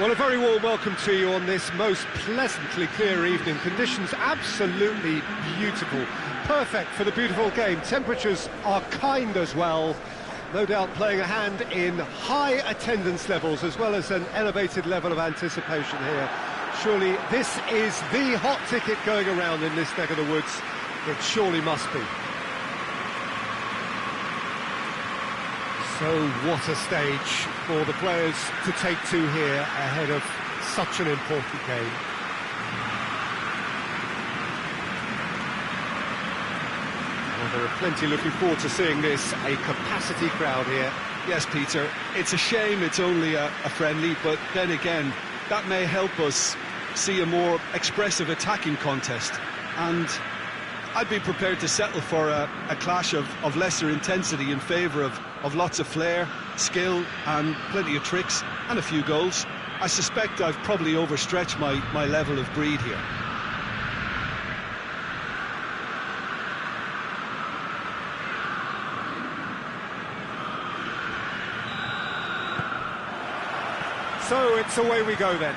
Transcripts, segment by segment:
Well, a very warm welcome to you on this most pleasantly clear evening. Conditions absolutely beautiful. Perfect for the beautiful game. Temperatures are kind as well. No doubt playing a hand in high attendance levels as well as an elevated level of anticipation here. Surely this is the hot ticket going around in this neck of the woods. It surely must be. So what a stage for the players to take to here ahead of such an important game. Well, there are plenty looking forward to seeing this, a capacity crowd here. Yes, Peter, it's a shame it's only a friendly, but then again, that may help us see a more expressive attacking contest. And I'd be prepared to settle for a clash of lesser intensity in favour of lots of flair, skill and plenty of tricks and a few goals. I suspect I've probably overstretched my level of greed here. So it's away we go then.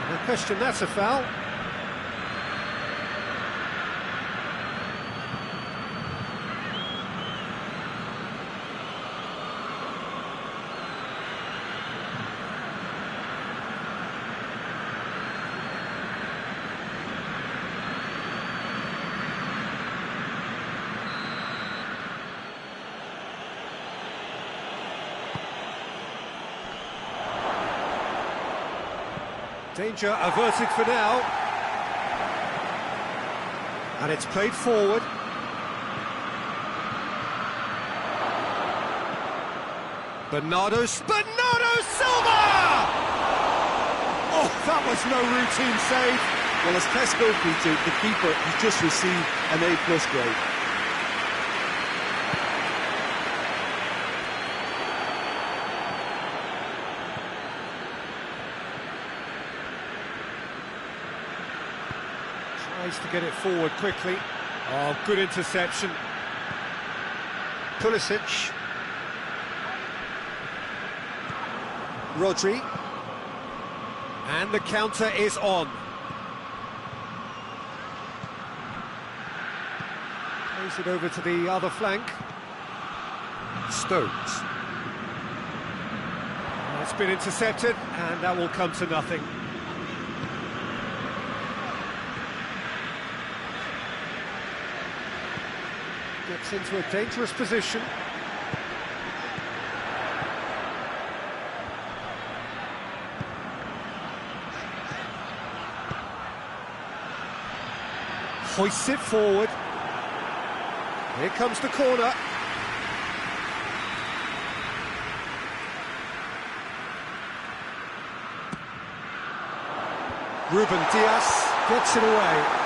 No question, that's a foul. Danger averted for now. And it's played forward. Bernardo Silva! Oh, that was no routine save. Well, as tests go, Peter, the keeper has just received an A+ grade. Tries to get it forward quickly. Oh, good interception. Pulisic. Rodri. And the counter is on. Plays it over to the other flank. Stones. It's been intercepted, and that will come to nothing. Gets into a dangerous position. Hoists it forward. Here comes the corner. Ruben Dias gets it away.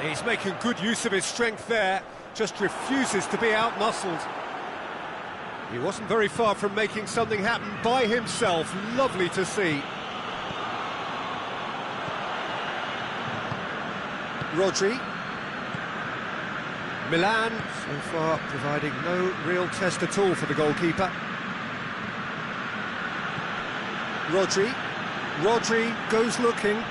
He's making good use of his strength there, just refuses to be out-muscled. He wasn't very far from making something happen by himself. Lovely to see. Rodri. Milan, so far providing no real test at all for the goalkeeper. Rodri goes looking.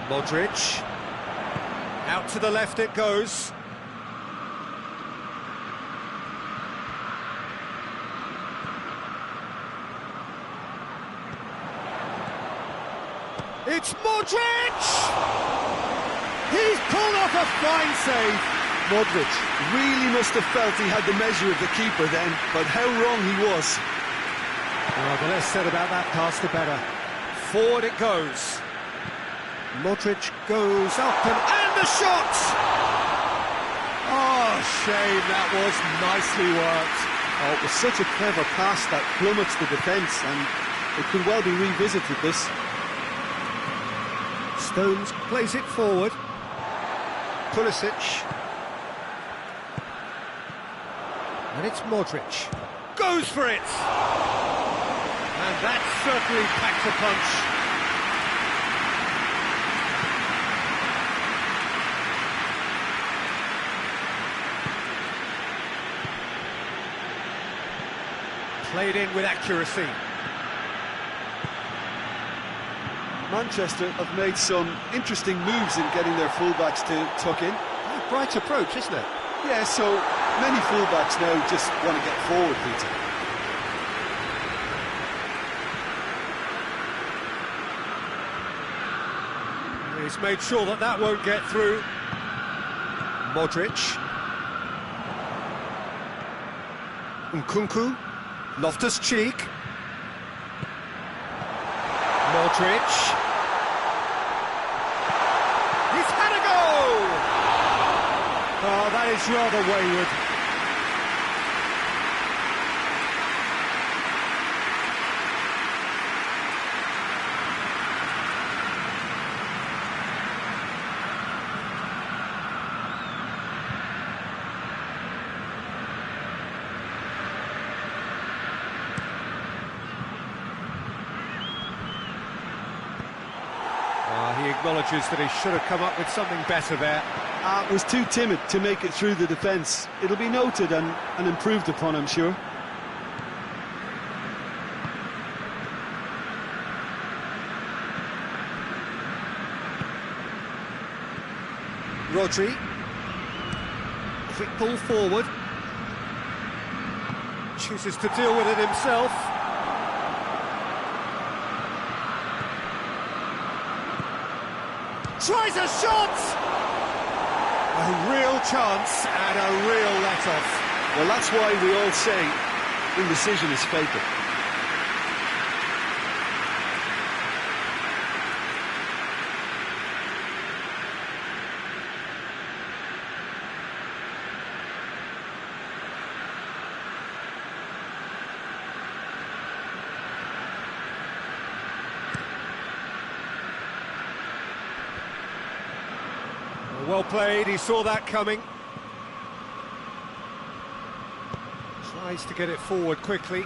Modric. Out to the left it goes. It's Modric! He's pulled off a fine save. Modric really must have felt he had the measure of the keeper then, but how wrong he was. Well, the less said about that pass, the better. Forward it goes. Modric goes up and the shot! Oh, shame, that was nicely worked. Oh, it was such a clever pass that plummets the defence, and it could well be revisited, this. Stones plays it forward. Pulisic. And it's Modric. Goes for it! And that certainly packs a punch. Played in with accuracy. Manchester have made some interesting moves in getting their fullbacks to tuck in. Bright approach, isn't it? Yeah, so many fullbacks now just want to get forward, Peter. He's made sure that that won't get through. Modric. Nkunku. Loftus-Cheek. Modric. He's had a go! Oh, that is rather wayward. He acknowledges that he should have come up with something better there. Was too timid to make it through the defence. It'll be noted and improved upon, I'm sure. Rodri. Quick ball forward. Chooses to deal with it himself. Tries a shot! A real chance and a real let-off. Well, that's why we all say indecision is fatal. Well played, he saw that coming. Tries to get it forward quickly.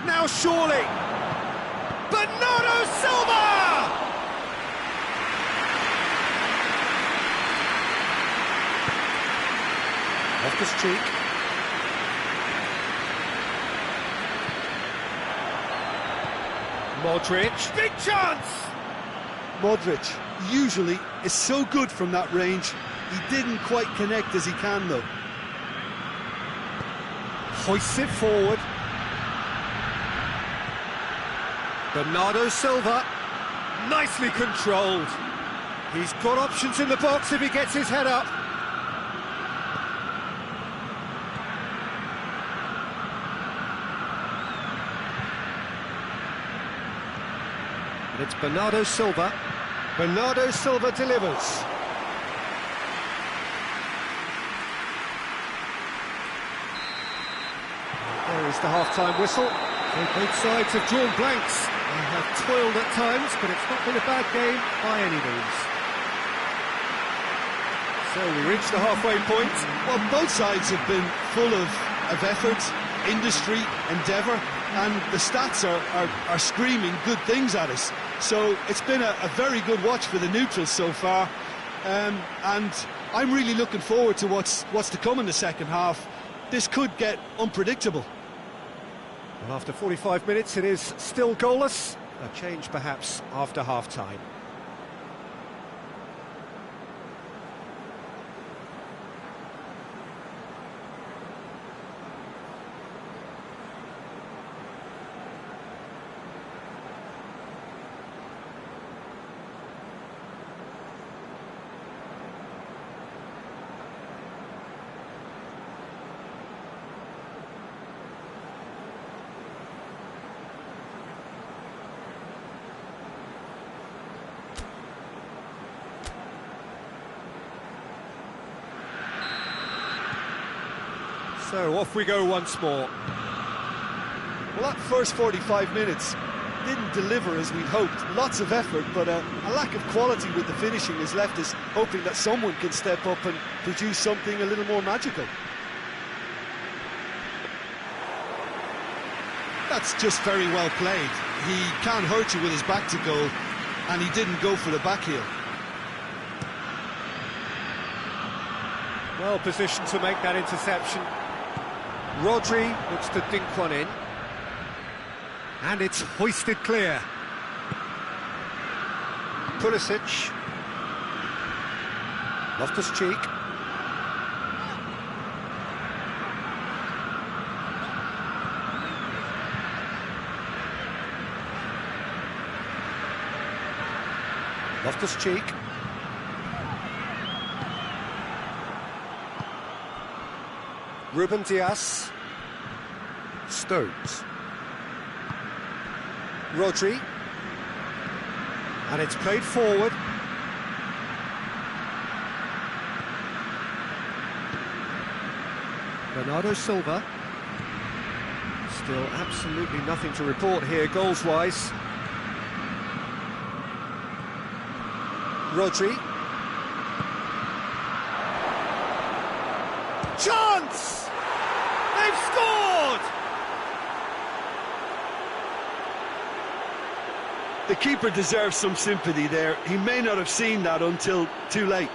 Now surely! Bernardo Silva! Loftus-Cheek. Modric, big chance! Modric usually is so good from that range. He didn't quite connect as he can, though. Hoists it forward. Bernardo Silva, nicely controlled. He's got options in the box if he gets his head up. It's Bernardo Silva. Bernardo Silva delivers. There is the half-time whistle. Both sides have drawn blanks. They have toiled at times, but it's not been a bad game by any means. So we reach the halfway point. Well, both sides have been full of effort, industry, endeavour, and the stats are screaming good things at us. So it's been a very good watch for the neutrals so far, and I'm really looking forward to what's to come in the second half. This could get unpredictable. Well, after 45 minutes, it is still goalless. A change perhaps after half-time. So off we go once more. Well, that first 45 minutes didn't deliver as we'd hoped. Lots of effort, but a lack of quality with the finishing has left us hoping that someone can step up and produce something a little more magical. That's just very well played. He can't hurt you with his back to goal, and he didn't go for the back heel. Well positioned to make that interception. Rodri looks to dink one in. And it's hoisted clear. Pulisic. Loftus-Cheek. Loftus-Cheek. Ruben Dias. Stones. Rodri. And it's played forward. Bernardo Silva. Still absolutely nothing to report here, goals-wise. Rodri. Chance! They've scored! The keeper deserves some sympathy there. He may not have seen that until too late.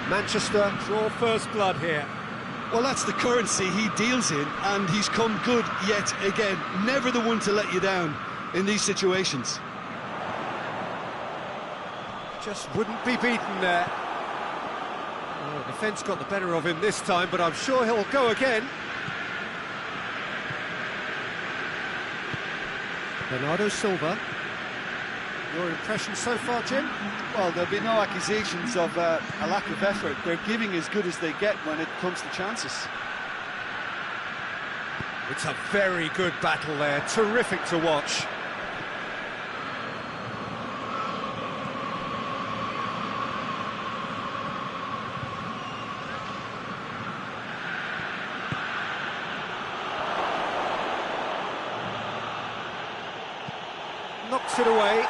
Manchester draw first blood here. Well, that's the currency he deals in, and he's come good yet again. Never the one to let you down in these situations. Just wouldn't be beaten there. Well, the defence got the better of him this time, but I'm sure he'll go again. Bernardo Silva. Your impression so far, Jim? Well, there'll be no accusations of a lack of effort. They're giving as good as they get when it comes to chances. It's a very good battle there, terrific to watch. Knocks it away.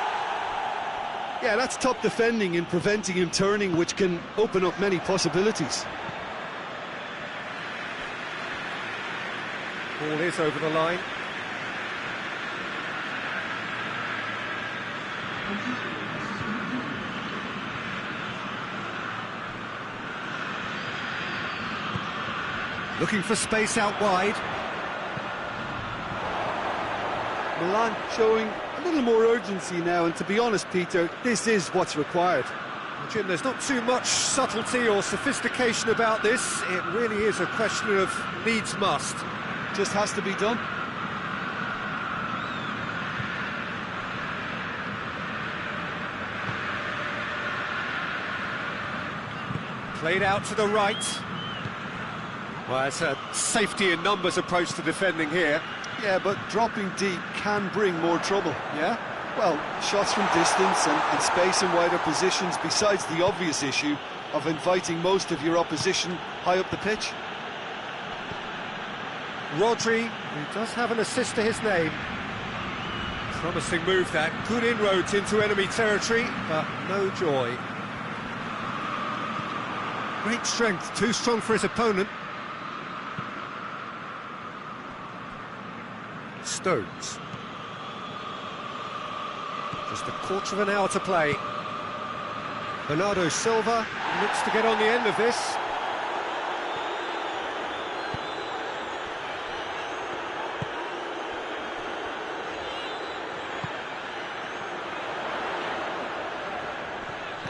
Yeah, that's top defending and preventing him turning, which can open up many possibilities. Ball is over the line. Looking for space out wide. Milan showing a little more urgency now, and to be honest, Peter, this is what's required. Well, Jim, there's not too much subtlety or sophistication about this. It really is a question of needs must. Just has to be done. Played out to the right. Well, it's a safety in numbers approach to defending here. Yeah, but dropping deep can bring more trouble, yeah? Well, shots from distance and space in wider positions, besides the obvious issue of inviting most of your opposition high up the pitch. Rodri, who does have an assist to his name. Promising move that, good inroads into enemy territory, but no joy. Great strength, too strong for his opponent. Stones. Just a quarter of an hour to play. Bernardo Silva looks to get on the end of this.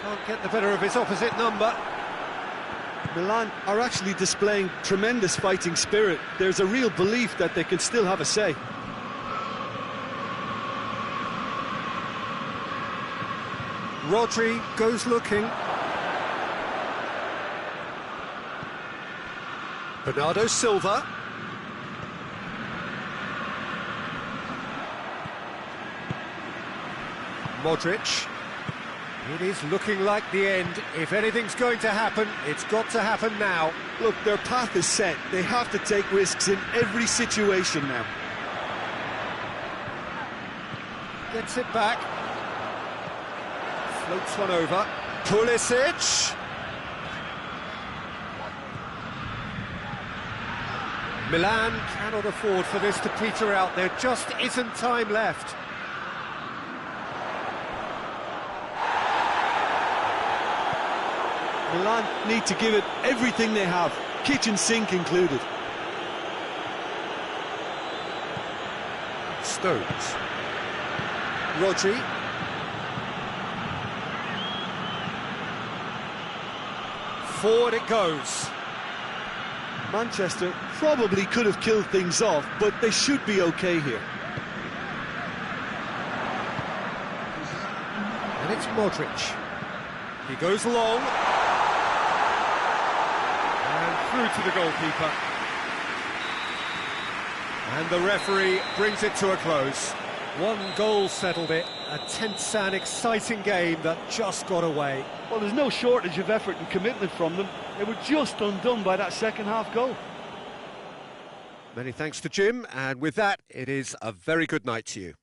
Can't get the better of his opposite number. Milan are actually displaying tremendous fighting spirit. There's a real belief that they can still have a say. Rodri goes looking. Bernardo Silva. Modric. It is looking like the end. If anything's going to happen, it's got to happen now. Look, their path is set. They have to take risks in every situation now. Gets it back. Floats one over. Pulisic. Milan cannot afford for this to peter out. There just isn't time left. Milan need to give it everything they have, kitchen sink included. Stones. Rodri. Forward it goes. Manchester probably could have killed things off, but they should be okay here. And it's Modric. He goes long. And through to the goalkeeper. And the referee brings it to a close. One goal settled it. A tense and exciting game that just got away. Well, there's no shortage of effort and commitment from them. They were just undone by that second-half goal. Many thanks to Jim, and with that, it is a very good night to you.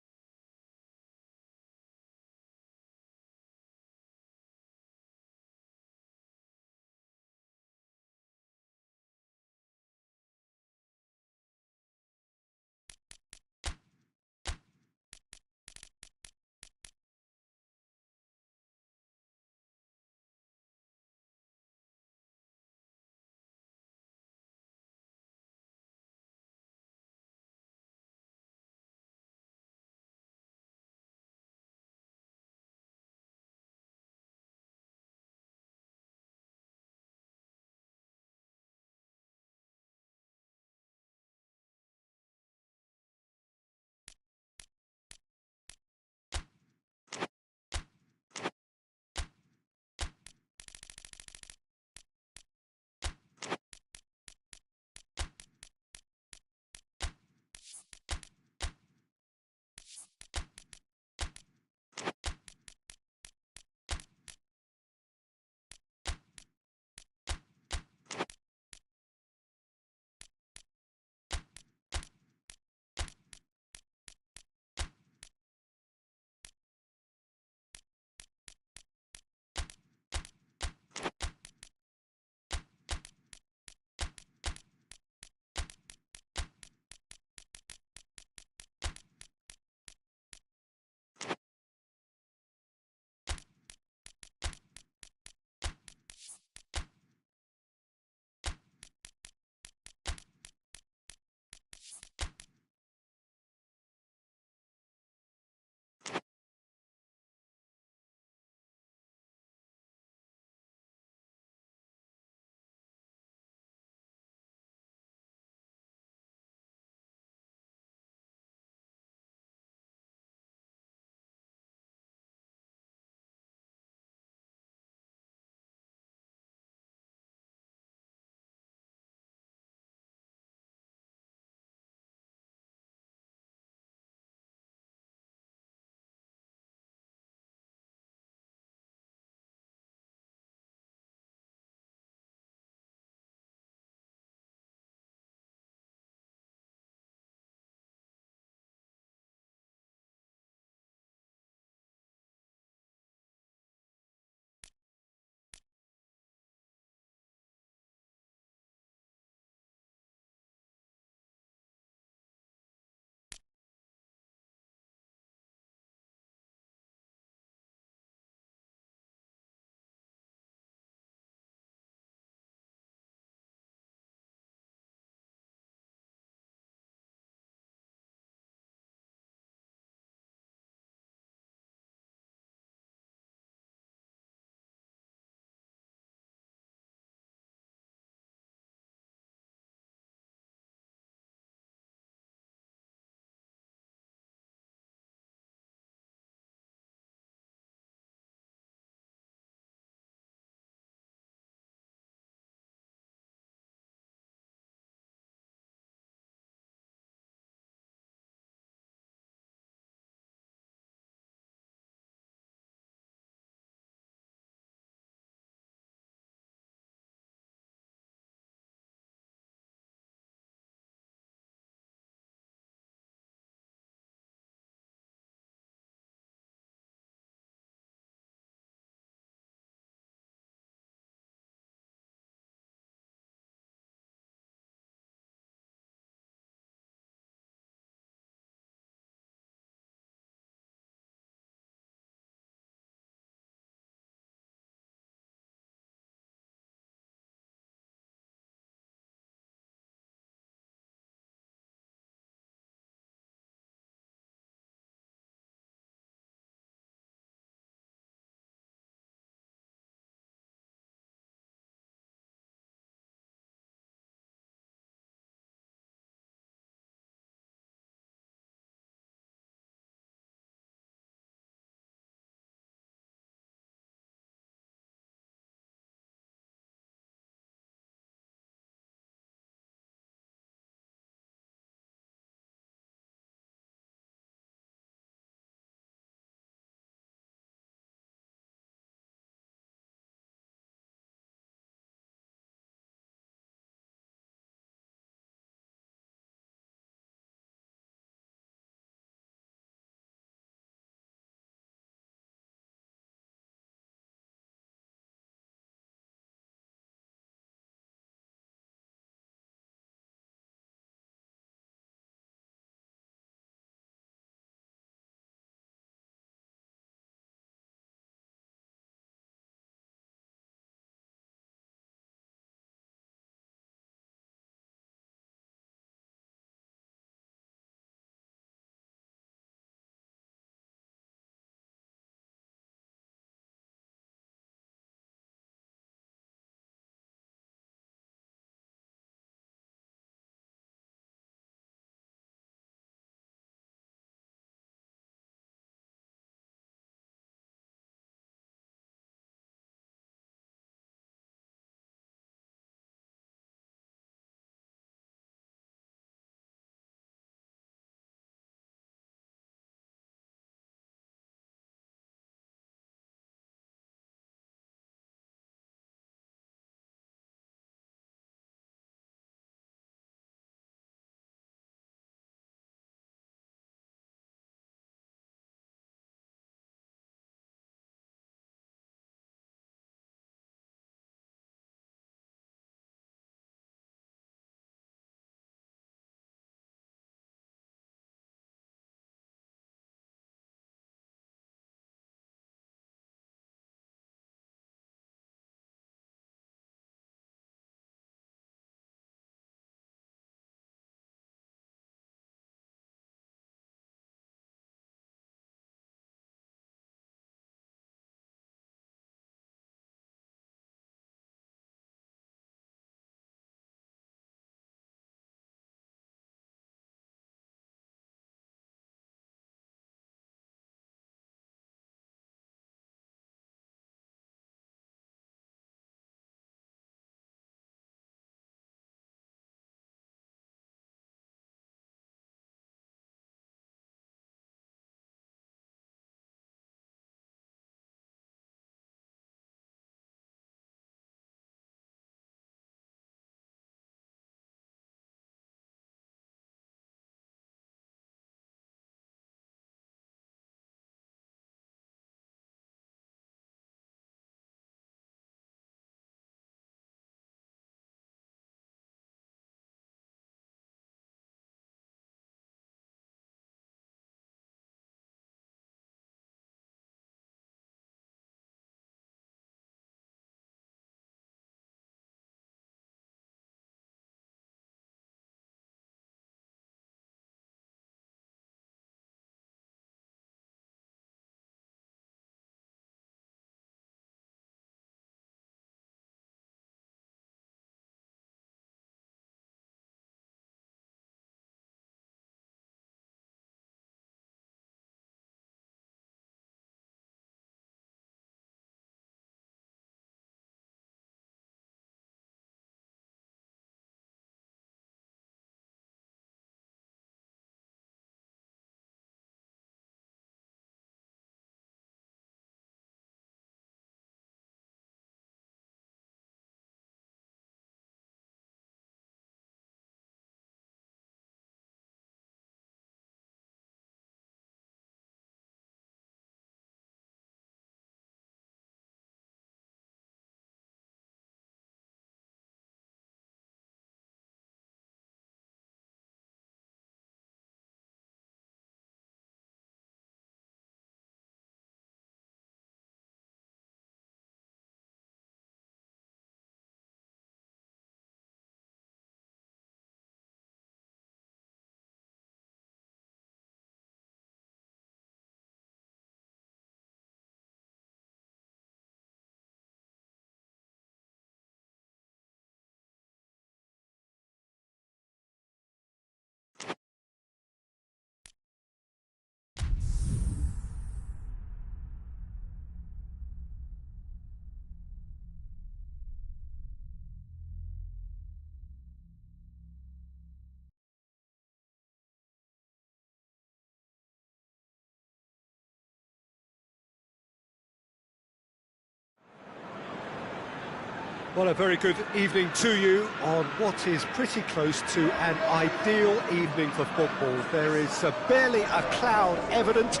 Well, a very good evening to you on what is pretty close to an ideal evening for football. There is barely a cloud evident.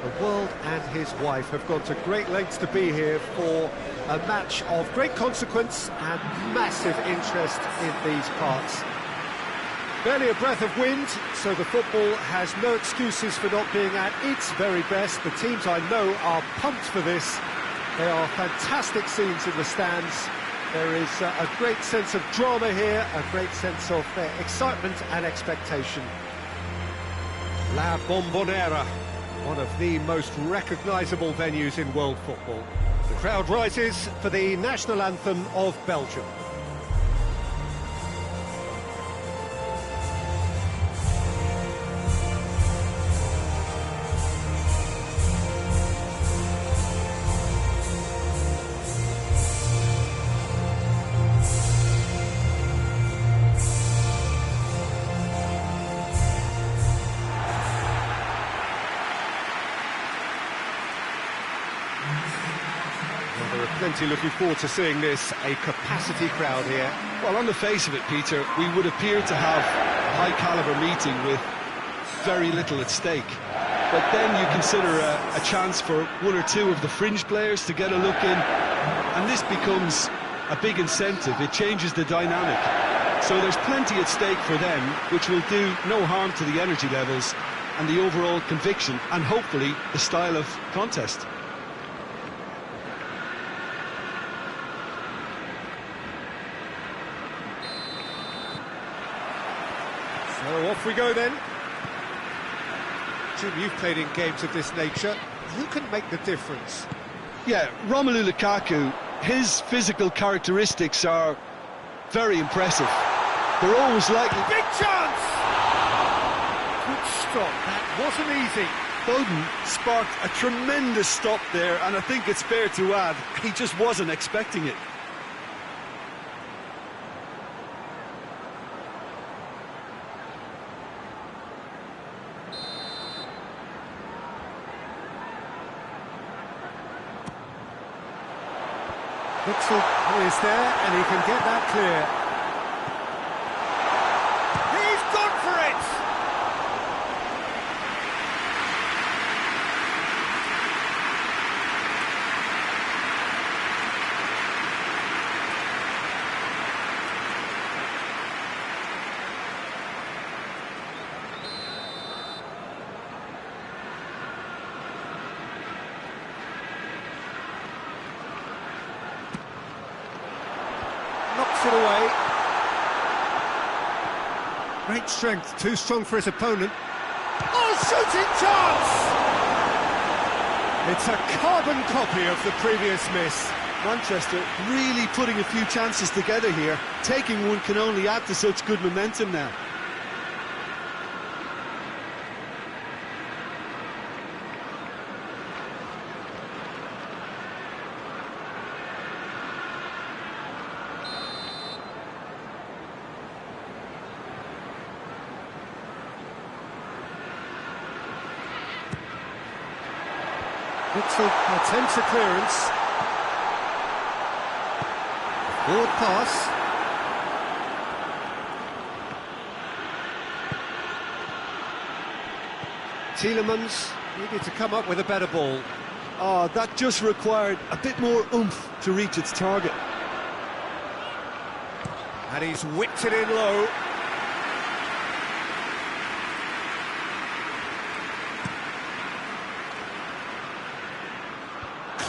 The world and his wife have gone to great lengths to be here for a match of great consequence and massive interest in these parts. Barely a breath of wind, so the football has no excuses for not being at its very best. The teams I know are pumped for this. They are fantastic scenes in the stands. There is a great sense of drama here, a great sense of excitement and expectation. La Bombonera, one of the most recognisable venues in world football. The crowd rises for the national anthem of Belgium. There are plenty looking forward to seeing this, a capacity crowd here. Well, on the face of it, Peter, we would appear to have a high-caliber meeting with very little at stake. But then you consider a chance for one or two of the fringe players to get a look in, and this becomes a big incentive. It changes the dynamic. So there's plenty at stake for them, which will do no harm to the energy levels and the overall conviction, and hopefully the style of contest. So off we go then. Jim, you've played in games of this nature. Who can make the difference? Yeah, Romelu Lukaku, his physical characteristics are very impressive. They're always likely... Big chance! Good stop, that wasn't easy. Foden sparked a tremendous stop there, and I think it's fair to add, he just wasn't expecting it. Witzel is there, and he can get that clear. He's gone for it! Knocks it away. Great strength, too strong for his opponent. Oh, shooting chance! It's a carbon copy of the previous miss. Manchester really putting a few chances together here. Taking one can only add to such good momentum now. Witzel attempts a clearance. Forward pass. Tielemans needed to come up with a better ball. Oh, that just required a bit more oomph to reach its target. And he's whipped it in low.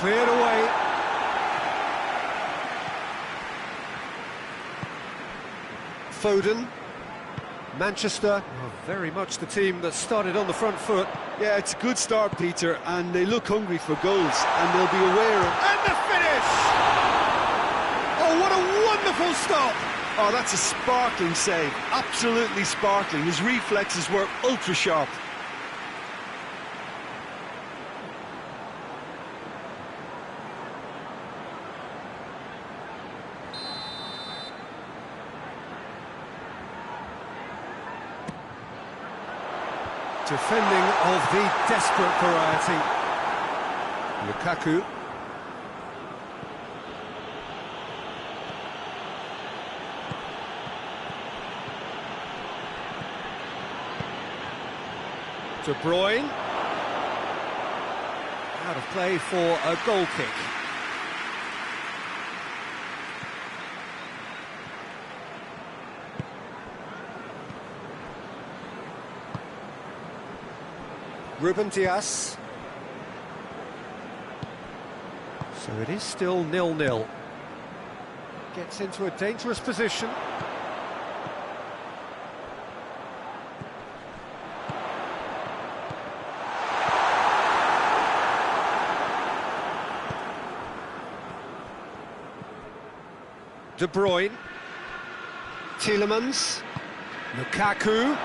Cleared away. Foden. Manchester, very much the team that started on the front foot. Yeah, it's a good start, Peter, and they look hungry for goals, and they'll be aware of... And the finish! Oh, what a wonderful stop! Oh, that's a sparkling save, absolutely sparkling. His reflexes were ultra-sharp. Defending of the desperate variety. Lukaku. De Bruyne. Out of play for a goal kick. Ruben Dias. So it is still 0-0. Gets into a dangerous position. De Bruyne. Tielemans. Lukaku.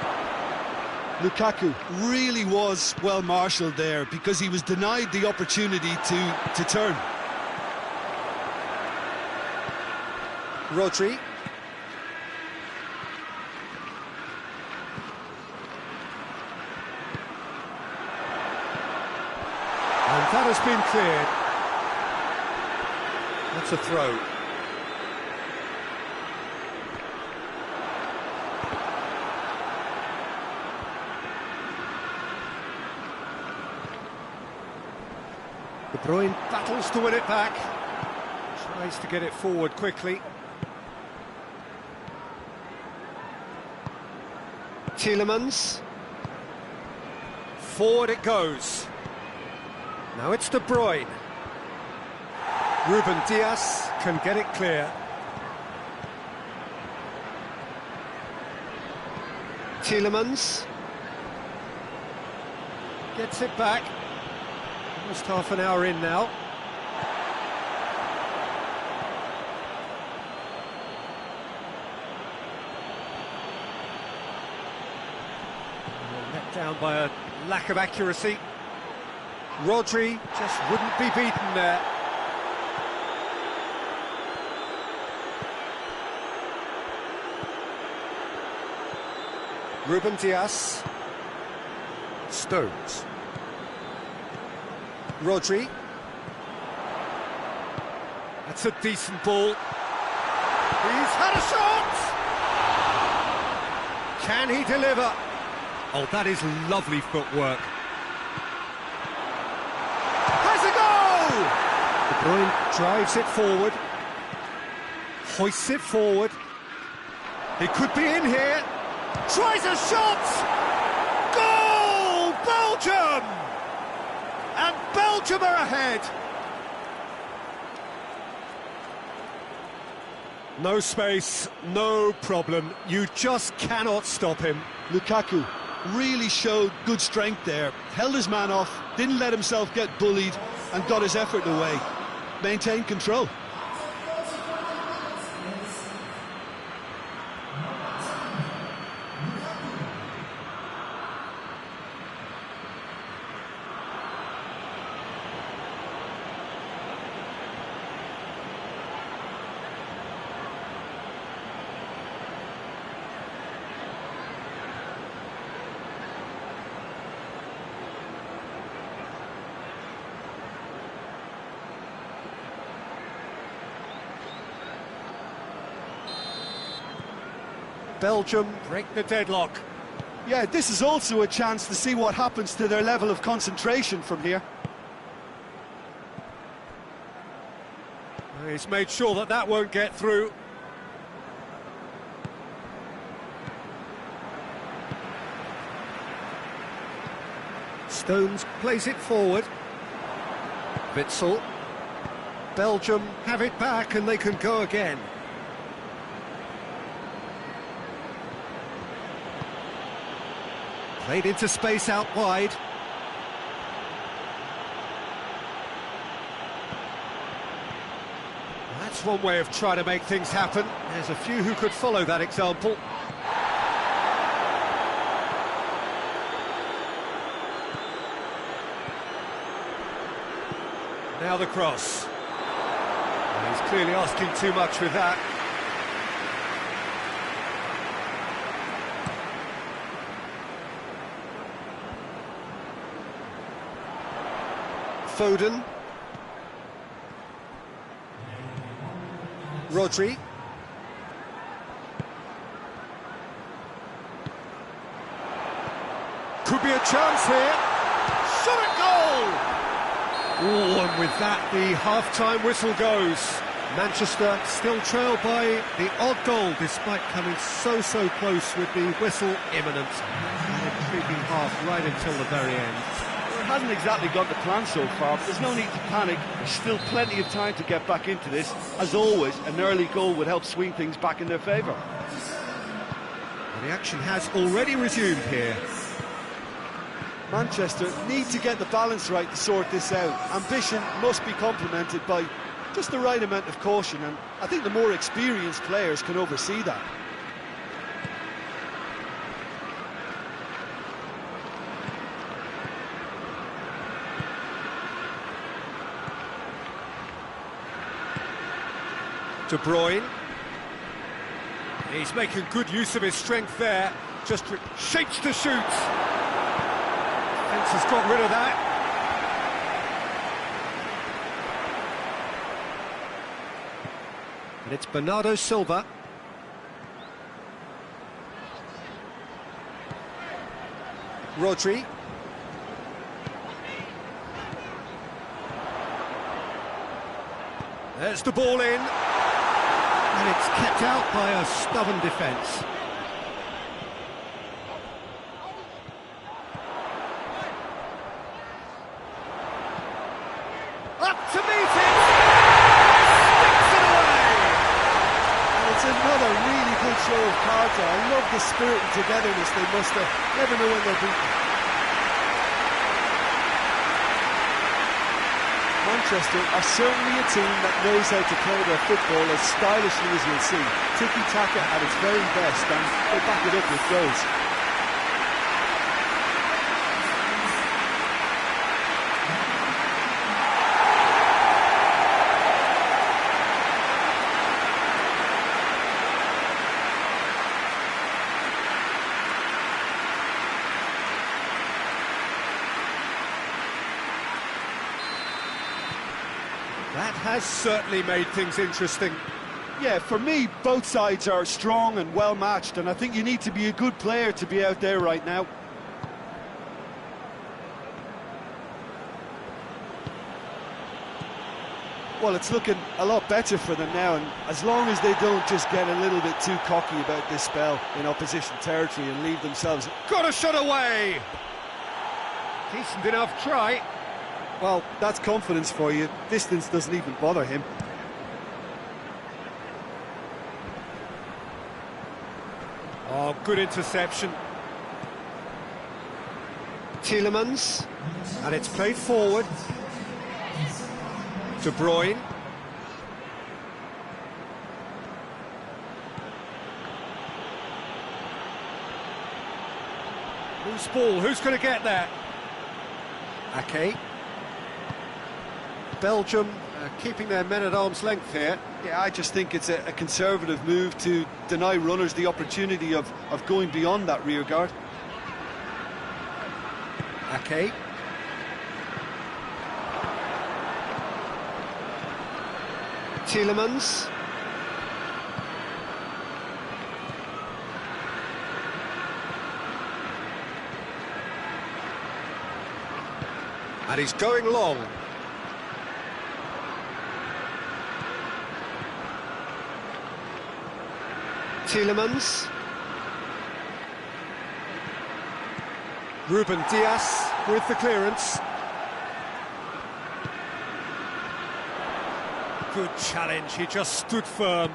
Lukaku really was well marshalled there because he was denied the opportunity to turn. Rodri. And that has been cleared. That's a throw. De Bruyne battles to win it back. Tries to get it forward quickly. Tielemans. Forward it goes. Now it's De Bruyne. Ruben Dias can get it clear. Tielemans. Gets it back. Almost half an hour in now. Let down by a lack of accuracy. Rodri just wouldn't be beaten there. Ruben Dias. Stones. Rodri. That's a decent ball. He's had a shot! Can he deliver? Oh, that is lovely footwork. Has a goal! De Bruyne drives it forward. Hoists it forward. He could be in here. Tries a shot! Goal! Belgium! And Belgium are ahead. No space, no problem. You just cannot stop him. Lukaku really showed good strength there. Held his man off, didn't let himself get bullied, and got his effort away. Maintained control. Belgium break the deadlock. Yeah, this is also a chance to see what happens to their level of concentration from here. He's made sure that that won't get through. Stones plays it forward. Witsel. Belgium have it back and they can go again. Played into space out wide. That's one way of trying to make things happen. There's a few who could follow that example. Now the cross. He's clearly asking too much with that. Foden. Rodri. Could be a chance here. Shot at goal! Oh, and with that, the half-time whistle goes. Manchester still trail by the odd goal, despite coming so close with the whistle imminent. An intriguing half right until the very end. Well, it hasn't exactly gone to plan so far, but there's no need to panic. There's still plenty of time to get back into this. As always, an early goal would help swing things back in their favour. Well, the action has already resumed here. Manchester need to get the balance right to sort this out. Ambition must be complemented by just the right amount of caution, and I think the more experienced players can oversee that. De Bruyne. He's making good use of his strength there. Just shapes to shoot. Defence has got rid of that. And it's Bernardo Silva. Rodri. There's the ball in. And it's kept out by a stubborn defence. Up to meet it! Sticks it away! And it's another really good show of character. I love the spirit and togetherness they muster. Never know when they're beaten. Manchester are certainly a team that knows how to play their football as stylishly as you'll see. Tiki-taka at its very best, and they back it up with goals. That has certainly made things interesting. Yeah, for me, both sides are strong and well matched, and I think you need to be a good player to be out there right now. Well, it's looking a lot better for them now, and as long as they don't just get a little bit too cocky about this spell in opposition territory and leave themselves... Got a shot away! Decent enough try. Well, that's confidence for you. Distance doesn't even bother him. Oh, good interception. Tielemans, and it's played forward. De Bruyne. Loose ball, who's going to get that? Ake. Belgium keeping their men at arm's length here. Yeah, I just think it's a conservative move to deny runners the opportunity of going beyond that rear guard. Ake. Tielemans. And he's going long. Tielemans. Ruben Dias with the clearance. Good challenge, he just stood firm.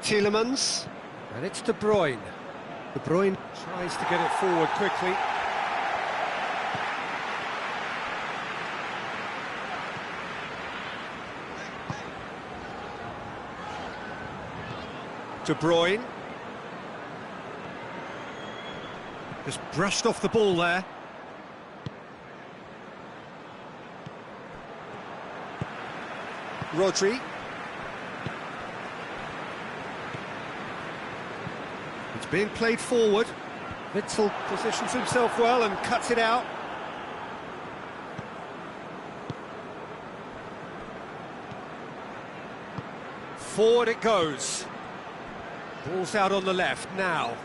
Tielemans. And it's De Bruyne. De Bruyne tries to get it forward quickly. De Bruyne. Just brushed off the ball there. Rodri. It's being played forward. Witzel positions himself well and cuts it out. Forward it goes. Ball's out on the left now.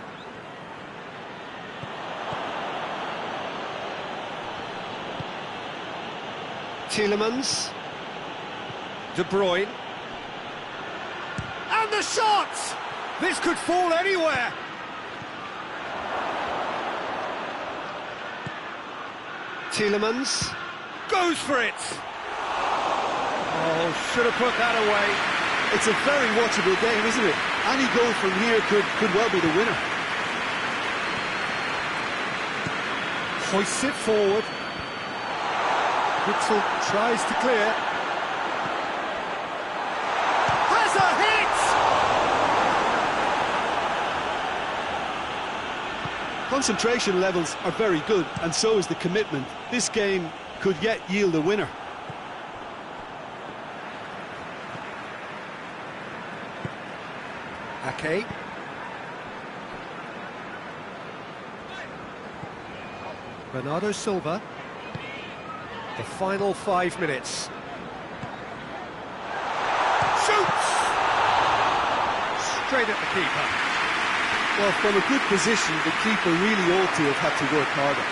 Tielemans. De Bruyne. And the shot! This could fall anywhere. Tielemans goes for it. Oh, should have put that away. It's a very watchable game, isn't it? Any goal from here could well be the winner. Hoists it forward. Witzel tries to clear. Has a hit! Concentration levels are very good, and so is the commitment. This game could yet yield a winner. Ake. Bernardo Silva. The final 5 minutes. Shoots! Straight at the keeper. Well, from a good position, the keeper really ought to have had to work harder.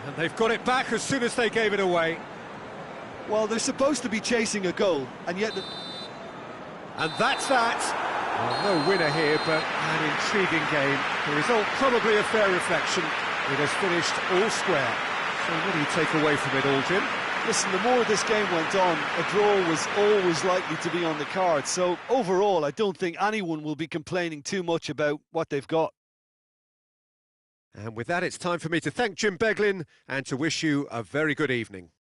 And they've got it back as soon as they gave it away. Well, they're supposed to be chasing a goal, and yet... And that's that. Well, no winner here, but an intriguing game. The result probably a fair reflection. It has finished all square. So what do you take away from it all, Jim? Listen, the more this game went on, a draw was always likely to be on the cards. So overall, I don't think anyone will be complaining too much about what they've got. And with that, it's time for me to thank Jim Beglin and to wish you a very good evening.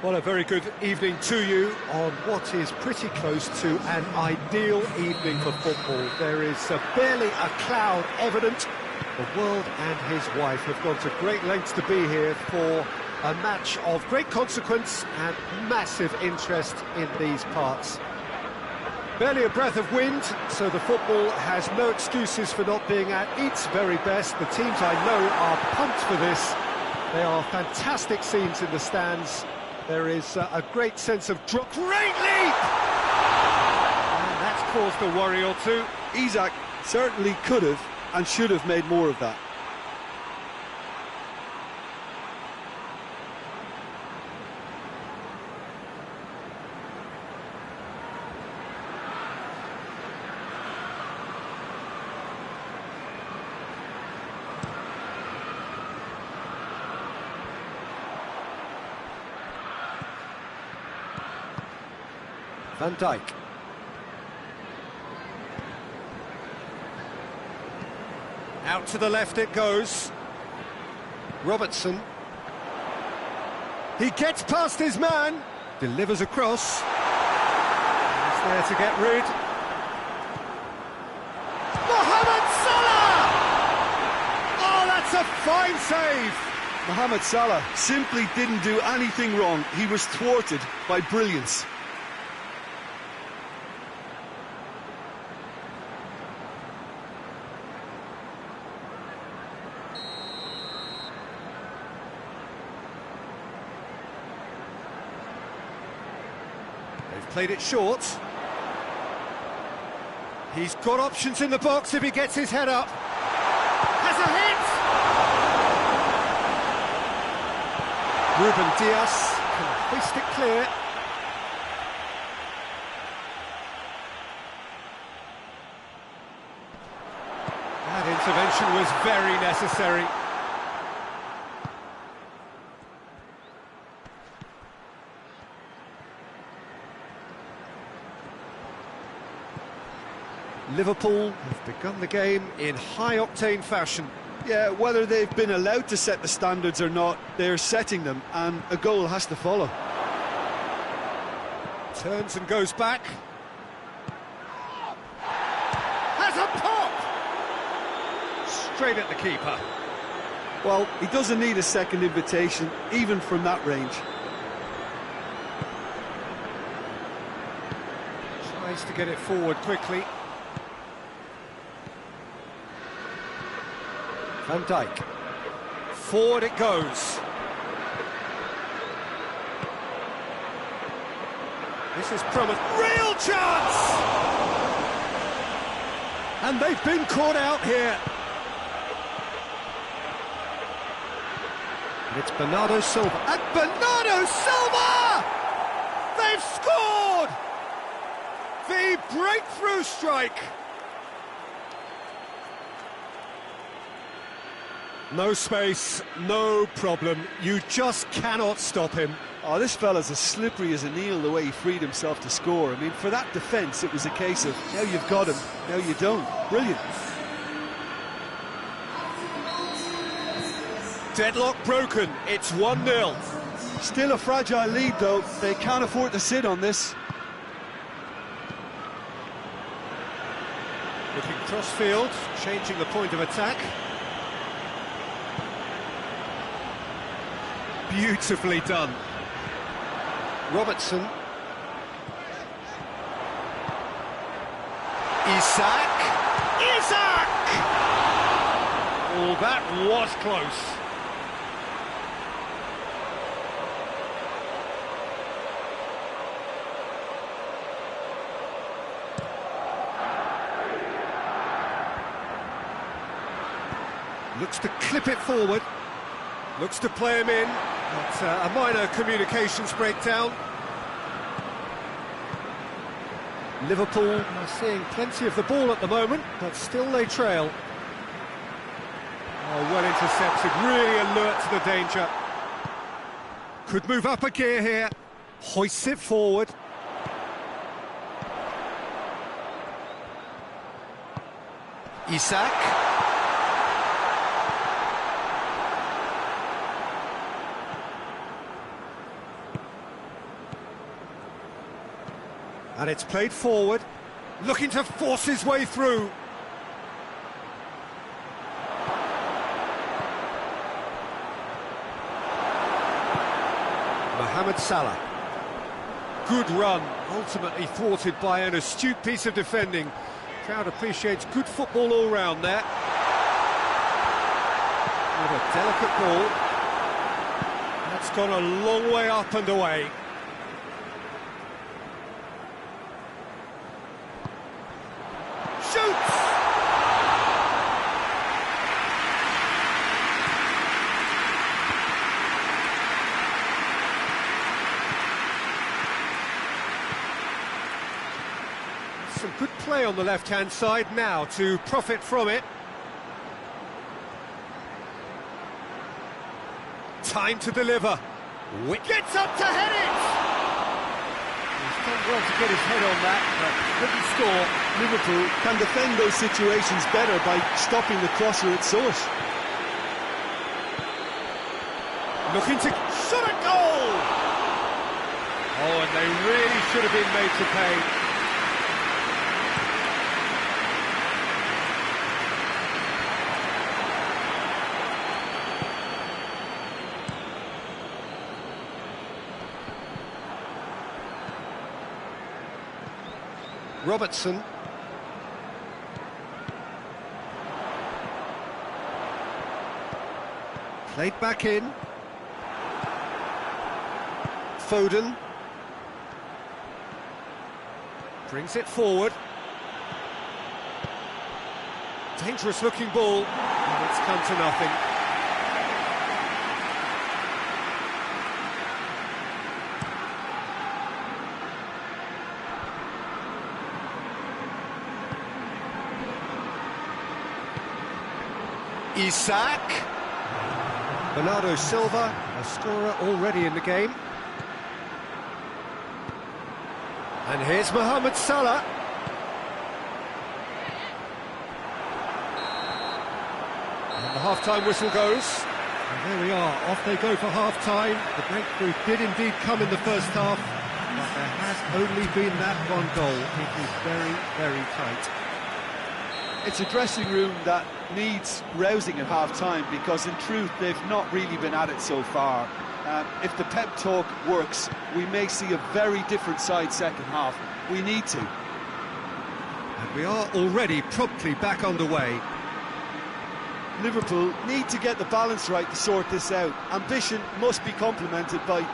Well, a very good evening to you on what is pretty close to an ideal evening for football. There is barely a cloud evident. The world and his wife have gone to great lengths to be here for a match of great consequence and massive interest in these parts. Barely a breath of wind, so the football has no excuses for not being at its very best. The teams I know are pumped for this. They are fantastic scenes in the stands. There is a great sense of drop. Great leap! And that's caused a worry or two. Isak certainly could have and should have made more of that. Van Dijk. Out to the left it goes. Robertson. He gets past his man. Delivers across. He's there to get rid. Mohamed Salah! Oh, that's a fine save! Mohamed Salah simply didn't do anything wrong. He was thwarted by brilliance. They've played it short. He's got options in the box if he gets his head up. Has a hit! Ruben Dias can hoist it clear. That intervention was very necessary. Liverpool have begun the game in high-octane fashion. Yeah, whether they've been allowed to set the standards or not, they're setting them, and a goal has to follow. Turns and goes back. Has a pop! Straight at the keeper. Well, he doesn't need a second invitation, even from that range. Tries to get it forward quickly. Van Dijk. Forward it goes. This is promised. Real chance! And they've been caught out here. And it's Bernardo Silva. And Bernardo Silva! They've scored! The breakthrough strike. No space, no problem. You just cannot stop him. Oh, this fella's as slippery as an eel the way he freed himself to score. I mean, for that defence, it was a case of, now you've got him, now you don't. Brilliant. Deadlock broken, it's 1-0. Still a fragile lead, though. They can't afford to sit on this. Looking cross-field, changing the point of attack. Beautifully done. Robertson. Isak! Oh, that was close. Looks to clip it forward. Looks to play him in. But a minor communications breakdown. Liverpool are seeing plenty of the ball at the moment, but still they trail. Oh, well intercepted, really alert to the danger. Could move up a gear here. Hoists it forward. Isak. And it's played forward, looking to force his way through. Mohamed Salah. Good run, ultimately thwarted by an astute piece of defending. Crowd appreciates good football all round there. With a delicate ball. That's gone a long way up and away. Shoots! Some good play on the left-hand side now to profit from it. Time to deliver. Gets up to head it! He's done well to get his head on that, but couldn't score. Liverpool can defend those situations better by stopping the crosser at source. Looking to shot a goal! Oh, and they really should have been made to pay. Robertson. Played back in. Foden. Brings it forward. Dangerous looking ball. And it's come to nothing. Isak. Bernardo Silva, a scorer already in the game. And here's Mohamed Salah. And the half-time whistle goes. And there we are, off they go for half-time. The breakthrough did indeed come in the first half, but there has only been that one goal. It is very, very tight. It's a dressing room that needs rousing at half-time because, in truth, they've not really been at it so far. If the pep talk works, we may see a very different side second half. We need to. And we are already promptly back underway. Liverpool need to get the balance right to sort this out. Ambition must be complemented by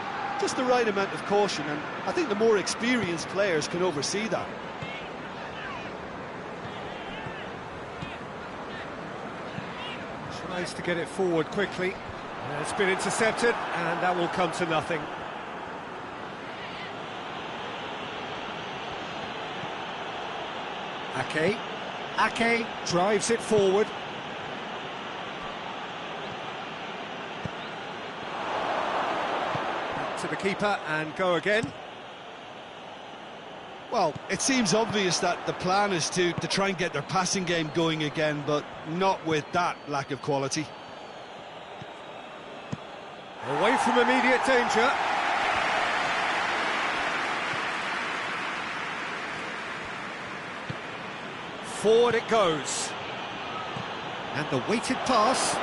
just the right amount of caution, and I think the more experienced players can oversee that. Tries to get it forward quickly. It's been intercepted, and that will come to nothing. Ake drives it forward. Back to the keeper and go again. Well, it seems obvious that the plan is to try and get their passing game going again, but not with that lack of quality. Away from immediate danger. Forward it goes. And the weighted pass.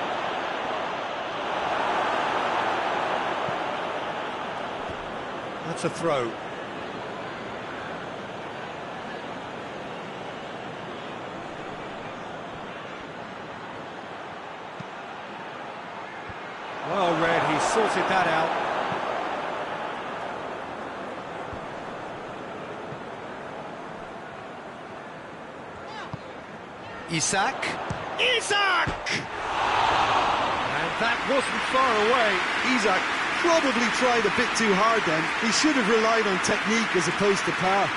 That's a throw. Well read, he sorted that out. Isak! And that wasn't far away. Isak probably tried a bit too hard then. He should have relied on technique as opposed to power.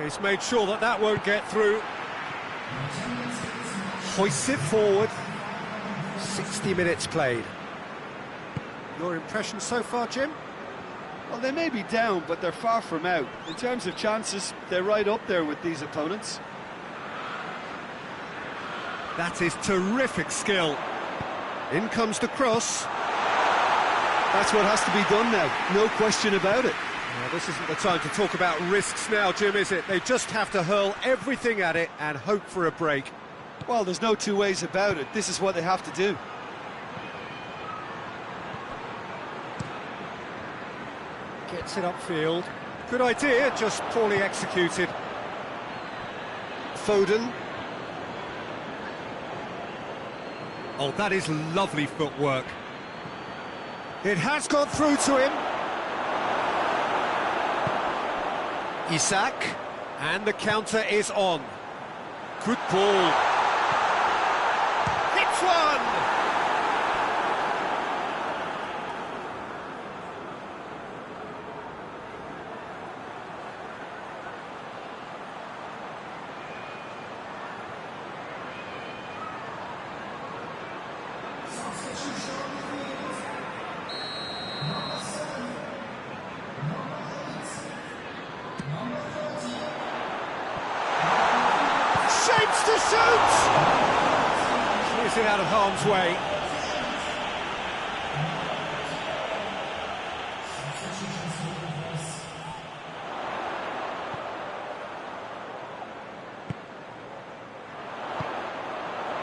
He's made sure that that won't get through. hoists it forward. 60 minutes played. Your impression so far, Jim? Well, they may be down, but they're far from out. In terms of chances, they're right up there with these opponents. That is terrific skill. In comes the cross. That's what has to be done now, no question about it. Well, this isn't the time to talk about risks now, Jim, is it? They just have to hurl everything at it and hope for a break. Well, there's no two ways about it. This is what they have to do. Gets it upfield. Good idea, just poorly executed. Foden. Oh, that is lovely footwork. It has got through to him. Isak. And the counter is on. Good ball. Hits one! Shapes to shoot! Clears it out of harm's way.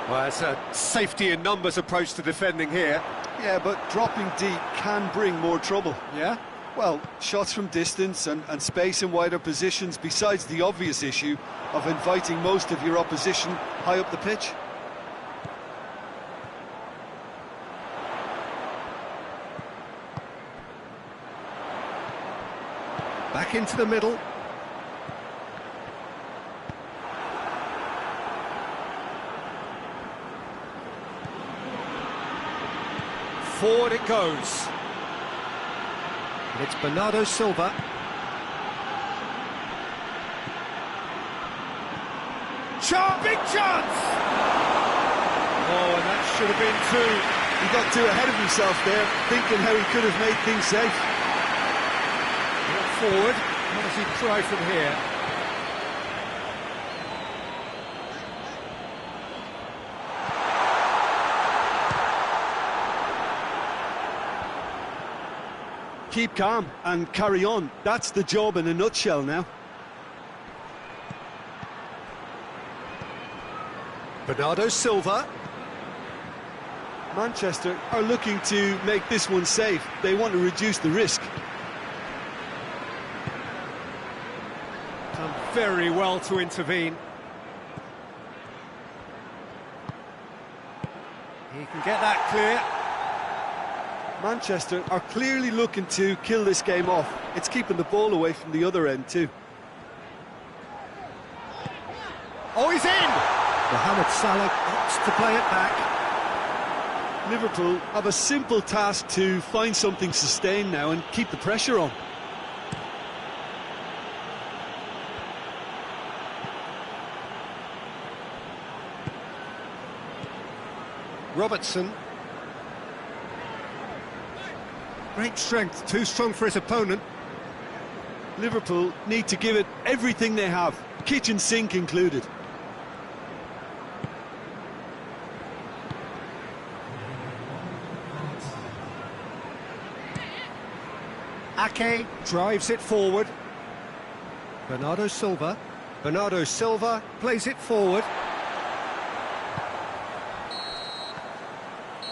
Well, it's a safety in numbers approach to defending here. Yeah, but dropping deep can bring more trouble. Yeah? Well, shots from distance and space in wider positions, besides the obvious issue of inviting most of your opposition high up the pitch. Back into the middle. Forward it goes. And it's Bernardo Silva. Big chance! Oh, and that should have been two. He got too ahead of himself there, thinking how he could have made things safe. Forward. What does he try from here? Keep calm and carry on. That's the job in a nutshell now. Bernardo Silva. Manchester are looking to make this one safe. They want to reduce the risk. Done very well to intervene. He can get that clear. Manchester are clearly looking to kill this game off. It's keeping the ball away from the other end too. Oh, he's in! Mohamed Salah opts to play it back. Liverpool have a simple task to find something sustained now and keep the pressure on. Robertson. Great strength, too strong for his opponent. Liverpool need to give it everything they have, kitchen sink included. Ake drives it forward. Bernardo Silva. Bernardo Silva plays it forward.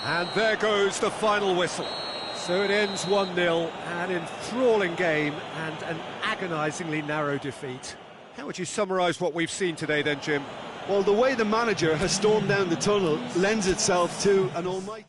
And there goes the final whistle. So it ends 1-0, an enthralling game and an agonisingly narrow defeat. How would you summarise what we've seen today then, Jim? Well, the way the manager has stormed down the tunnel lends itself to an almighty...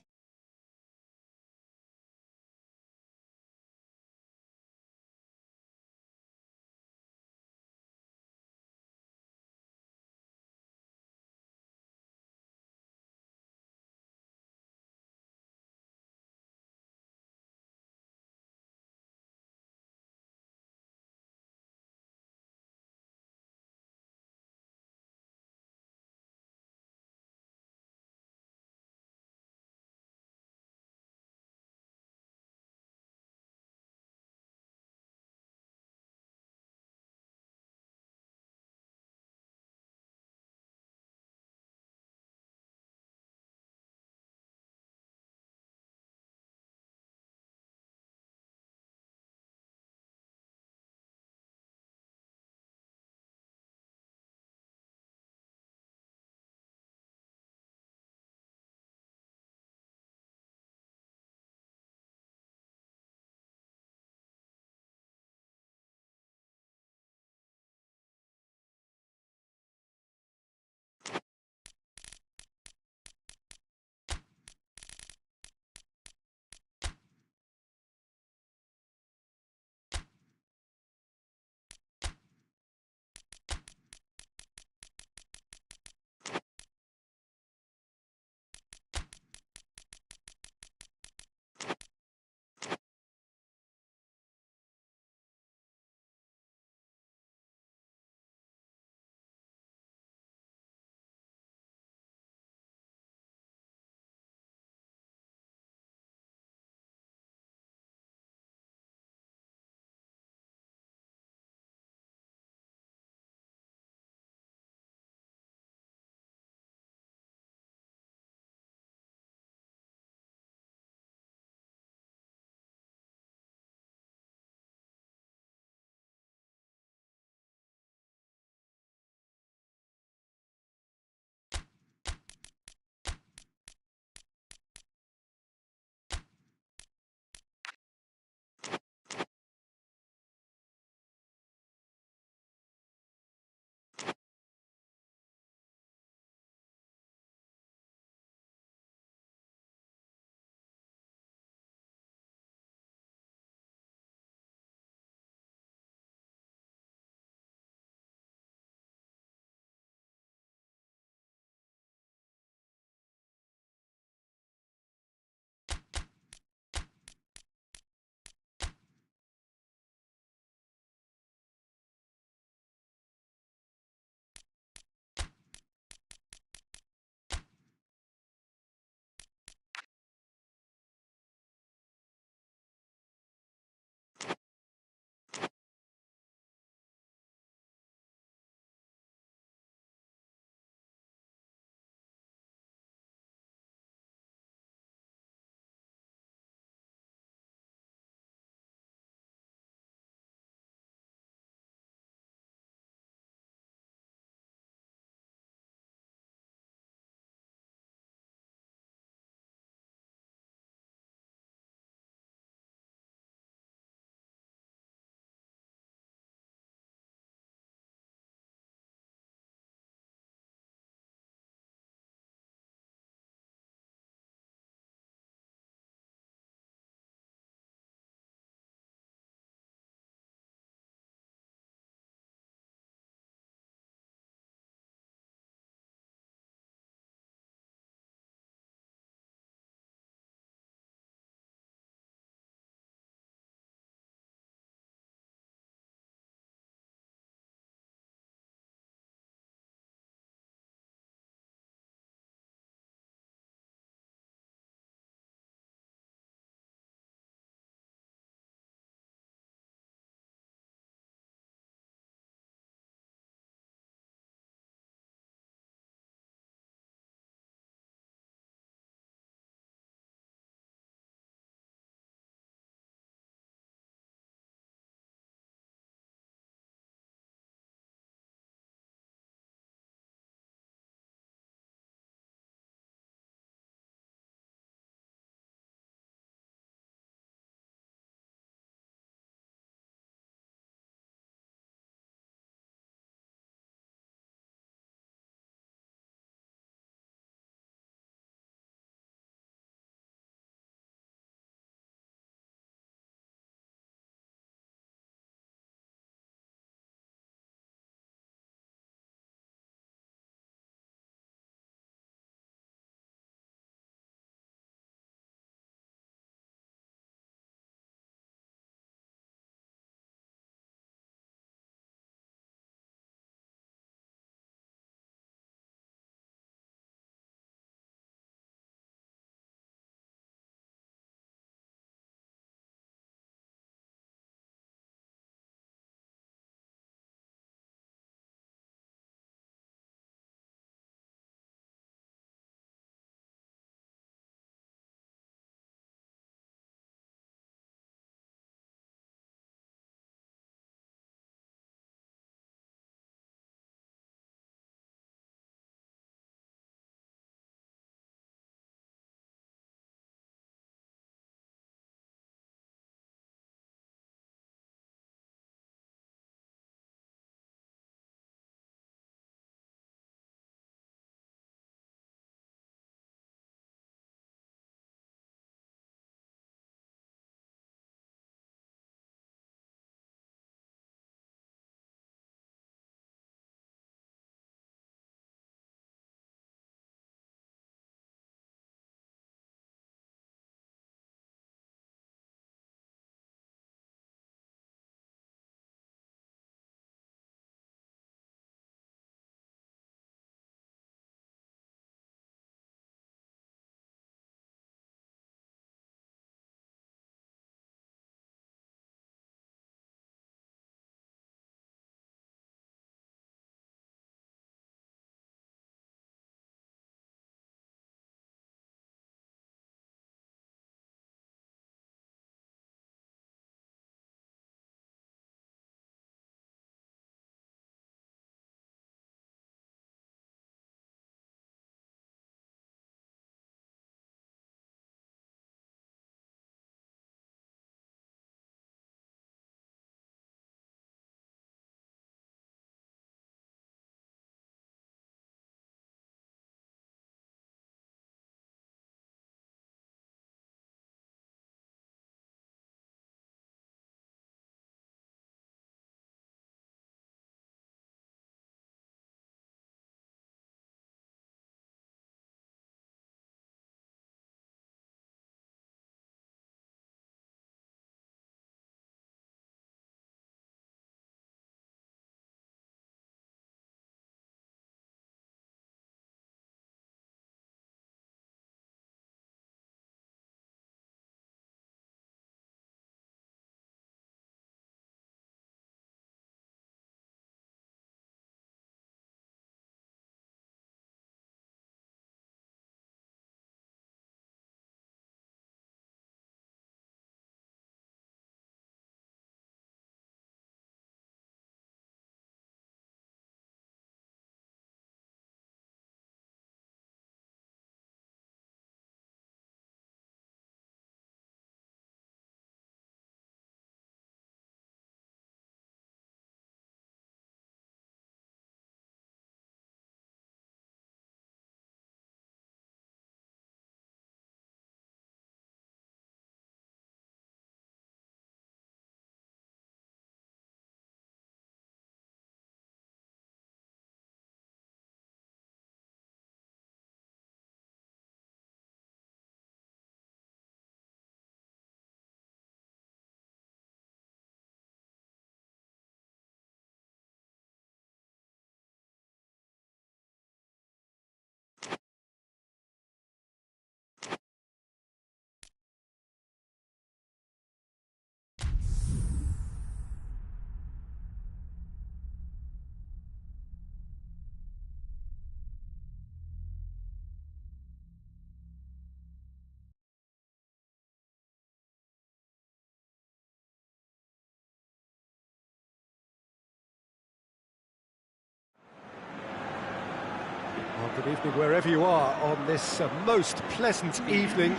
Well, good evening wherever you are on this most pleasant evening.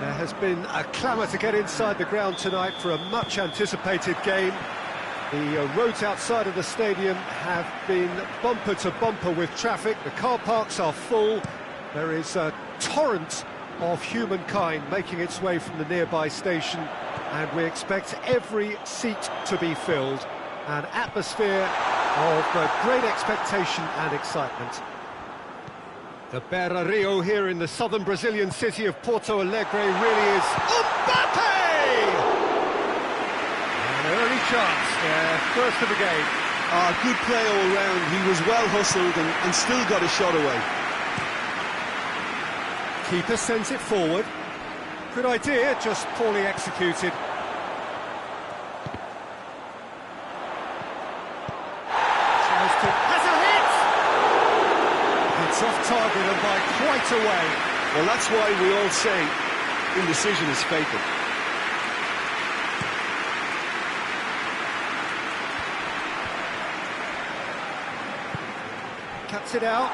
There has been a clamour to get inside the ground tonight for a much-anticipated game. The roads outside of the stadium have been bumper to bumper with traffic. The car parks are full. There is a torrent of humankind making its way from the nearby station, and we expect every seat to be filled. An atmosphere of great expectation and excitement. The Beira Rio here in the southern Brazilian city of Porto Alegre really is Mbappe! An early chance there, first of the game. Good play all round. He was well hustled and still got a shot away. Keeper sends it forward. Good idea, just poorly executed. Has a hit! It's off target and by quite a way. Well, that's why we all say indecision is fatal. Cuts it out.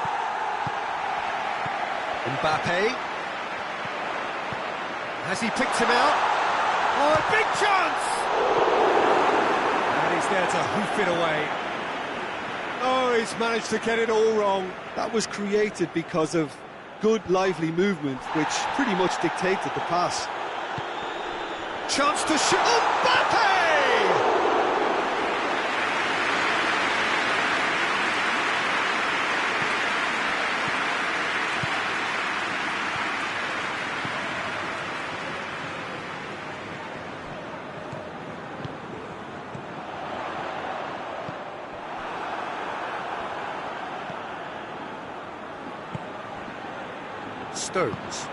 Mbappe. Has he picked him out? Oh, a big chance! And he's there to hoof it away. Oh, he's managed to get it all wrong. That was created because of good, lively movement, which pretty much dictated the pass. Chance to shoot. Mbappe! Stones.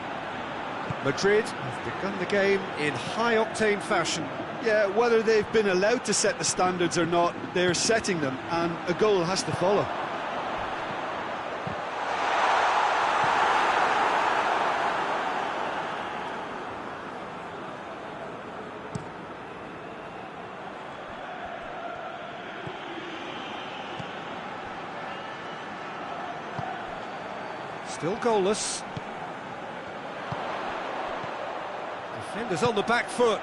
Madrid have begun the game in high-octane fashion. Yeah, whether they've been allowed to set the standards or not, they're setting them, and a goal has to follow. Still goalless. Defenders on the back foot.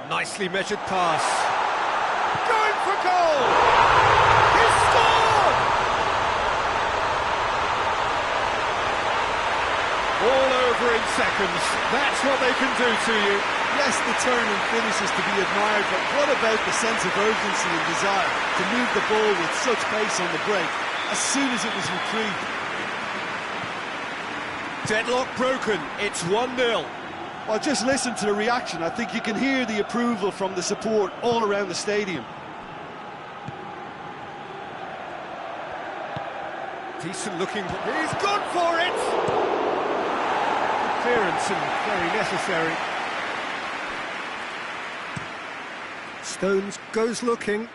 Nicely measured pass. Going for goal! He scored! All over in seconds. That's what they can do to you. Yes, the turn and finish is to be admired, but what about the sense of urgency and desire to move the ball with such pace on the break as soon as it was retrieved? Deadlock broken. It's 1-0. Well, just listen to the reaction. I think you can hear the approval from the support all around the stadium. Decent looking. He's gone for it! Clearance and very necessary. Stones goes looking.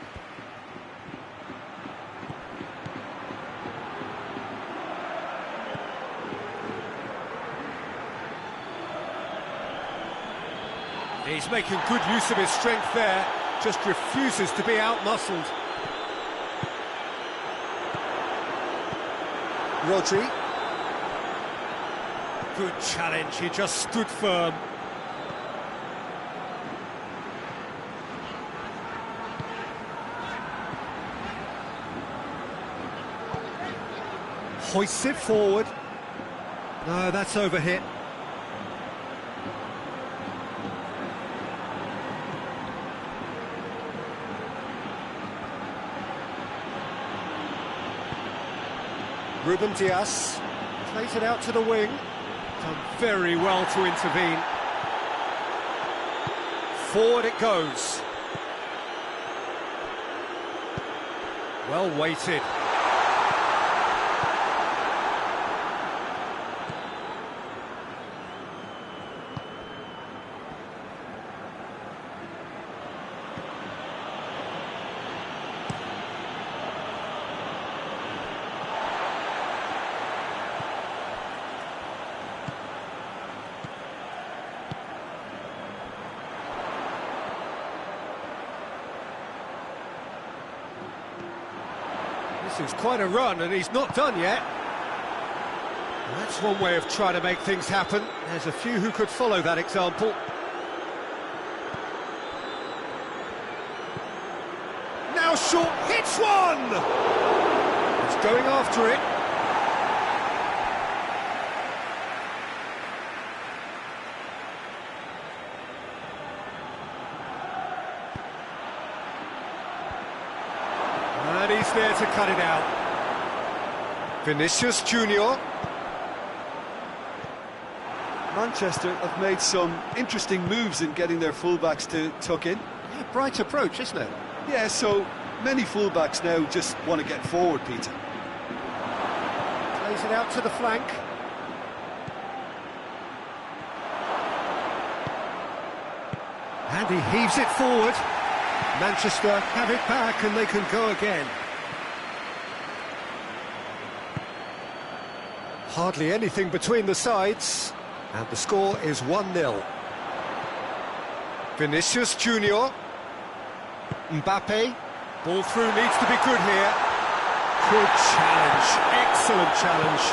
He's making good use of his strength there, just refuses to be out-muscled. Rodri. Good challenge, he just stood firm. Hoists it forward. No, that's overhit. Ruben Dias plays it out to the wing. Done very well to intervene. Forward it goes. Well weighted. This is quite a run, and he's not done yet. That's one way of trying to make things happen. There's a few who could follow that example. Now short, hits one! He's going after it. And he's there to cut it out. Vinicius Junior. Manchester have made some interesting moves in getting their fullbacks to tuck in. Yeah, bright approach, isn't it? Yeah, so many fullbacks now just want to get forward, Peter. Plays it out to the flank. And he heaves it forward. Manchester have it back and they can go again. Hardly anything between the sides. And the score is 1-0. Vinicius Junior. Mbappe. Ball through, needs to be good here. Good challenge, excellent challenge.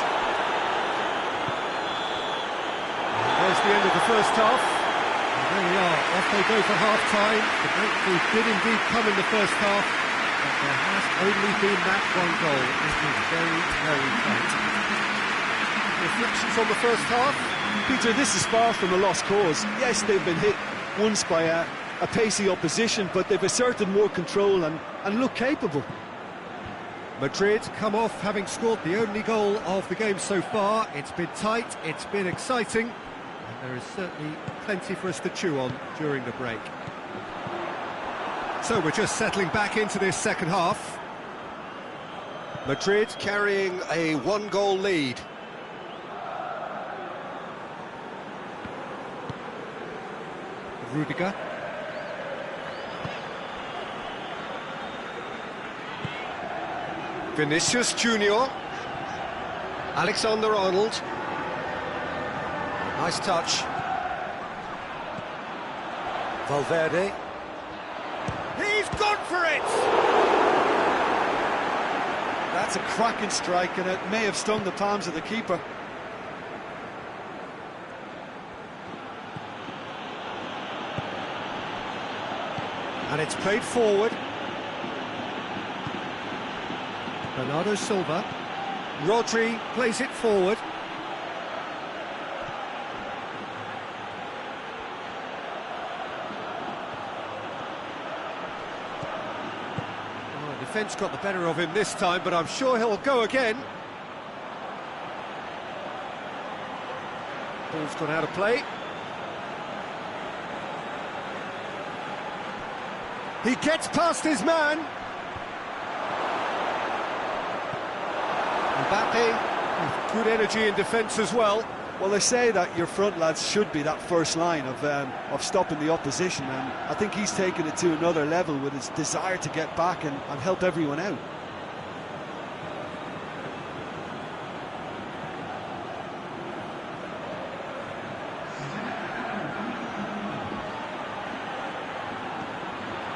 And there's the end of the first half. And there we are, off they go for half-time. The breakthrough did indeed come in the first half, but there has only been that one goal. It is very, very tight. Reflections on the first half? Peter, this is far from a lost cause. Yes, they've been hit once by a pacey opposition, but they've asserted more control and look capable. Madrid come off having scored the only goal of the game so far. It's been tight, it's been exciting, and there is certainly plenty for us to chew on during the break. So we're just settling back into this second half. Madrid carrying a one-goal lead. Rudiger. Vinicius Junior. Alexander-Arnold. Nice touch. Valverde. He's gone for it! That's a cracking strike, and it may have stung the palms of the keeper. And it's played forward. Bernardo Silva. Rodri plays it forward. Oh, defence got the better of him this time, but I'm sure he'll go again. Ball's gone out of play. He gets past his man. Mbappe, good energy in defence as well. Well, they say that your front lads should be that first line of stopping the opposition, and I think he's taken it to another level with his desire to get back and help everyone out.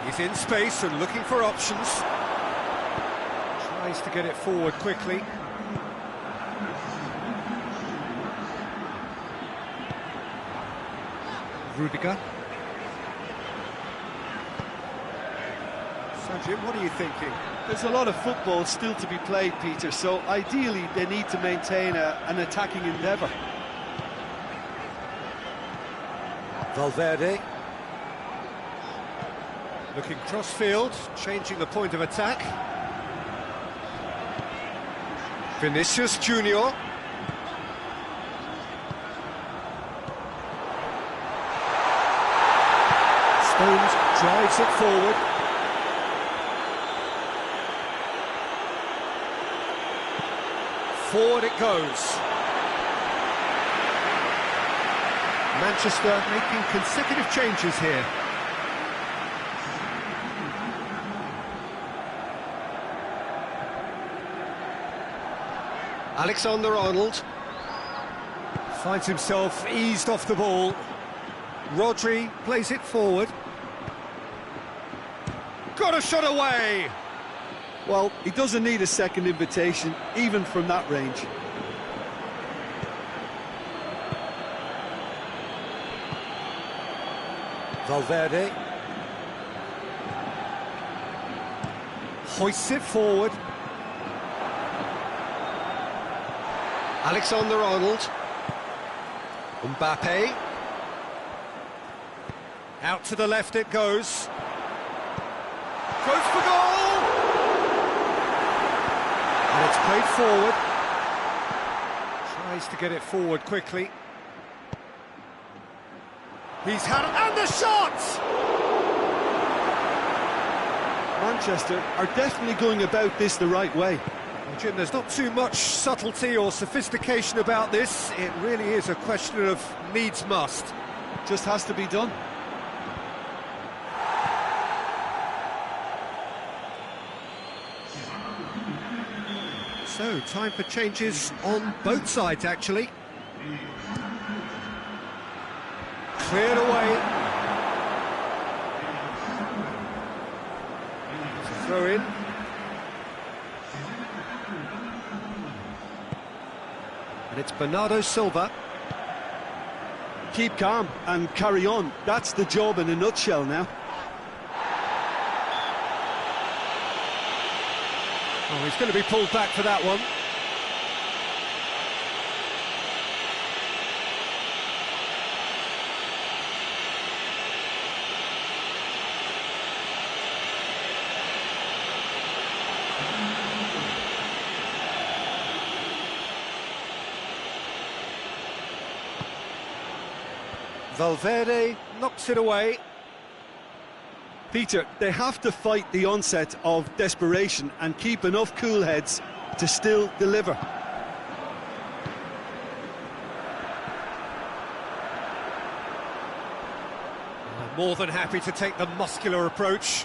He's in space and looking for options. Tries to get it forward quickly. Rudiger. Sanjay, what are you thinking? There's a lot of football still to be played, Peter, so ideally they need to maintain an attacking endeavour. Valverde. Looking cross-field, changing the point of attack. Vinicius Junior. Stones drives it forward. Forward it goes. Manchester making consecutive changes here. Alexander-Arnold finds himself eased off the ball. Rodri plays it forward. Got a shot away! Well, he doesn't need a second invitation, even from that range. Valverde. Hoists it forward. Alexander-Arnold. Mbappe. Out to the left it goes. Goes for goal! And it's played forward. Tries to get it forward quickly. He's had it, and the shot! Manchester are definitely going about this the right way. Well, Jim, there's not too much subtlety or sophistication about this. It really is a question of needs must. Just has to be done. So, time for changes on both sides, actually. Cleared away. Throw in. And it's Bernardo Silva. Keep calm and carry on. That's the job in a nutshell now. Oh, he's going to be pulled back for that one. Valverde knocks it away. Peter, they have to fight the onset of desperation and keep enough cool heads to still deliver. More than happy to take the muscular approach.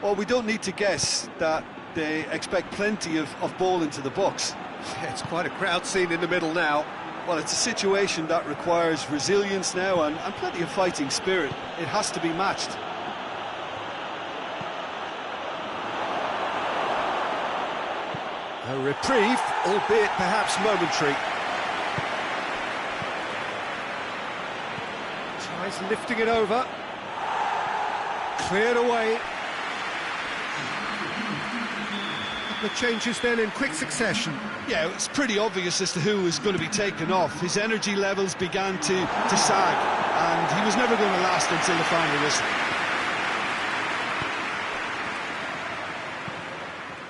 Well, we don't need to guess that they expect plenty of ball into the box. It's quite a crowd scene in the middle now. Well, it's a situation that requires resilience now and plenty of fighting spirit. It has to be matched. A reprieve, albeit perhaps momentary. Tries lifting it over. Cleared away. The changes then in quick succession. Yeah, it's pretty obvious as to who was going to be taken off. His energy levels began to sag, and he was never going to last until the final whistle.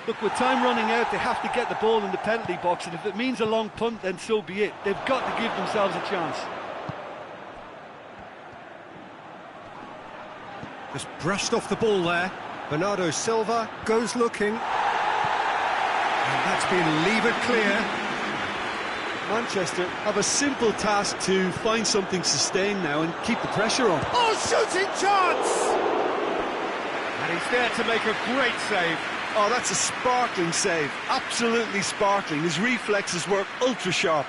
Look, with time running out, they have to get the ball in the penalty box, and if it means a long punt, then so be it. They've got to give themselves a chance. Just brushed off the ball there. Bernardo Silva goes looking. And that's been levered clear. Manchester have a simple task to find something sustained now and keep the pressure on. Oh, shooting chance! And he's there to make a great save. Oh, that's a sparkling save. Absolutely sparkling. His reflexes were ultra sharp.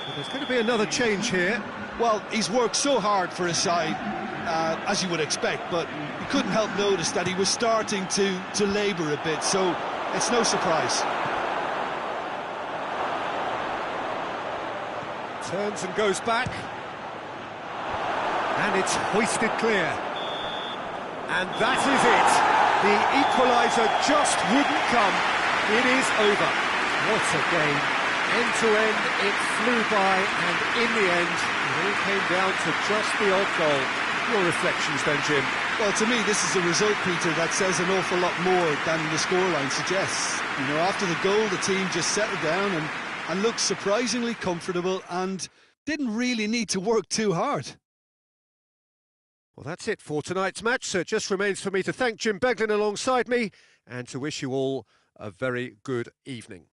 Well, there's going to be another change here. Well, he's worked so hard for his side, as you would expect, but you couldn't help notice that he was starting to labour a bit, so it's no surprise. Turns and goes back. And it's hoisted clear. And that is it. The equaliser just wouldn't come. It is over. What a game. End to end, it flew by, and in the end, it all came down to just the odd goal. Your reflections then, Jim? Well, to me, this is a result, Peter, that says an awful lot more than the scoreline suggests. You know, after the goal, the team just settled down and looked surprisingly comfortable and didn't really need to work too hard. Well, that's it for tonight's match, so it just remains for me to thank Jim Beglin alongside me and to wish you all a very good evening.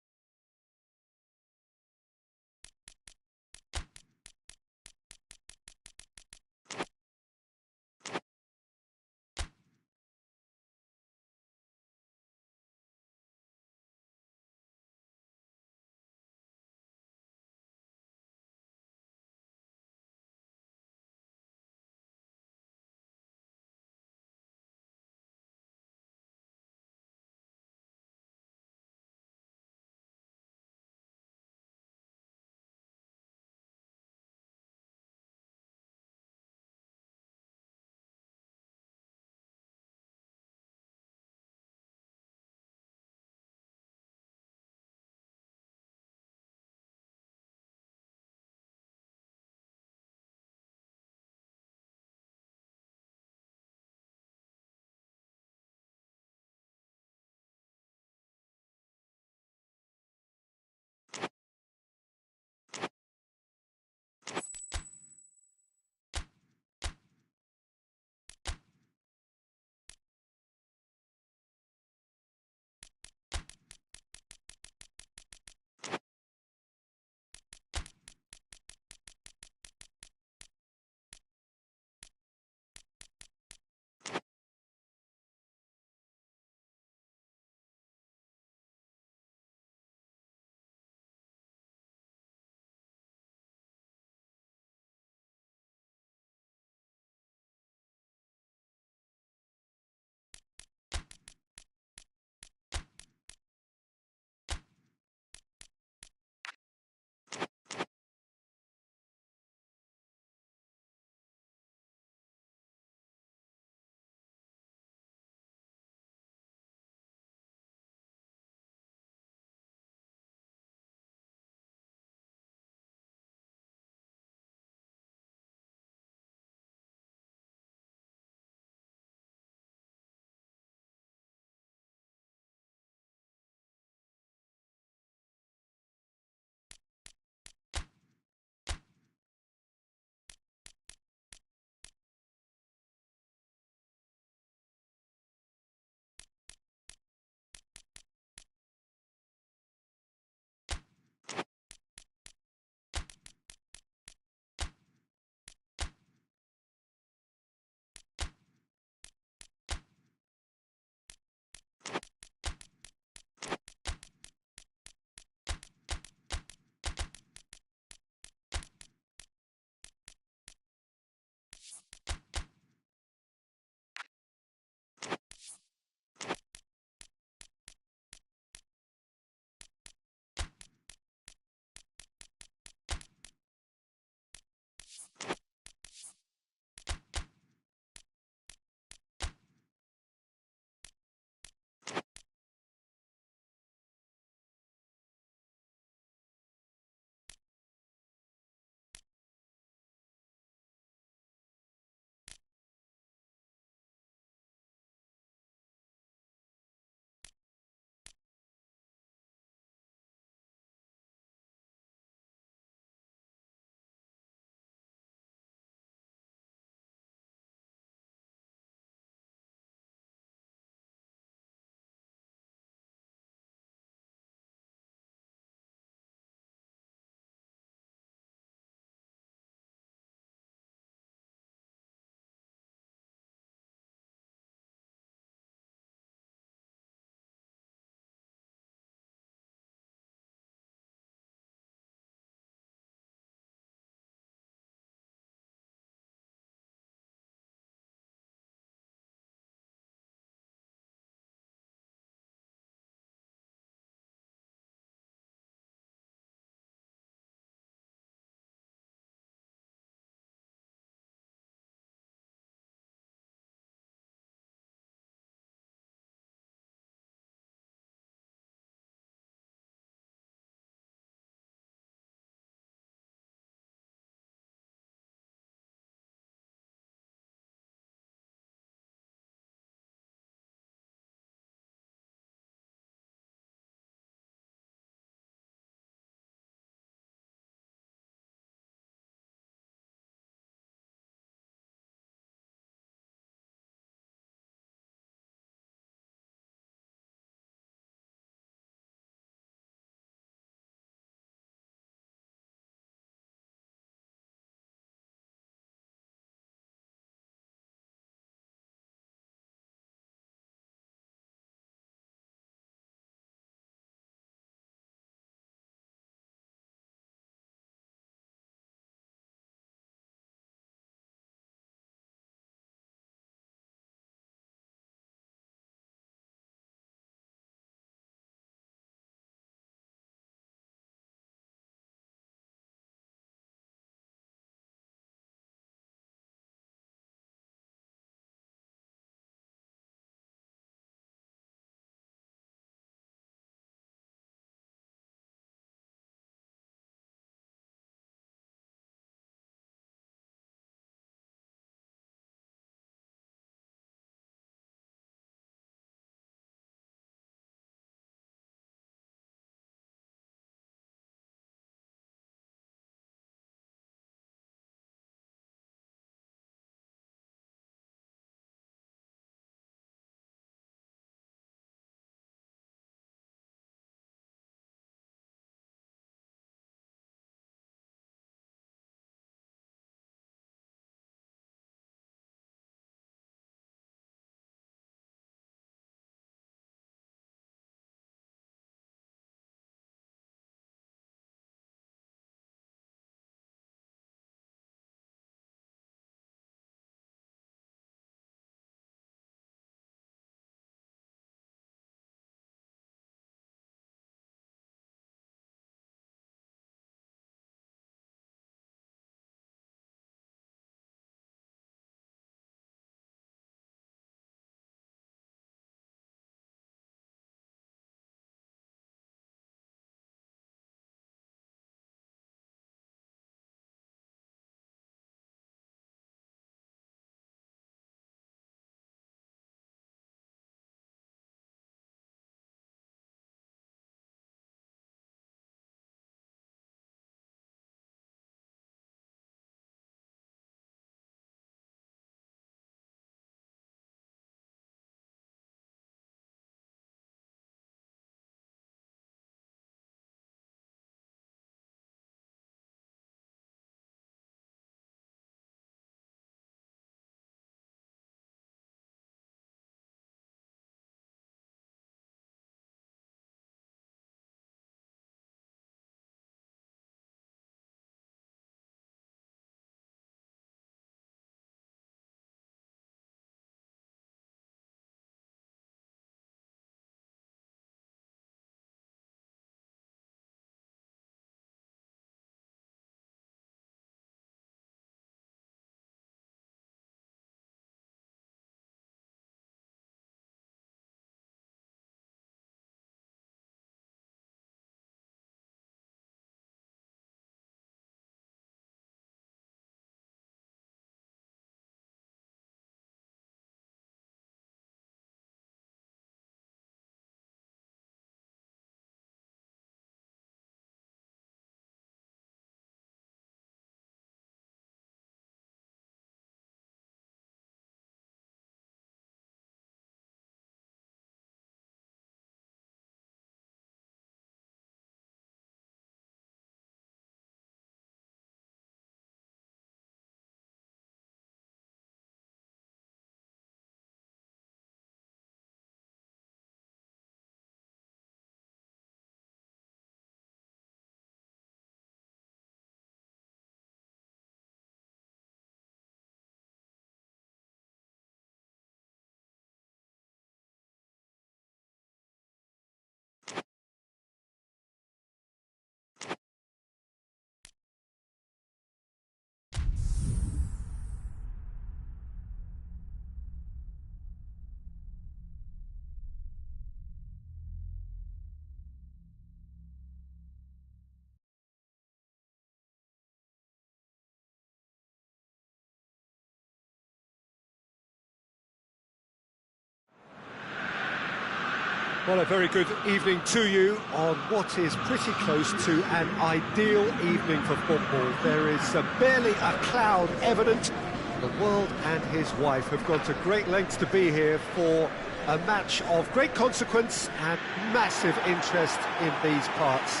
Well, a very good evening to you on what is pretty close to an ideal evening for football. There is barely a cloud evident. The world and his wife have gone to great lengths to be here for a match of great consequence and massive interest in these parts.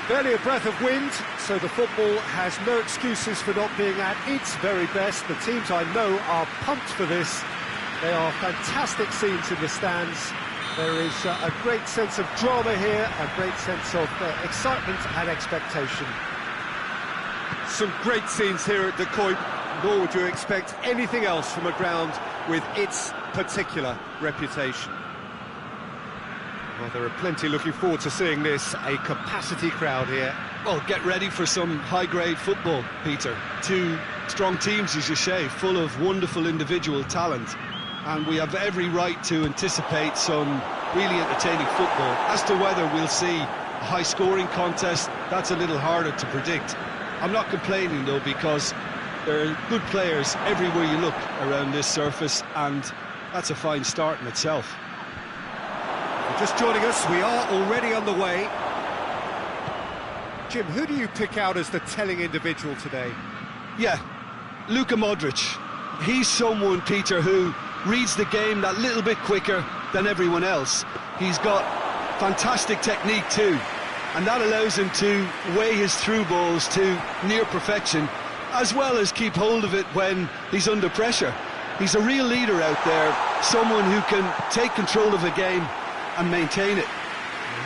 Barely a breath of wind, so the football has no excuses for not being at its very best. The teams I know are pumped for this. They are fantastic scenes in the stands. There is a great sense of drama here, a great sense of excitement and expectation. Some great scenes here at the Kuip, nor would you expect anything else from a ground with its particular reputation. Well, there are plenty looking forward to seeing this, a capacity crowd here. Well, get ready for some high-grade football, Peter. Two strong teams, as you say, full of wonderful individual talent. And we have every right to anticipate some really entertaining football. As to whether we'll see a high-scoring contest, that's a little harder to predict. I'm not complaining, though, because there are good players everywhere you look around this surface, and that's a fine start in itself. Just joining us, we are already on the way. Jim, who do you pick out as the telling individual today? Yeah, Luka Modric. He's someone, Peter, who reads the game that little bit quicker than everyone else. He's got fantastic technique too, and that allows him to weigh his through balls to near perfection, as well as keep hold of it when he's under pressure. He's a real leader out there, someone who can take control of the game and maintain it.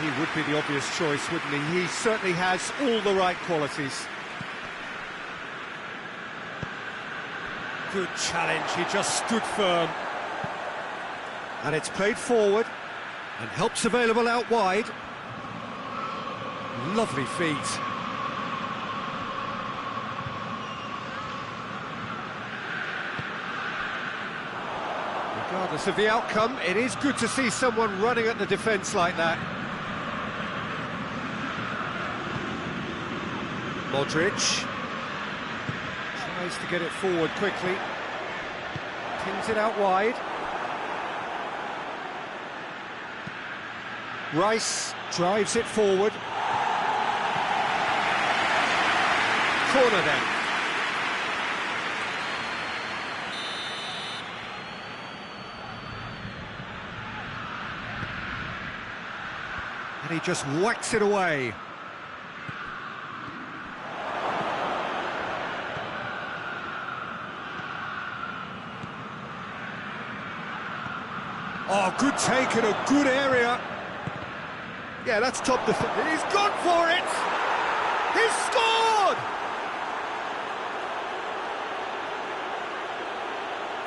He would be the obvious choice, wouldn't he? He certainly has all the right qualities. Good challenge, he just stood firm. And it's played forward, and help's available out wide. Lovely feet. Regardless of the outcome, it is good to see someone running at the defence like that. Modric tries to get it forward quickly. Pins it out wide. Rice drives it forward. Corner then. And he just whacks it away. Oh, good take in a good area. Yeah, that's top defense. He's gone for it! He's scored!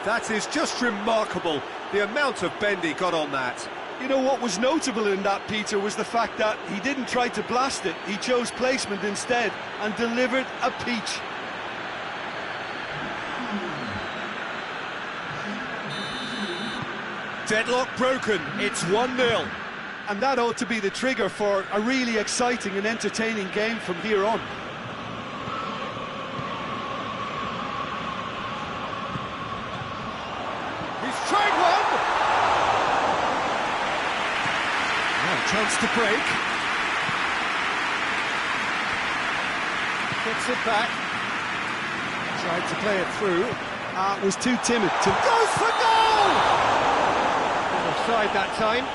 That is just remarkable, the amount of bend he got on that. You know what was notable in that, Peter, was the fact that he didn't try to blast it. He chose placement instead and delivered a peach. Deadlock broken, it's 1-0. And that ought to be the trigger for a really exciting and entertaining game from here on. He's tried one! Now, chance to break. Gets it back. Tried to play it through. Was too timid to... Goes for goal! Offside that time.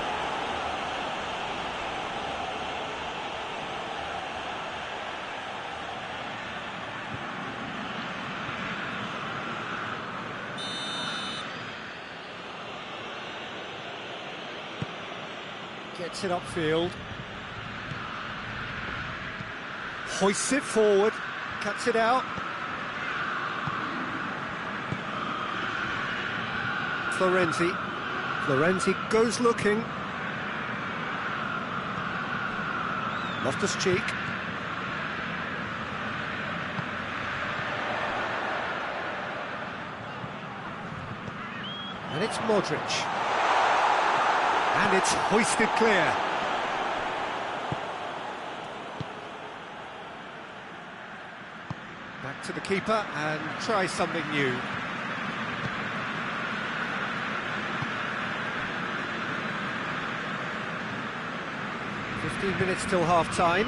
Gets it upfield. Hoists it forward. Cuts it out. Florenzi goes looking. Loftus-Cheek. And it's Modric. And it's hoisted clear. Back to the keeper and try something new. 15 minutes till half-time.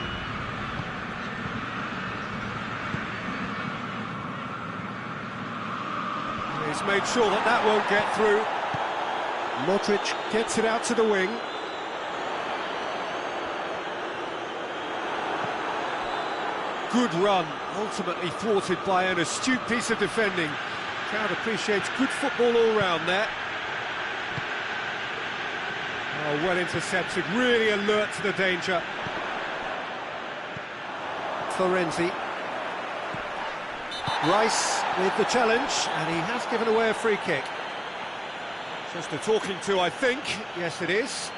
He's made sure that that won't get through. Modric gets it out to the wing. Good run, ultimately thwarted by an astute piece of defending. Crowd appreciates good football all round there. Oh, well intercepted, really alert to the danger. Florenzi. Rice with the challenge, and he has given away a free kick. Just a talking to, I think. Yes, it is.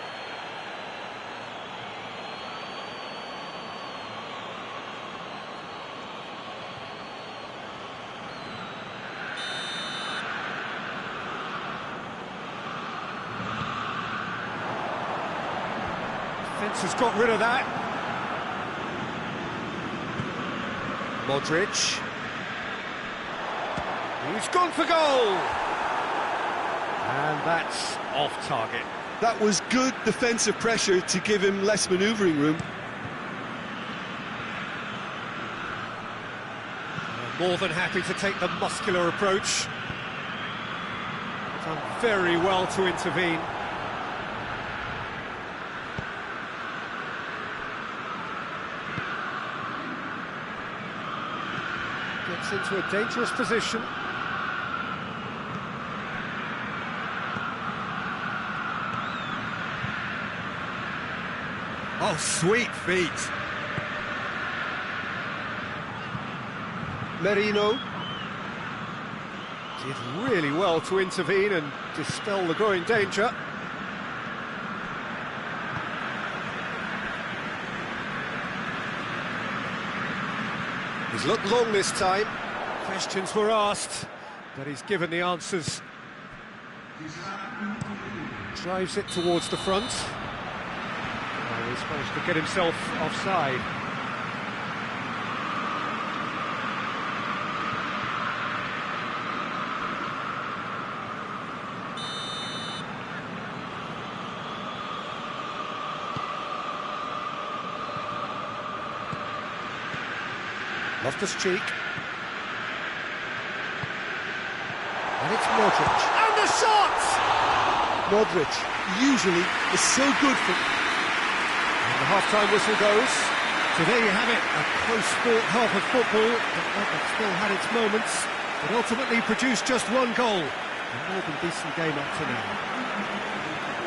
Defence has got rid of that. Modric. He's gone for goal! And that's off target. That was good defensive pressure to give him less manoeuvring room. More than happy to take the muscular approach. Done very well to intervene. Gets into a dangerous position. Oh, sweet feet. Merino did really well to intervene and dispel the growing danger. He's looked long this time. Questions were asked, but he's given the answers. Drives it towards the front. Oh, he's managed to get himself offside. Loftus-Cheek. And it's Modric. And the shot! Modric usually is so good for... And the half-time whistle goes. So there you have it, a close-fought half of football, but one that still had its moments. It ultimately produced just one goal. A more than decent game up to now.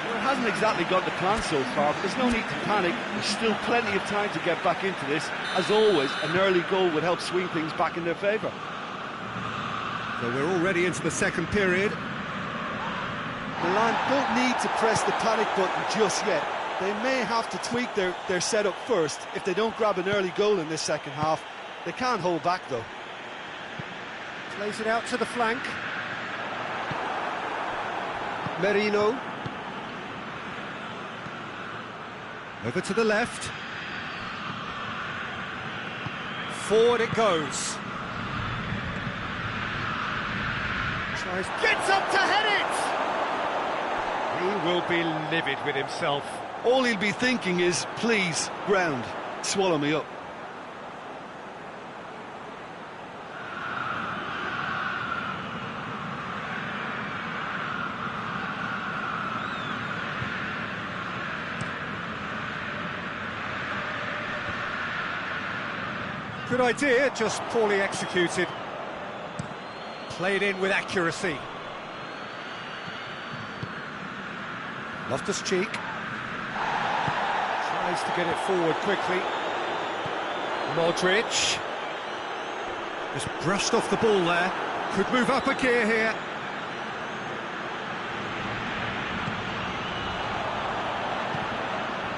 Well, it hasn't exactly got the plan so far, but there's no need to panic. There's still plenty of time to get back into this. As always, an early goal would help swing things back in their favour. So we're already into the second period. Milan don't need to press the panic button just yet. They may have to tweak their setup first. If they don't grab an early goal in this second half, they can't hold back though. Plays it out to the flank. Merino. Over to the left. Forward it goes. Tries, gets up to head it! He will be livid with himself. All he'll be thinking is, please, ground, swallow me up. Good idea, just poorly executed. Played in with accuracy. Loftus-Cheek. Tries to get it forward quickly. Modric. Just brushed off the ball there. Could move up a gear here.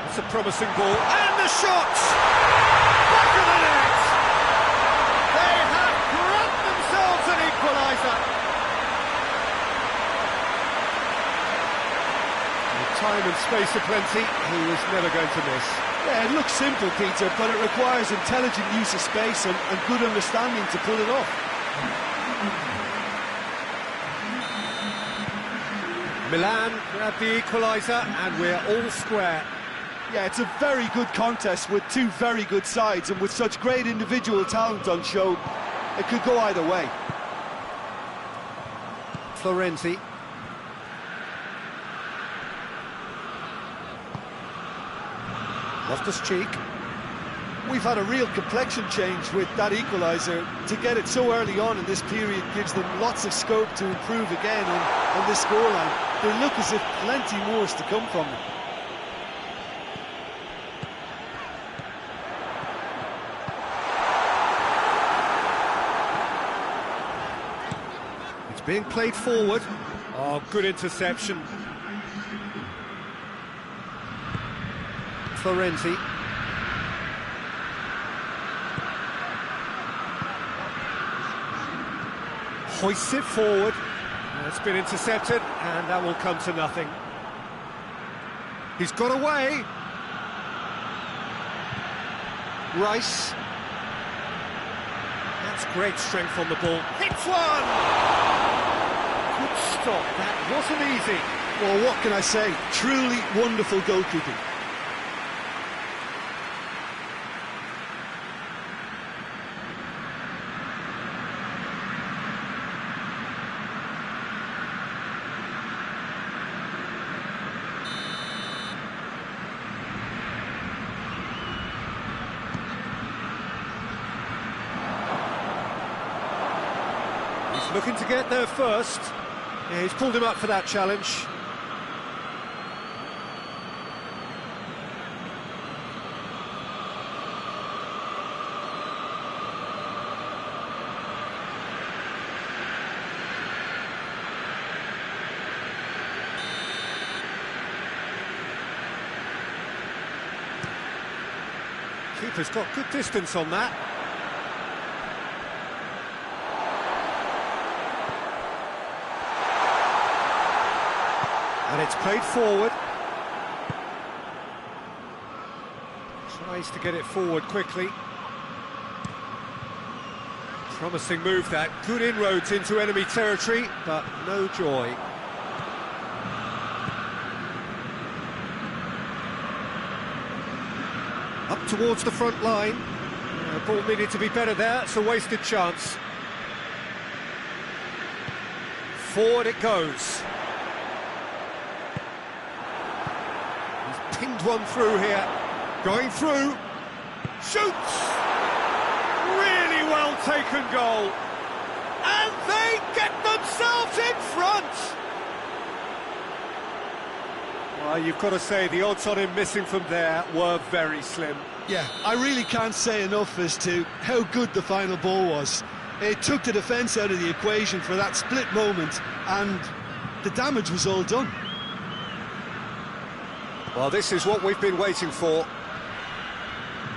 It's a promising ball. And the shot! Back of the net! They have grabbed themselves an equaliser. With time and space aplenty, he was never going to miss. Yeah, it looks simple, Peter, but it requires intelligent use of space and good understanding to pull it off. Milan grabbed the equaliser, and we're all square. Yeah, it's a very good contest with two very good sides, and with such great individual talent on show, it could go either way. Florenzi. Loftus-Cheek. We've had a real complexion change with that equaliser. To get it so early on in this period gives them lots of scope to improve again on this scoreline. They look as if plenty more is to come from them. It's being played forward. Oh, good interception. Florenzi. Hoists it forward. It's been intercepted, and that will come to nothing. He's got away. Rice. That's great strength on the ball. Hits one! Good stop. That wasn't easy. Well, what can I say? Truly wonderful goalkeeping. Looking to get there first. Yeah, he's pulled him up for that challenge. Keeper's got good distance on that. And it's played forward. Tries to get it forward quickly. Promising move that. Good inroads into enemy territory, but no joy. Up towards the front line. The ball needed to be better there. It's a wasted chance. Forward it goes. Pinged one through here, going through, shoots! Really well taken goal, and they get themselves in front! Well, you've got to say, the odds on him missing from there were very slim. Yeah, I really can't say enough as to how good the final ball was. It took the defence out of the equation for that split moment, and the damage was all done. Well, this is what we've been waiting for.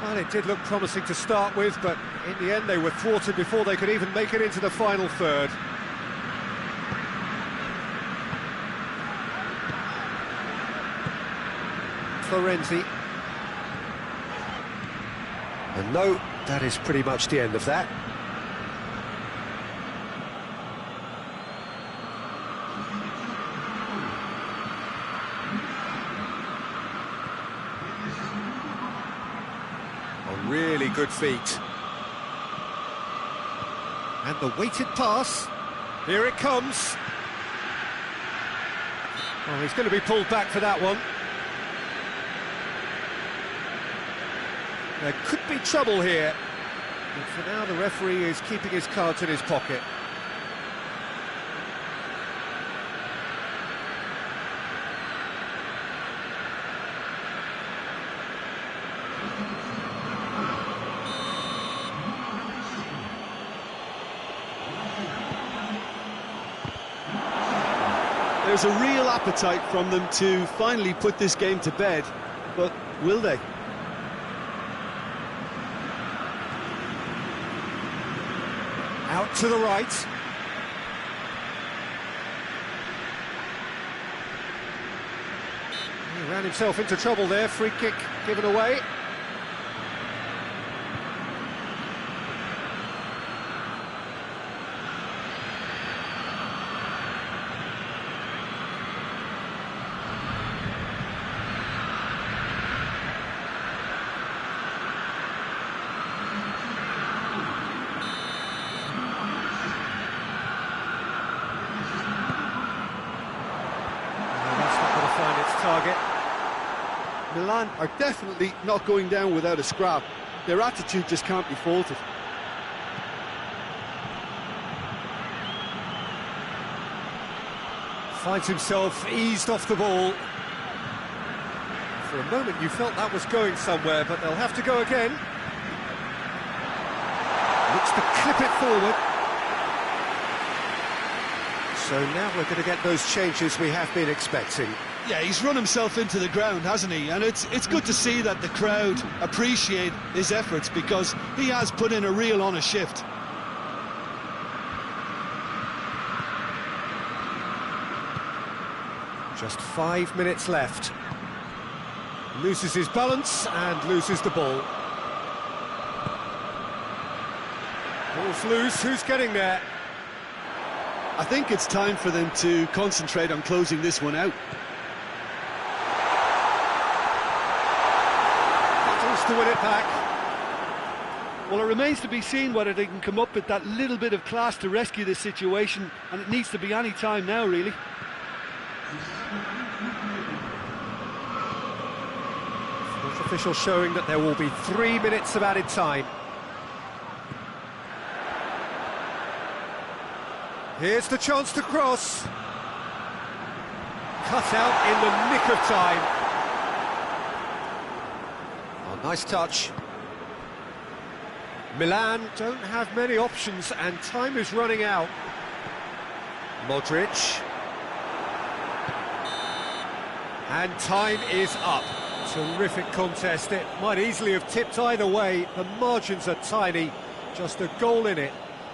Well, it did look promising to start with, but in the end they were thwarted before they could even make it into the final third. Florenzi. And no, that is pretty much the end of that. Really good feet. And the weighted pass. Here it comes. Oh, he's going to be pulled back for that one. There could be trouble here. But for now, the referee is keeping his cards in his pocket. There's a real appetite from them to finally put this game to bed, but will they? Out to the right. He ran himself into trouble there, free kick given away. Milan are definitely not going down without a scrap. Their attitude just can't be faulted. Finds himself eased off the ball. For a moment you felt that was going somewhere, but they'll have to go again. Looks to clip it forward. So now we're going to get those changes we have been expecting. Yeah, he's run himself into the ground, hasn't he? And it's good to see that the crowd appreciate his efforts, because he has put in a real honest shift. Just 5 minutes left. Loses his balance and loses the ball. Ball's loose, who's getting there? I think it's time for them to concentrate on closing this one out. Battles to win it back. Well, it remains to be seen whether they can come up with that little bit of class to rescue this situation, and it needs to be any time now, really. Fourth official showing that there will be 3 minutes of added time. Here's the chance to cross. Cut out in the nick of time. Oh, nice touch. Milan don't have many options and time is running out. Modric. And time is up. Terrific contest. It might easily have tipped either way. The margins are tiny. Just a goal in it.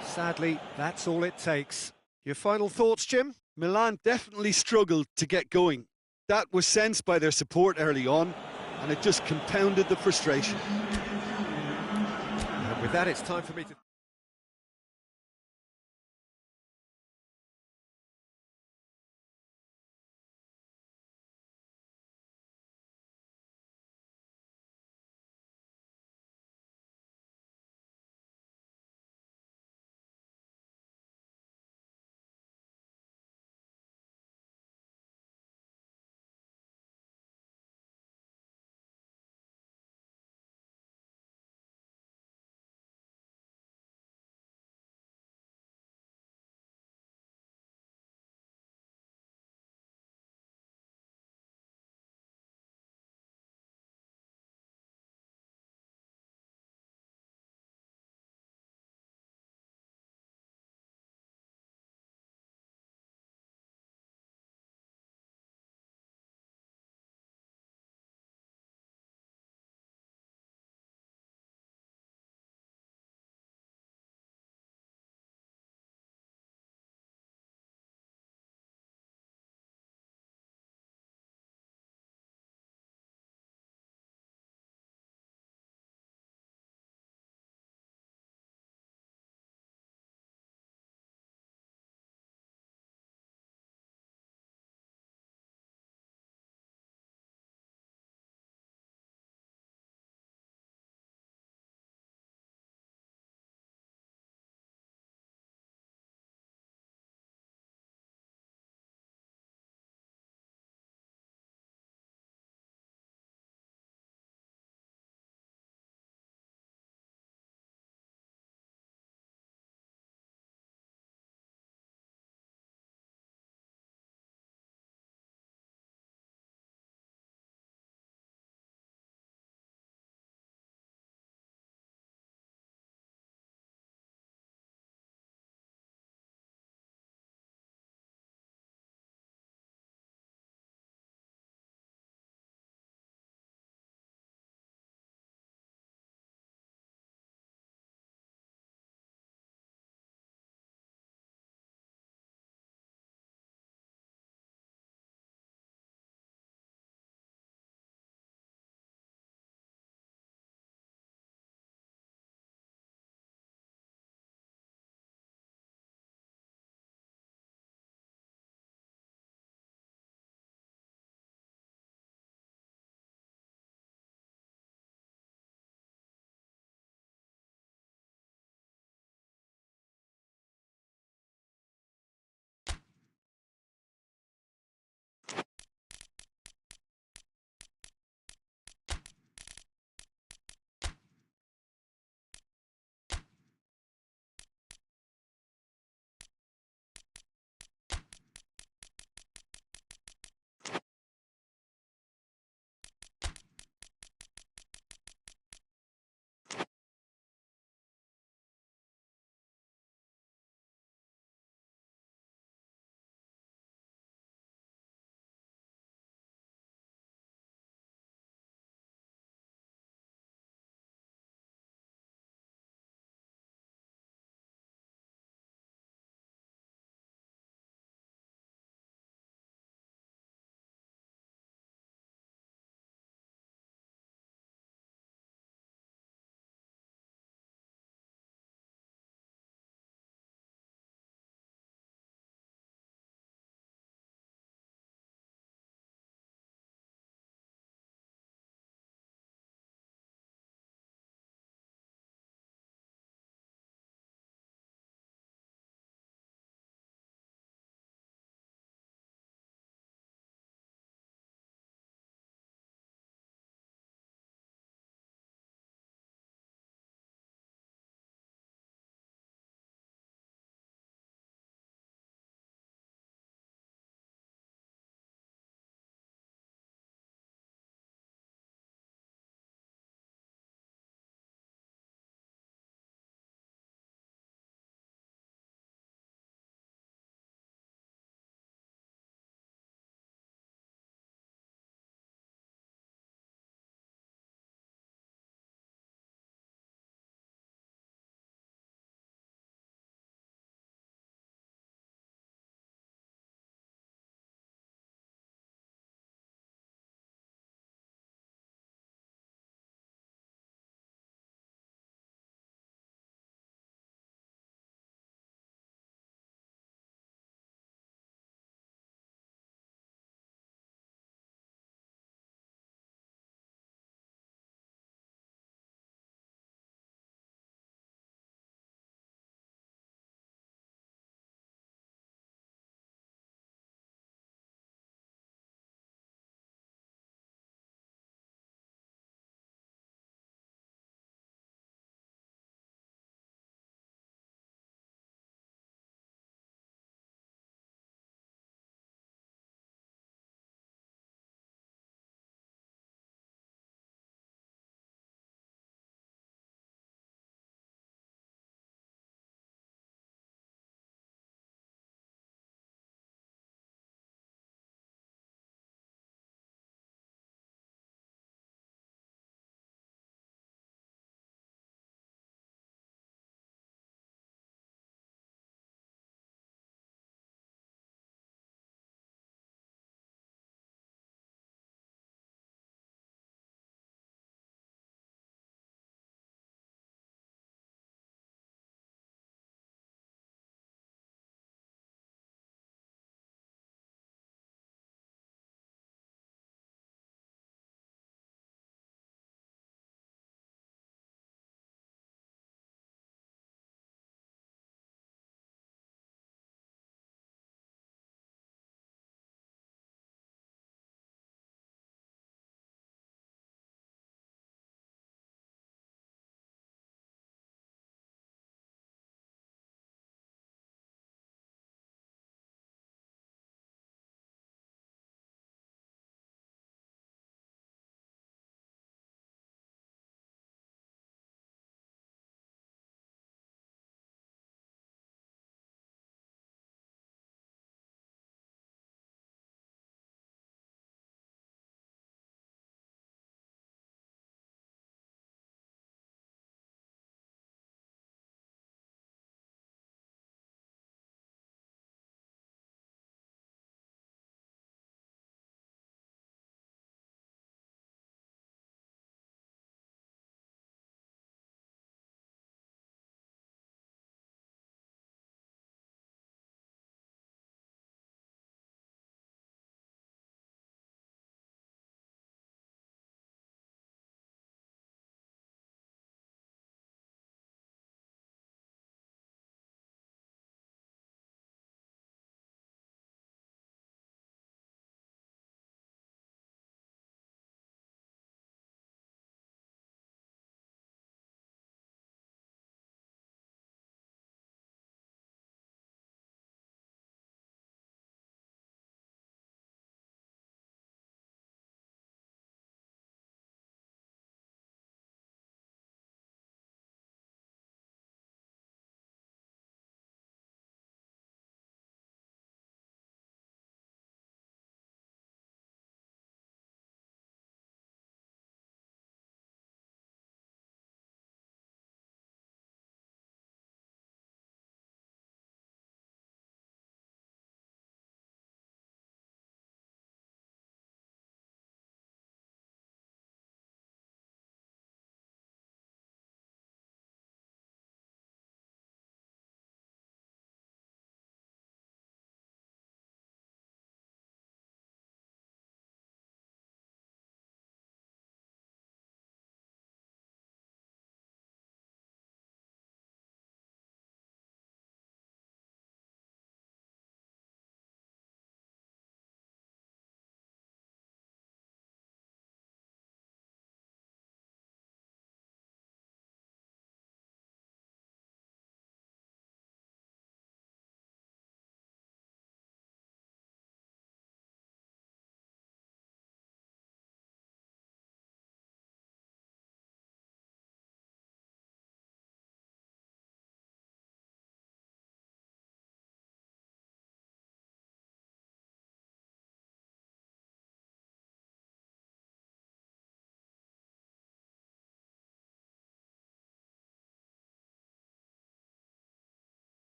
Sadly, that's all it takes. Your final thoughts, Jim? Milan definitely struggled to get going. That was sensed by their support early on, and it just compounded the frustration. And with that, it's time for me to...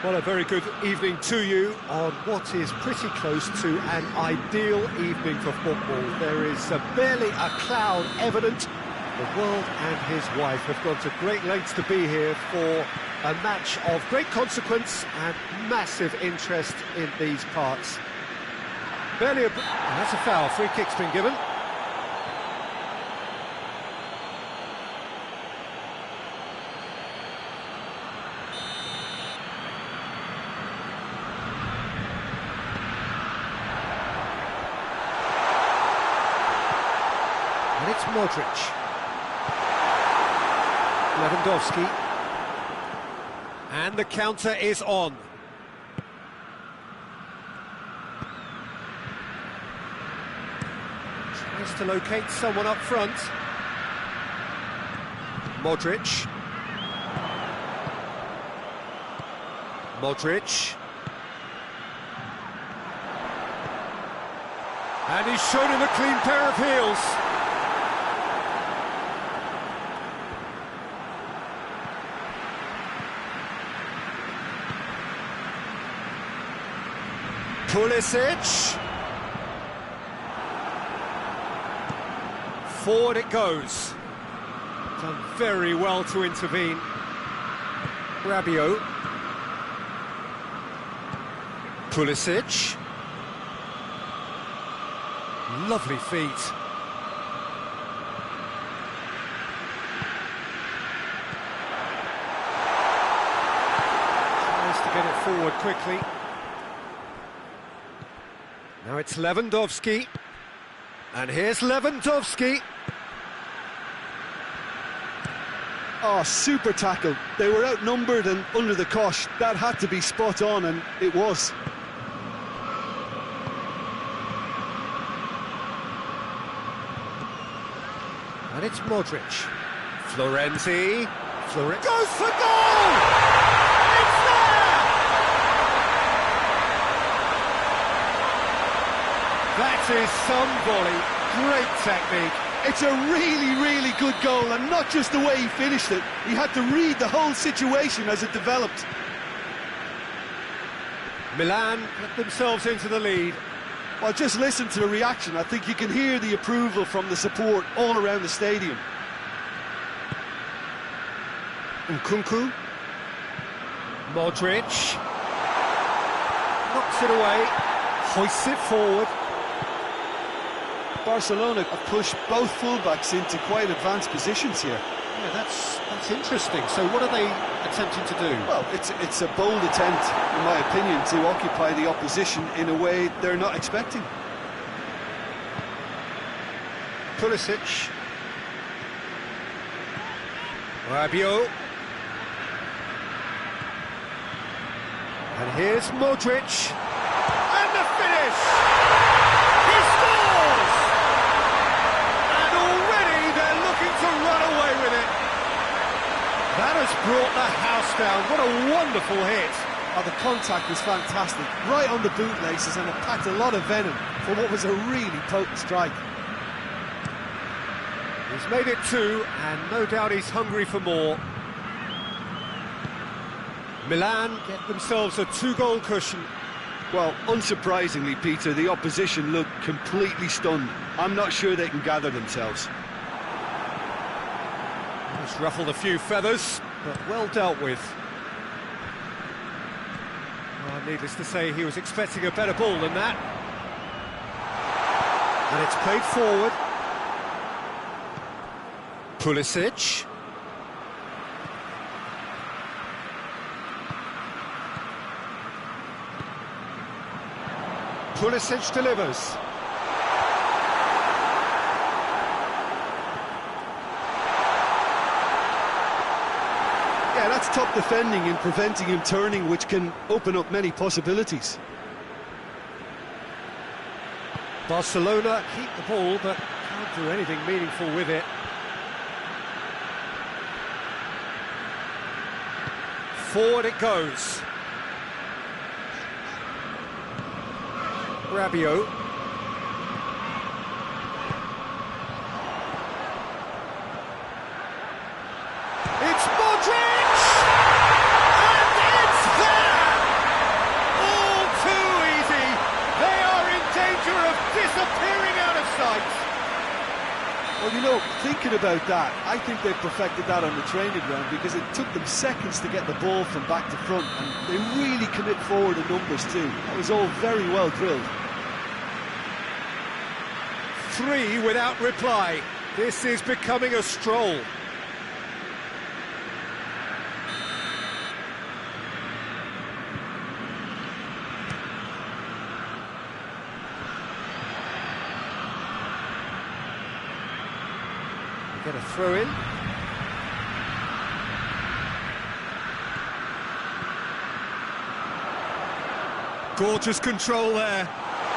Well, a very good evening to you on what is pretty close to an ideal evening for football. There is barely a cloud evident. The world and his wife have gone to great lengths to be here for a match of great consequence and massive interest in these parts. Barely a... That's a foul. Free kick's been given. And it's Modric. Lewandowski. And the counter is on. Tries to locate someone up front. Modric. Modric. And he's shown him a clean pair of heels. Pulisic. Forward it goes. Done very well to intervene. Rabiot. Pulisic. Lovely feet. Tries to get it forward quickly. Now it's Lewandowski. And here's Lewandowski. Oh, super tackle. They were outnumbered and under the cosh. That had to be spot on, and it was. And it's Modric. Florenzi. Goes for goal! It's there! That is some volley. Great technique. It's a really, really good goal, and not just the way he finished it. He had to read the whole situation as it developed. Milan get themselves into the lead. Well, just listen to the reaction. I think you can hear the approval from the support all around the stadium. Nkunku. Modric. Knocks it away. Hoists it forward. Barcelona have pushed both fullbacks into quite advanced positions here. Yeah, that's interesting. So what are they attempting to do? Well, it's a bold attempt, in my opinion, to occupy the opposition in a way they're not expecting. Pulisic. Rabiot. And here's Modric. And the finish! He scores! And already they're looking to run away with it. That has brought the house down. What a wonderful hit. Oh, the contact was fantastic. Right on the bootlaces, and it packed a lot of venom for what was a really potent strike. He's made it two, and no doubt he's hungry for more. Milan get themselves a two-goal cushion. Well, unsurprisingly, Peter, the opposition look completely stunned. I'm not sure they can gather themselves. Just ruffled a few feathers, but well dealt with. Well, needless to say, he was expecting a better ball than that. And it's played forward. Pulisic. Pulisic delivers. Yeah, that's top defending and preventing him turning, which can open up many possibilities. Barcelona keep the ball, but can't do anything meaningful with it. Forward it goes. Rabiot. It's Modric! And it's there! Well, you know, thinking about that, I think they perfected that on the training ground because it took them seconds to get the ball from back to front, and they really commit forward in numbers too. That was all very well drilled. 3 without reply. This is becoming a stroll. Get a throw in. Gorgeous control there.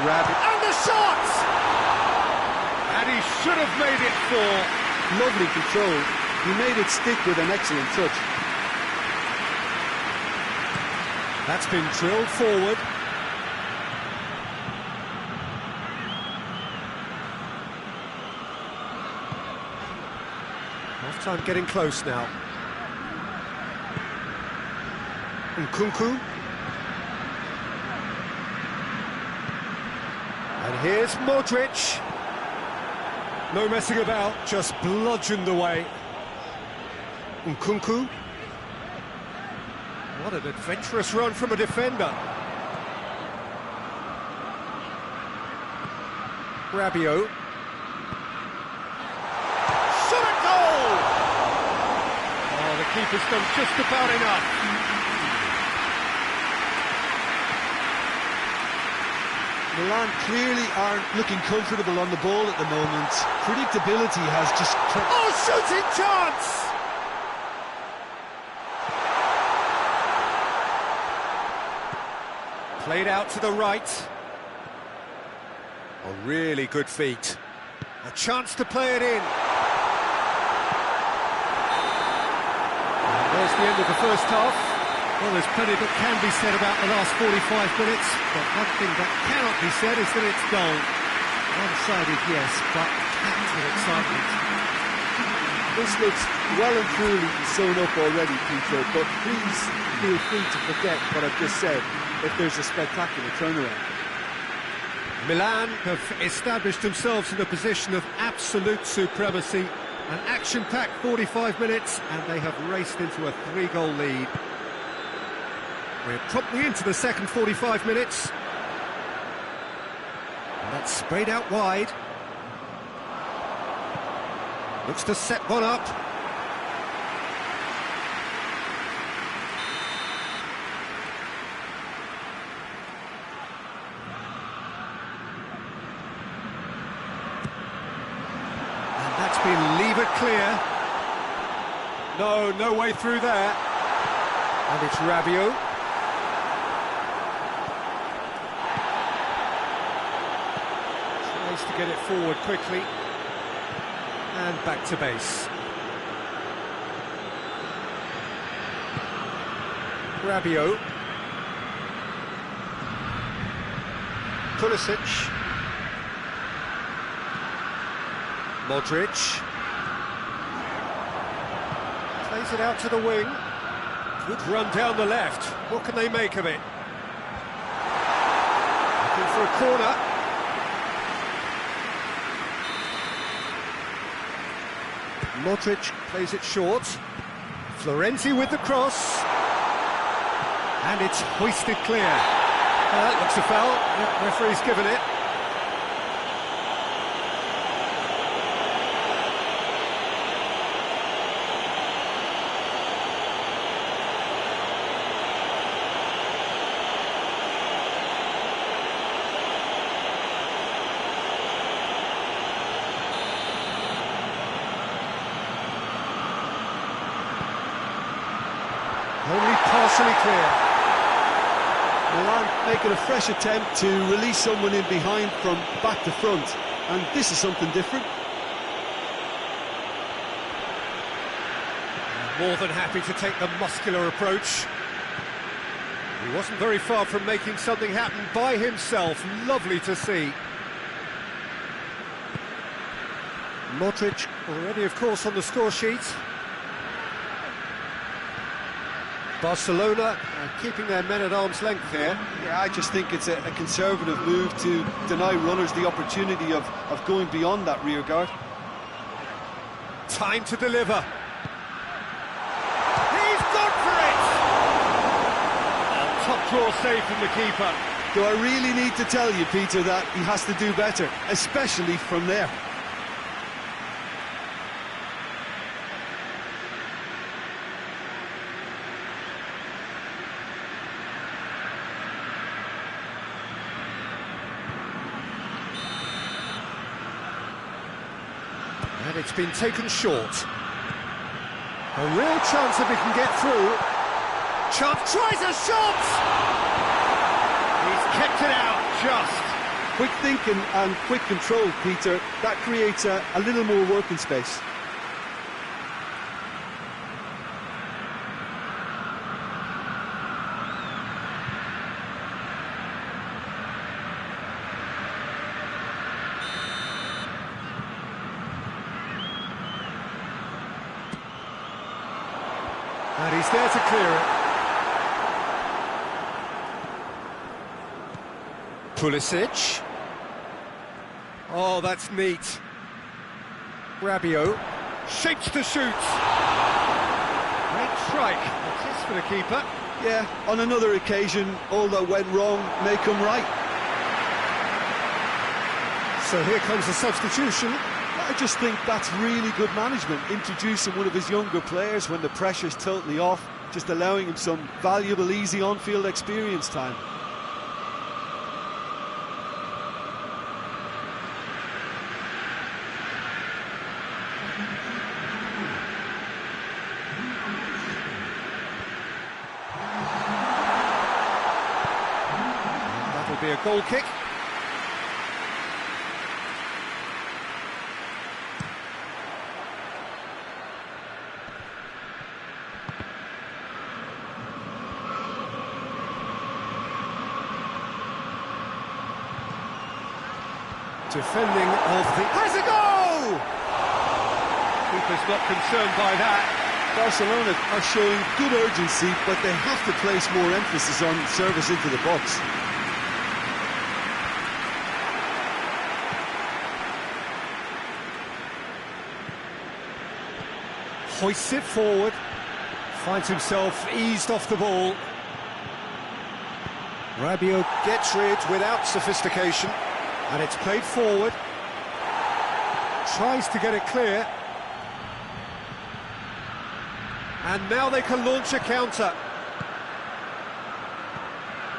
Rabbit. And the shot! And he should have made it 4. Lovely control. He made it stick with an excellent touch. That's been drilled forward. Half-time getting close now. Nkunku. And here's Modric. No messing about, just bludgeoned away. Nkunku. What an adventurous run from a defender. Rabiot. Shot at goal! Oh, the keeper's done just about enough. Milan clearly aren't looking comfortable on the ball at the moment. Predictability has just... Oh, shooting chance! Played out to the right. Oh, really good feet. A chance to play it in. And there's the end of the first half. Well, there's plenty that can be said about the last 45 minutes, but one thing that cannot be said is that it's dull. One-sided, yes, but packed with excitement. This looks well and truly sewn up already, Peter, but please feel free to forget what I've just said if there's a spectacular turnaround. Milan have established themselves in a position of absolute supremacy. An action-packed 45 minutes, and they have raced into a 3-goal lead. We're promptly into the second 45 minutes. And that's sprayed out wide. Looks to set one up. And that's been levered clear. No way through there. And it's Rabiot. Tries to get it forward quickly. And back to base. Rabiot. Pulisic. Modric. Plays it out to the wing. Good run down the left. What can they make of it? Looking for a corner. Modric plays it short. Florenzi with the cross. And it's hoisted clear. That looks a foul. Yep, referee's given it. Only partially clear. Milan making a fresh attempt to release someone in behind from back to front, and this is something different. More than happy to take the muscular approach. He wasn't very far from making something happen by himself. Lovely to see. Modric already, of course, on the score sheet. Barcelona keeping their men at arm's length here. Yeah, I just think it's a conservative move to deny runners the opportunity of going beyond that rear guard. Time to deliver. He's gone for it! Top draw save from the keeper. Do I really need to tell you, Peter, that he has to do better, especially from there? And it's been taken short. A real chance if he can get through. Chance, tries a shot! He's kept it out, just. Quick thinking and quick control, Peter. That creates a little more working space. And he's there to clear it. Pulisic. Oh, that's neat. Rabiot. Shapes to shoot. Great strike. Assist for the keeper. Yeah, on another occasion, all that went wrong may come right. So here comes the substitution. I just think that's really good management, introducing one of his younger players when the pressure's totally off, just allowing him some valuable, easy on-field experience time. That'll be a goal kick. Defending of the... Has a goal! Keeper's not concerned by that. Barcelona are showing good urgency, but they have to place more emphasis on service into the box. Hoists it forward. Finds himself eased off the ball. Rabiot gets rid without sophistication. And it's played forward. Tries to get it clear. And now they can launch a counter.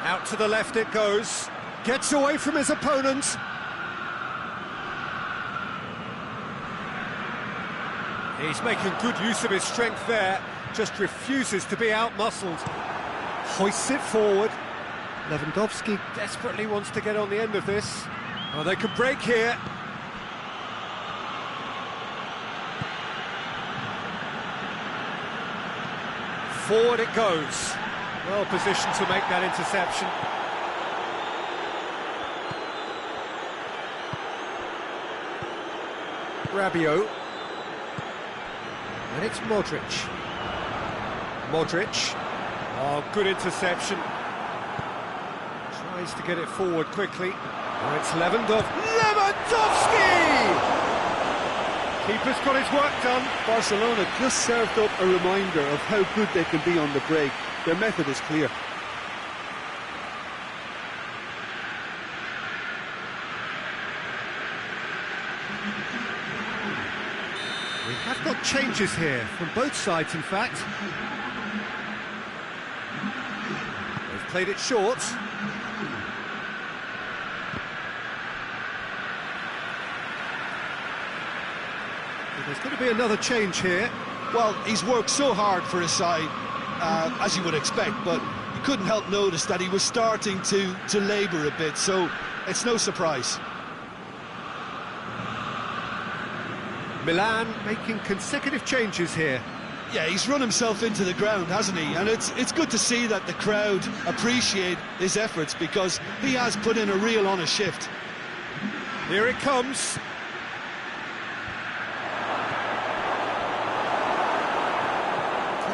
Out to the left it goes. Gets away from his opponent. He's making good use of his strength there. Just refuses to be out-muscled. Hoists it forward. Lewandowski desperately wants to get on the end of this. Oh, they can break here. Forward it goes. Well positioned to make that interception. Rabiot. And it's Modric. Modric. Oh, good interception. Tries to get it forward quickly. Oh, it's Lewandowski! Keeper's got his work done. Barcelona just served up a reminder of how good they can be on the break. Their method is clear. We have got changes here, from both sides in fact. They've played it short. There's going to be another change here. Well, he's worked so hard for his side, as you would expect, but you couldn't help notice that he was starting to labour a bit, so it's no surprise. Milan making consecutive changes here. Yeah, he's run himself into the ground, hasn't he? And it's good to see that the crowd appreciate his efforts, because he has put in a real honest shift. Here it comes.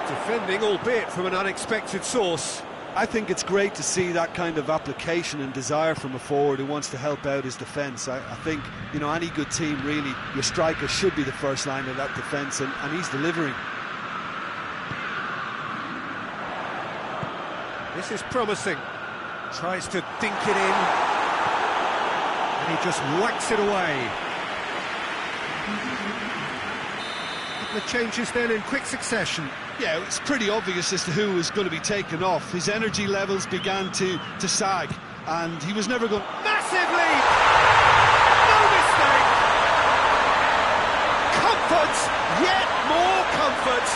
Defending, albeit from an unexpected source. I think it's great to see that kind of application and desire from a forward who wants to help out his defence. I think, you know, any good team, really, your striker should be the first line of that defence, and he's delivering. This is promising. Tries to dink it in, and he just whacks it away. The changes then in quick succession. Yeah, it's pretty obvious as to who was going to be taken off. His energy levels began to sag, and he was never going... Massive lead! No mistake! Comfort, yet more comfort,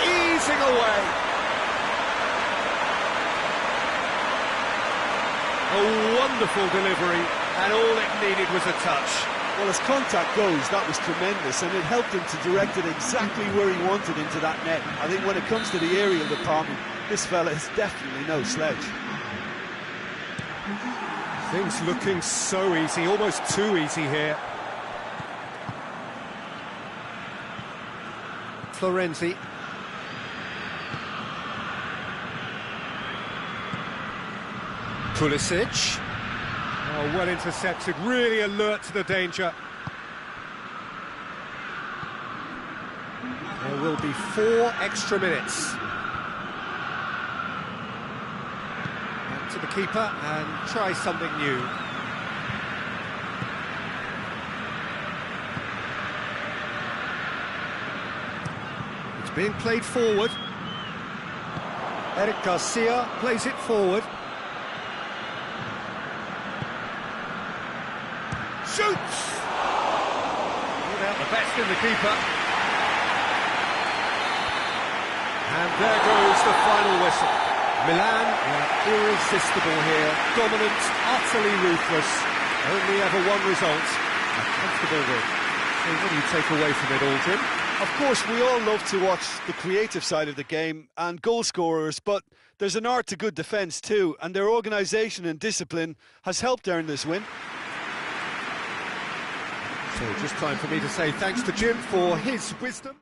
easing away. A wonderful delivery, and all it needed was a touch. Well, as contact goes, that was tremendous, and it helped him to direct it exactly where he wanted into that net. I think when it comes to the aerial department, this fella is definitely no sledge. Things looking so easy, almost too easy here. Florenzi. Pulisic. Oh, well intercepted, really alert to the danger. There will be 4 extra minutes. Back to the keeper and try something new. It's being played forward. Eric Garcia plays it forward. Shoots! Without the best in the keeper. And there goes the final whistle. Milan are irresistible here. Dominant, utterly ruthless. Only ever one result. A comfortable win. So what do you take away from it, Aldrin? Of course, we all love to watch the creative side of the game and goal scorers, but there's an art to good defence too, and their organisation and discipline has helped earn this win. So just time for me to say thanks to Jim for his wisdom.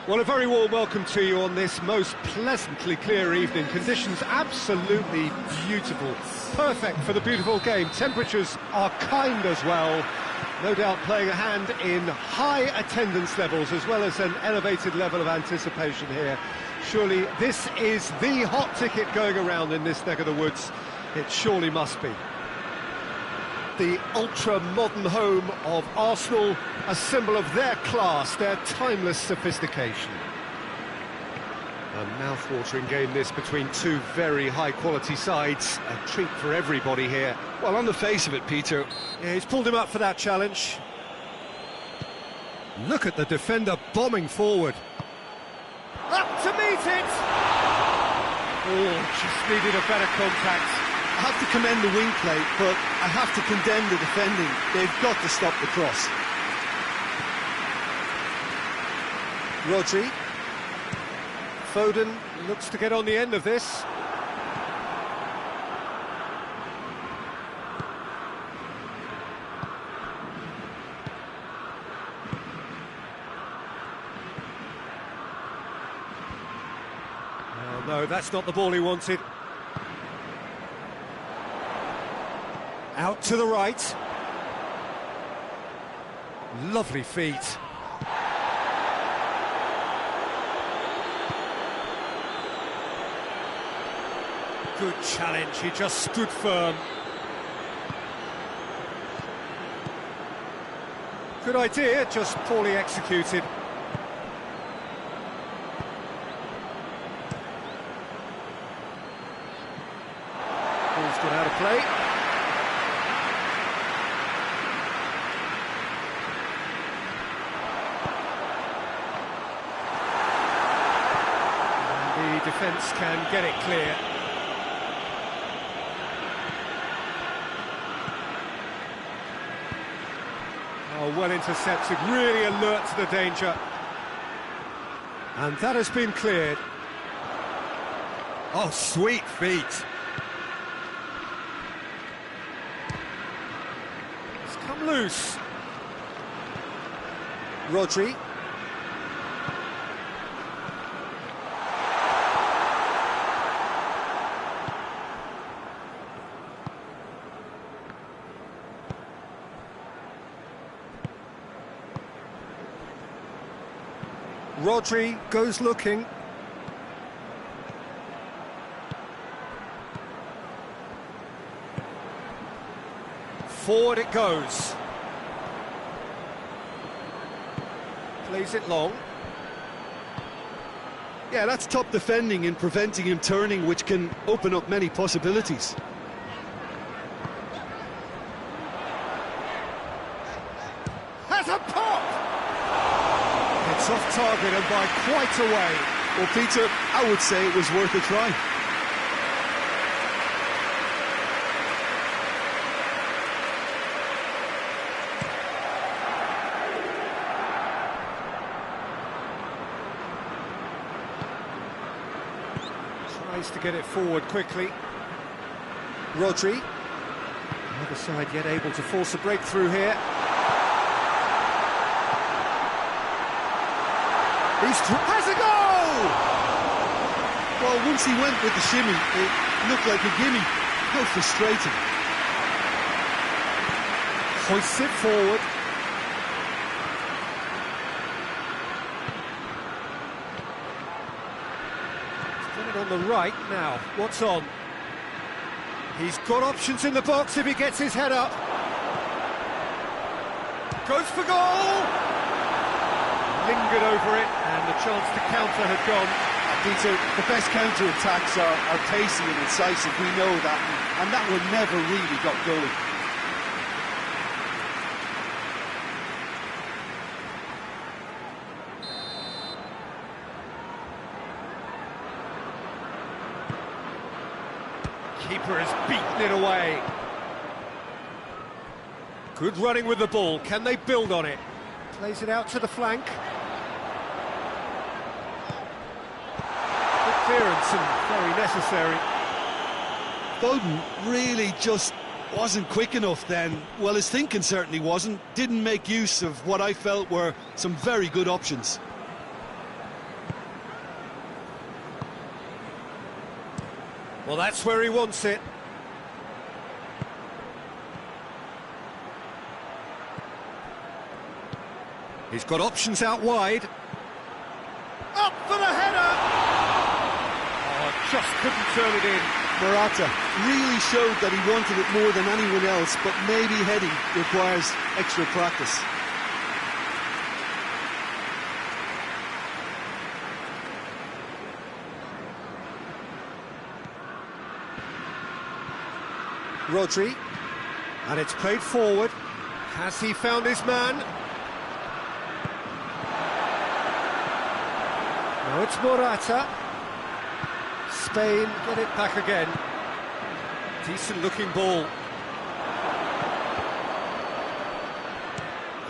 Well, a very warm welcome to you on this most pleasantly clear evening. Conditions absolutely beautiful. Perfect for the beautiful game. Temperatures are kind as well. No doubt playing a hand in high attendance levels as well as an elevated level of anticipation here. Surely this is the hot ticket going around in this neck of the woods. It surely must be. The ultra-modern home of Arsenal, a symbol of their class, their timeless sophistication. A mouth-watering game this between two very high-quality sides. A treat for everybody here. Well, on the face of it, Peter... Yeah, he's pulled him up for that challenge. Look at the defender bombing forward. Up to meet it! Oh, just needed a better contact. I have to commend the wing play, but I have to condemn the defending. They've got to stop the cross. Rodri. Foden looks to get on the end of this. Oh, no, that's not the ball he wanted. Out to the right. Lovely feet. Good challenge, he just stood firm. Good idea, just poorly executed. Ball's gone out of play. The defence can get it clear. Oh, well intercepted, really alert to the danger. And that has been cleared. Oh, sweet feet. It's come loose. Rodri. Rodri goes looking. Forward it goes. Plays it long. Yeah, that's top defending in preventing him turning, which can open up many possibilities. Has a pop! It's off target and by quite a way. Well, Peter, I would say it was worth a try. Tries to get it forward quickly. Rodri. The other side yet able to force a breakthrough here. Has a goal! Well, once he went with the shimmy, it looked like a gimme. How frustrating. Hoists it forward. He's got it on the right now. What's on? He's got options in the box if he gets his head up. Goes for goal! Lingered over it, and the chance to counter had gone. Peter, the best counter-attacks are pacey and incisive, we know that, and that one never really got going. Keeper has beaten it away. Good running with the ball, can they build on it? Plays it out to the flank. Good clearance and very necessary. Foden really just wasn't quick enough then. Well, his thinking certainly wasn't. Didn't make use of what I felt were some very good options. Well, that's where he wants it. He's got options out wide. Up for the header! Oh, just couldn't turn it in. Morata really showed that he wanted it more than anyone else, but maybe heading requires extra practice. Rodri, and it's played forward. Has he found his man? No, it's Morata. Spain get it back again. Decent looking ball.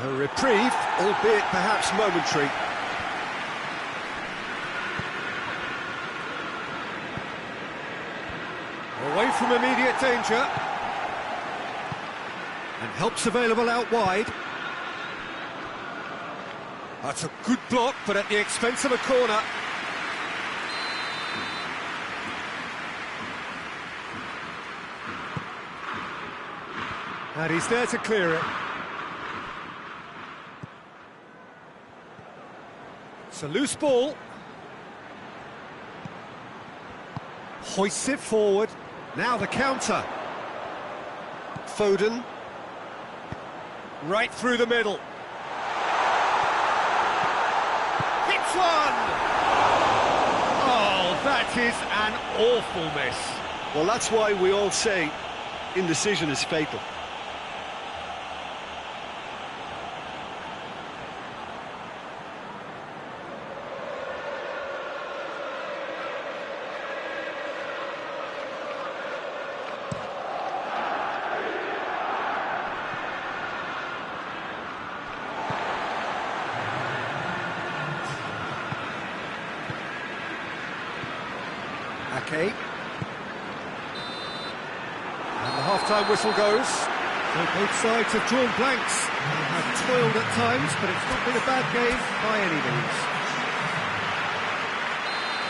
A reprieve, albeit perhaps momentary. Away from immediate danger. And help's available out wide. That's a good block, but at the expense of a corner. And he's there to clear it. It's a loose ball. Hoists it forward. Now the counter. Foden. Right through the middle. Hits one! Oh, that is an awful miss. Well, that's why we all say indecision is fatal. Okay. And the half-time whistle goes. So both sides have drawn blanks. They have toiled at times, but it's not been a bad game by any means.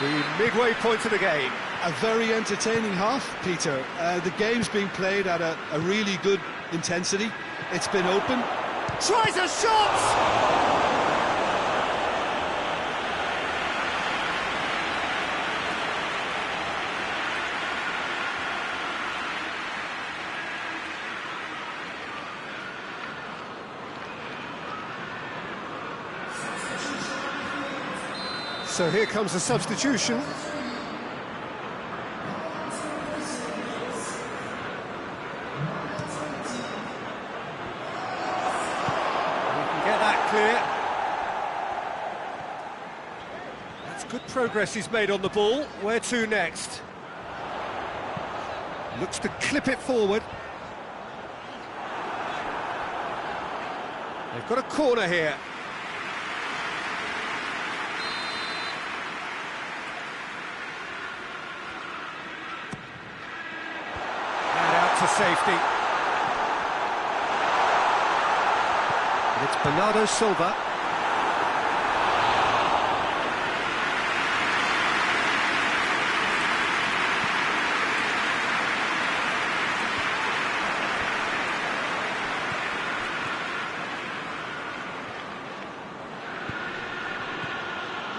The midway point of the game. A very entertaining half, Peter. The game's being played at a really good intensity. It's been open. Tries a shot! So here comes a substitution. We can get that clear. That's good progress he's made on the ball. Where to next? Looks to clip it forward. They've got a corner here. To safety. And it's Bernardo Silva.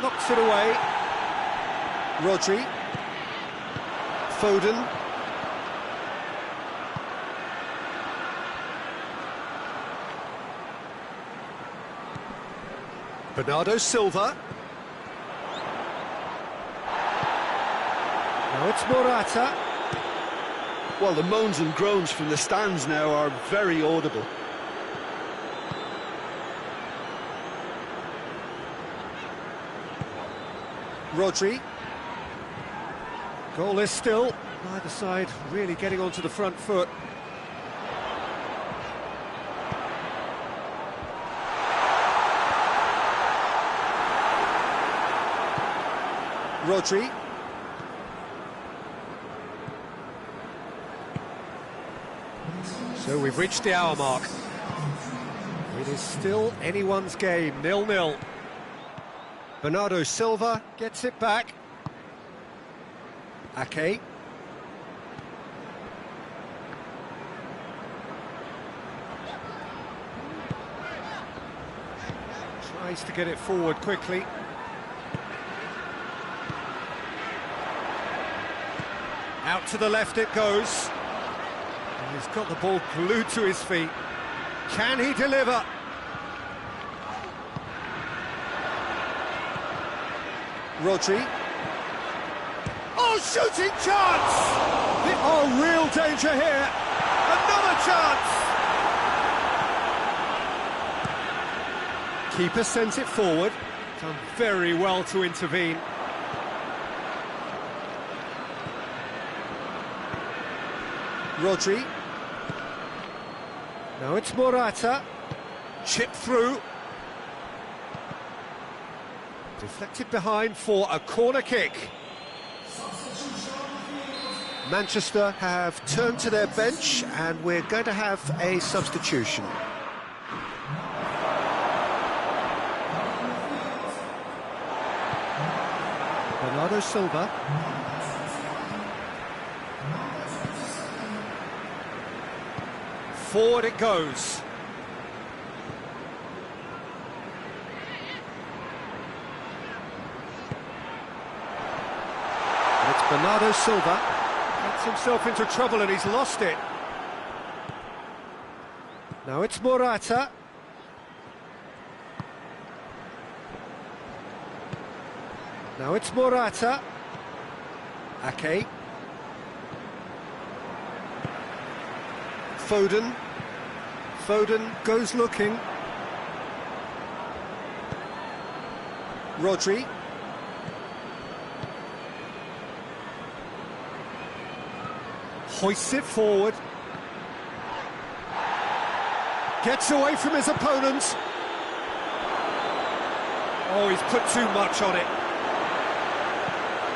Knocks it away. Rodri. Foden. Bernardo Silva. Now it's Morata. Well, the moans and groans from the stands now are very audible. Rodri. Goalless still. Neither side really getting onto the front foot. Rodri. So we've reached the hour mark. It is still anyone's game, 0-0. Bernardo Silva gets it back. Ake. Tries to get it forward quickly. Out to the left it goes. And he's got the ball glued to his feet. Can he deliver? Rodri. Oh, shooting chance! Oh, real danger here. Another chance! Keeper sends it forward. Done very well to intervene. Rodri. Now it's Morata. Chip through. Deflected behind for a corner kick. Manchester have turned to their bench and we're going to have a substitution. Bernardo Silva. Forward it goes. And it's Bernardo Silva. Gets himself into trouble and he's lost it. Now it's Morata. Now it's Morata. Ake. Foden. Foden goes looking. Rodri. Hoists it forward. Gets away from his opponent. Oh, he's put too much on it.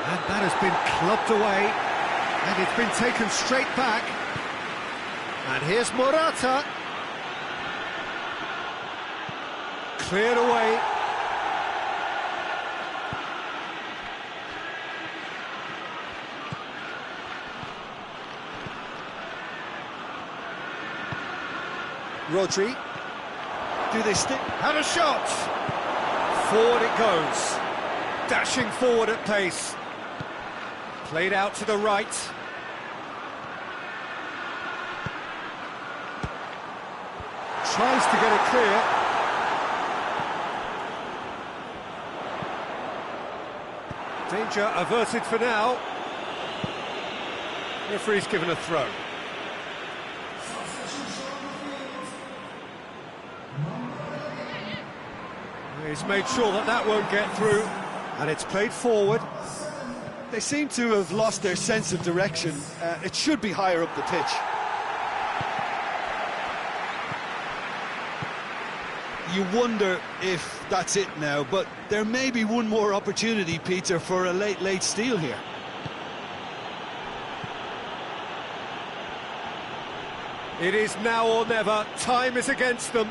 And that has been clubbed away. And it's been taken straight back. And here's Morata. Cleared away. Rodri. Do they stick? Have a shot! Forward it goes. Dashing forward at pace. Played out to the right. Tries to get it clear. Danger averted for now. Referee's given a throw. He's made sure that that won't get through. And it's played forward. They seem to have lost their sense of direction. It should be higher up the pitch. You wonder if that's it now, but there may be one more opportunity, Peter, for a late steal here. It is now or never. Time is against them.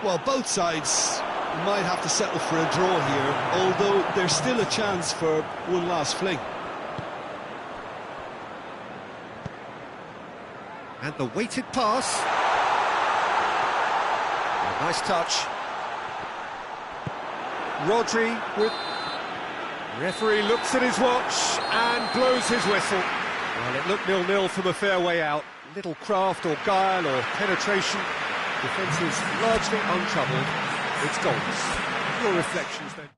Well, both sides might have to settle for a draw here, although there's still a chance for one last fling. And the weighted pass. A nice touch. Rodri with... Referee looks at his watch and blows his whistle. Well, it looked 0-0 from a fair way out. Little craft or guile or penetration. Defence is largely untroubled. It's goals. Your reflections then?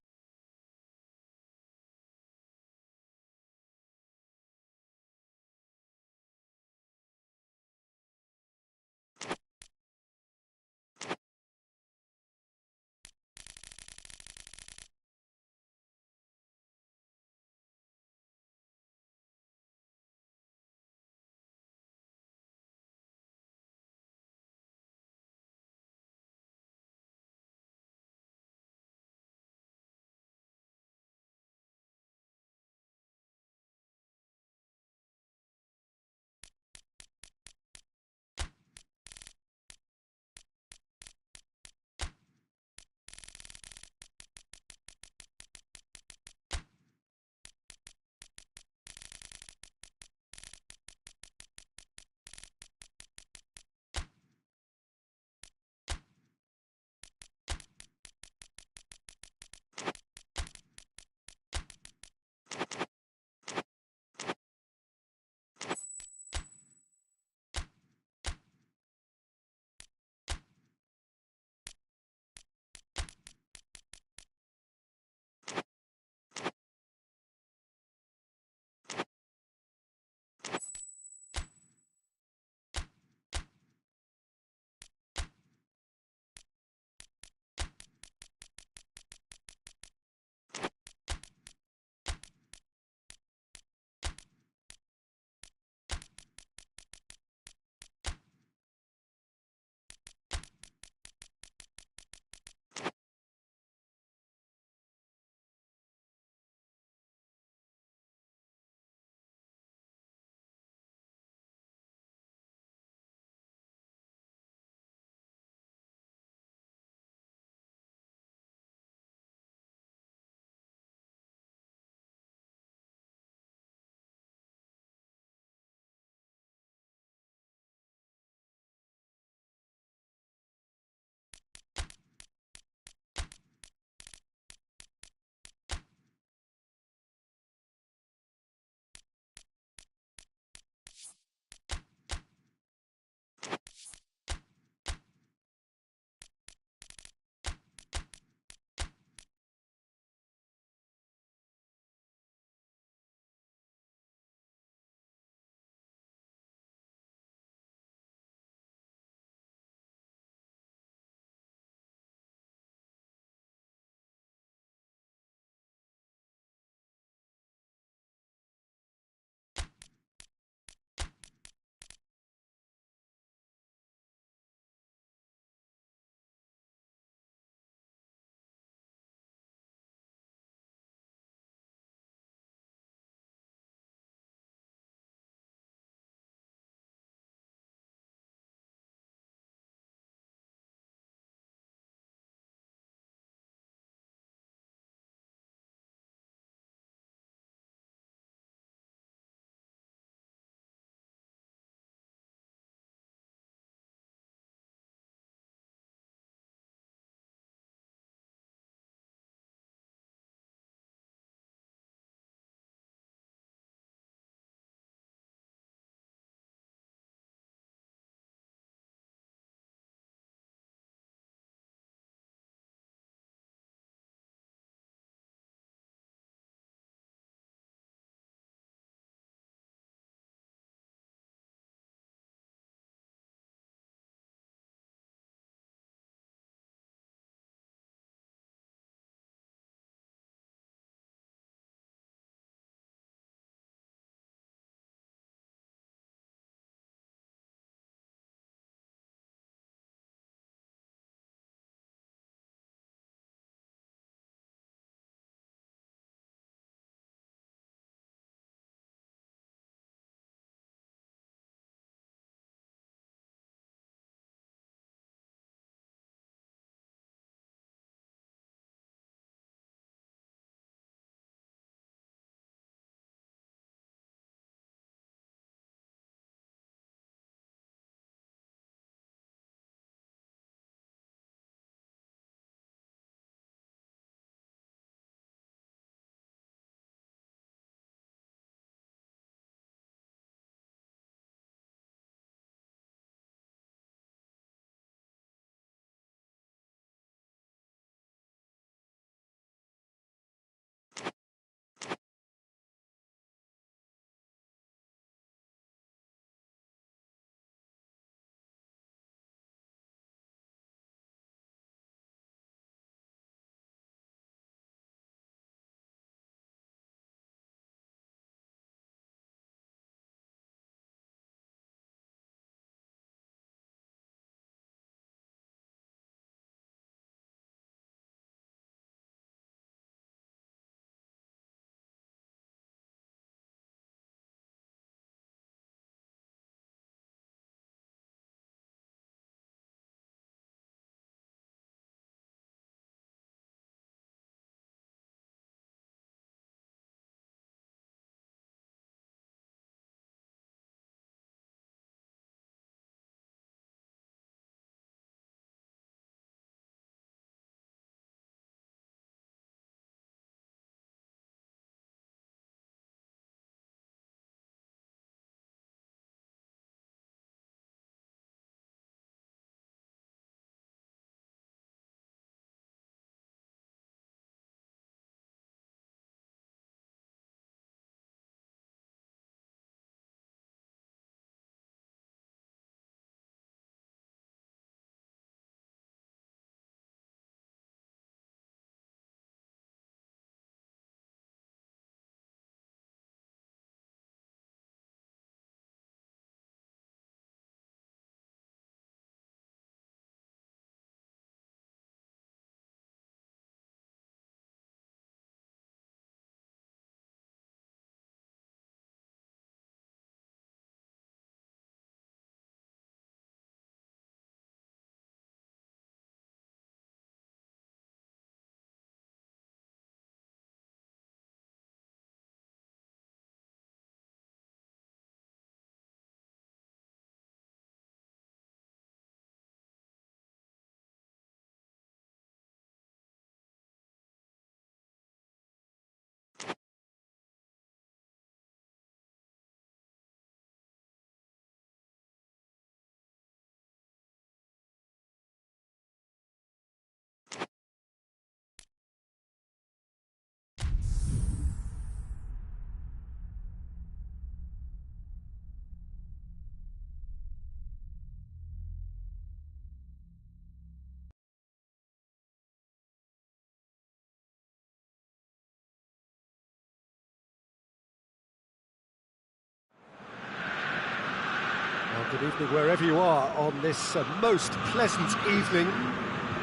Good evening wherever you are on this most pleasant evening.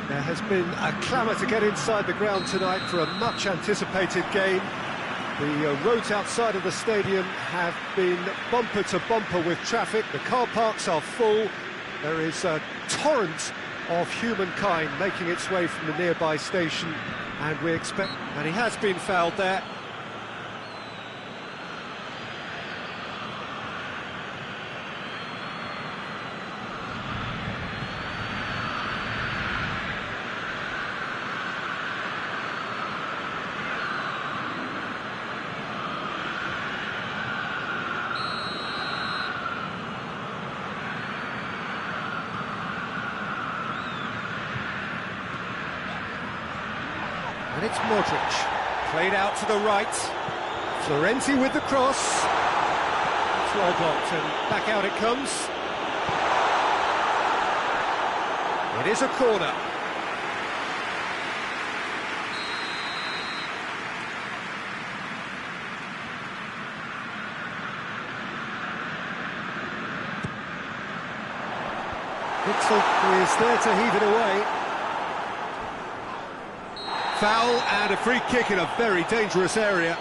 There has been a clamour to get inside the ground tonight for a much anticipated game. The roads outside of the stadium have been bumper to bumper with traffic. The car parks are full. There is a torrent of humankind making its way from the nearby station, and we expect... And he has been fouled there. And it's Modric, played out to the right. Florenzi with the cross. It's well blocked, and back out it comes. It is a corner. Witzel is there to heave it away. Foul and a free kick in a very dangerous area.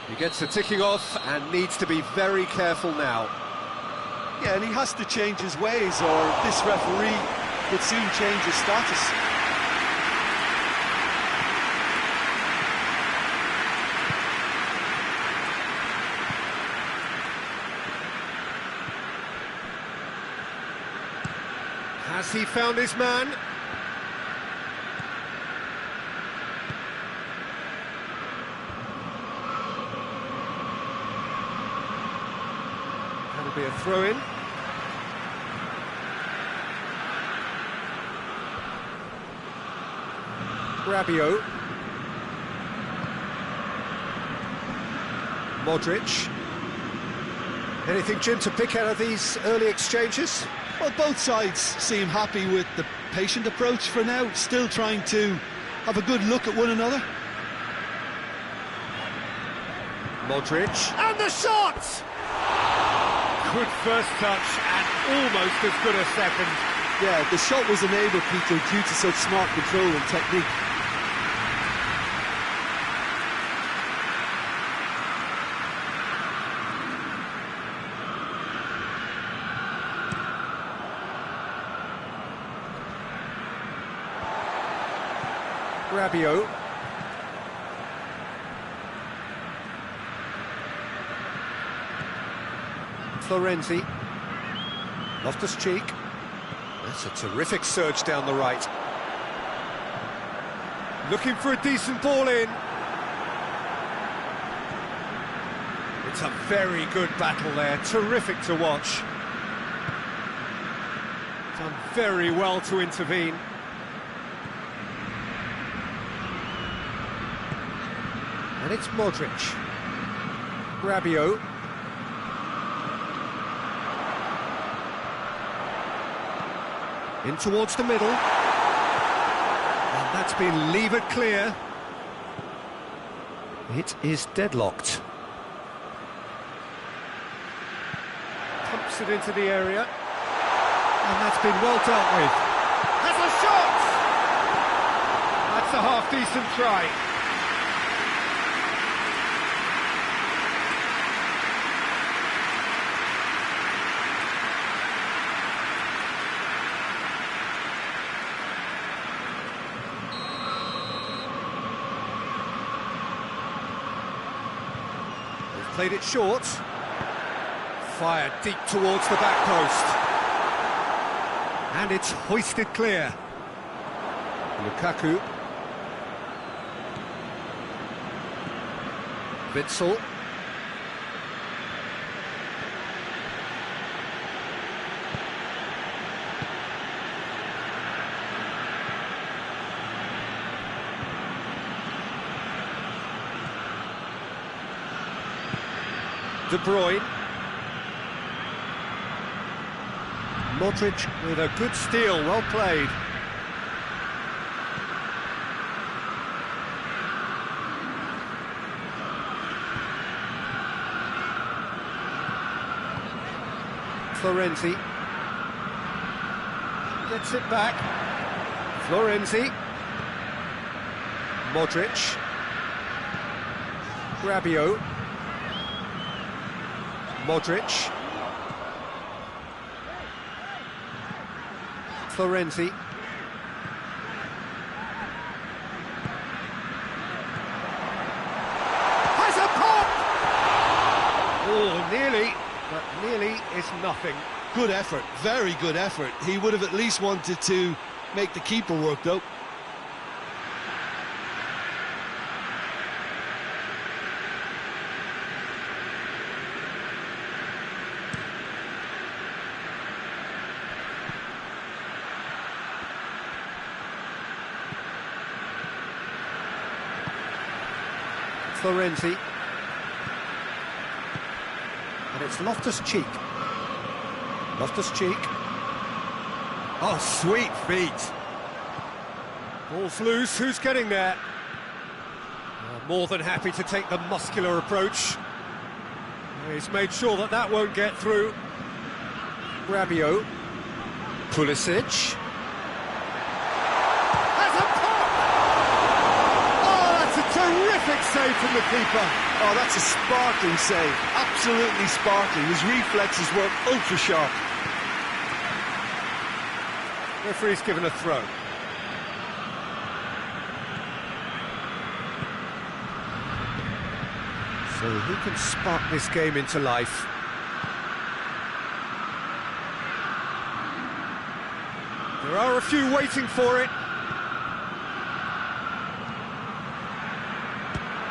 He gets the ticking off and needs to be very careful now. Yeah, and he has to change his ways, or this referee could soon change his status. Has he found his man? That'll be a throw-in. Rabiot. Modric. Anything, Jim, to pick out of these early exchanges? Well, both sides seem happy with the patient approach for now, still trying to have a good look at one another. Modric. And the shot! Good first touch and almost as good a second. Yeah, the shot was enabled, Peter, due to such smart control and technique. Rabiot. Florenzi. Loftus-Cheek. That's a terrific surge down the right. Looking for a decent ball in. It's a very good battle there, terrific to watch. Done very well to intervene. And it's Modric. Rabiot. In towards the middle. And that's been levered clear. It is deadlocked. Pumps it into the area. And that's been well dealt with. Has a shot! That's a half-decent try. Played it short. Fired deep towards the back post. And it's hoisted clear. Lukaku. Witzel. De Bruyne. Modric with a good steal, well played. Florenzi gets it back. Florenzi. Modric. Rabiot. Modric. Florenzi. Has a pop! Oh, nearly, but nearly is nothing. Good effort, very good effort. He would have at least wanted to make the keeper work, though. Florenzi. And it's Loftus-Cheek. Loftus-Cheek. Oh, sweet feet. Ball's loose, who's getting there? More than happy to take the muscular approach. He's made sure that that won't get through. Rabiot. Pulisic. Has a pop! Oh, that's a terrific save from the keeper. Oh, that's a sparkling save, absolutely sparkling. His reflexes work ultra sharp. Referee's given a throw. So who can spark this game into life? There are a few waiting for it.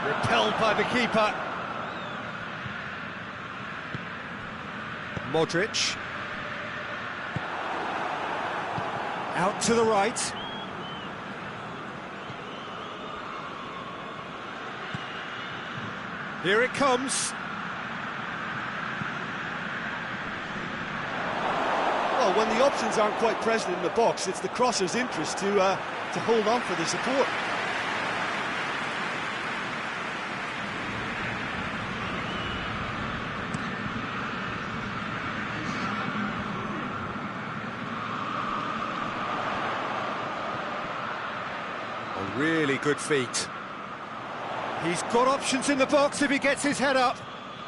Repelled by the keeper. Modric. Out to the right. Here it comes. Well, when the options aren't quite present in the box, it's the crosser's interest to hold on for the support. Really good feet. He's got options in the box if he gets his head up.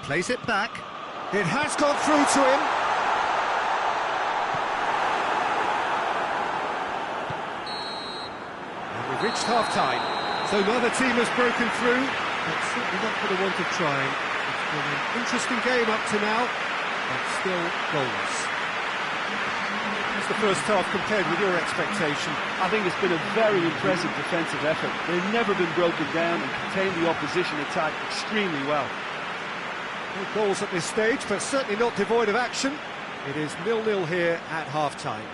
Plays it back. It has gone through to him. And we've reached half-time. So neither team has broken through, but certainly not for the want of trying. It's been an interesting game up to now, but still goals. How's the first half compared with your expectation? I think it's been a very impressive defensive effort. They've never been broken down and contained the opposition attack extremely well. No goals at this stage, but certainly not devoid of action. It is 0-0 here at half-time.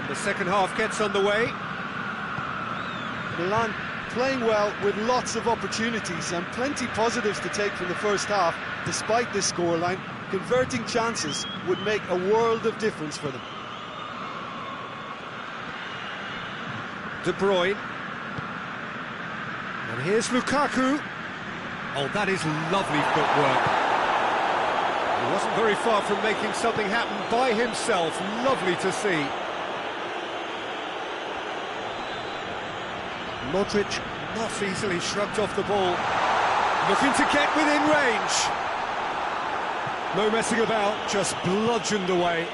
The second half gets underway. Milan playing well with lots of opportunities and plenty positives to take from the first half. Despite this scoreline, converting chances would make a world of difference for them. De Bruyne. And here's Lukaku. Oh, that is lovely footwork. He wasn't very far from making something happen by himself. Lovely to see. Modric not easily shrugged off the ball. Looking to get within range. No messing about, just bludgeoned away.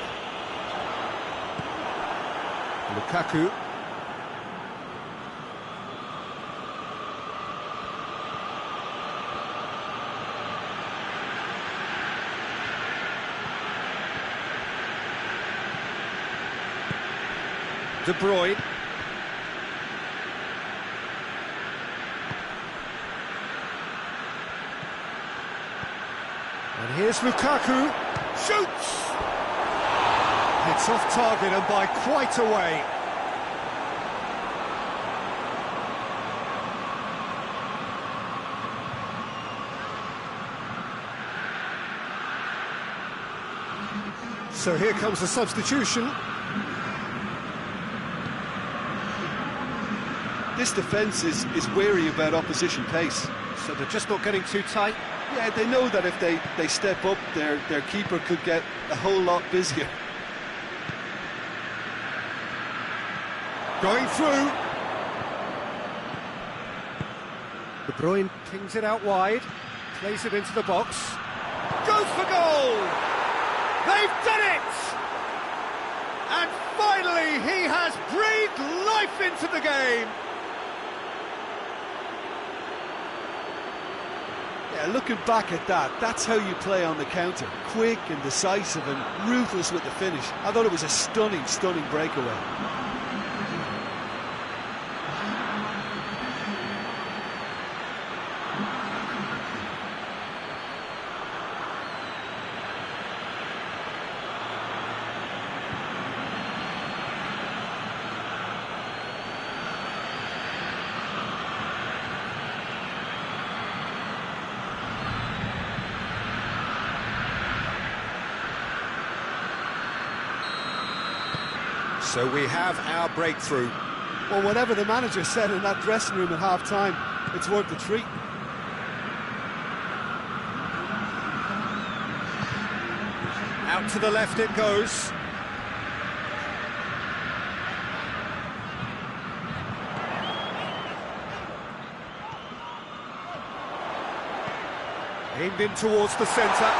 Lukaku. De Bruyne. And here's Lukaku. Shoots! It's off target and by quite a way. So here comes the substitution. This defence is wary about opposition pace. So they're just not getting too tight. Yeah, they know that if they step up, their keeper could get a whole lot busier. Going through. De Bruyne pings it out wide, plays it into the box. Goes for goal! They've done it! And finally he has breathed life into the game. Yeah, looking back at that, that's how you play on the counter. Quick and decisive and ruthless with the finish. I thought it was a stunning, stunning breakaway. So we have our breakthrough. Well, whatever the manager said in that dressing room at half-time, it's worth the treat. Out to the left it goes. Aimed in towards the centre.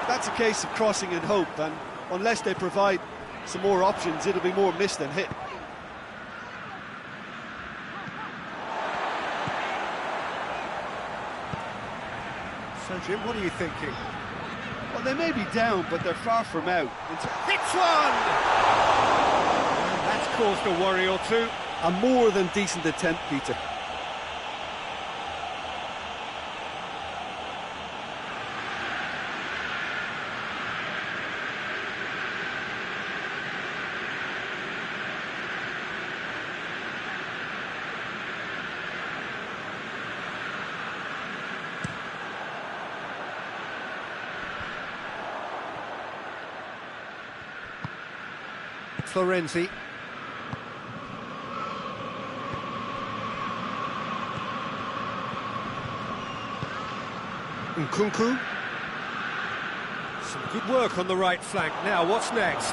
That's a case of crossing in hope, and unless they provide some more options, it'll be more miss than hit. So, Jim, what are you thinking? Well, they may be down, but they're far from out. Hits one! That's caused a worry or two. A more than decent attempt, Peter. Florenzi. Nkunku. Some good work on the right flank. Now, what's next?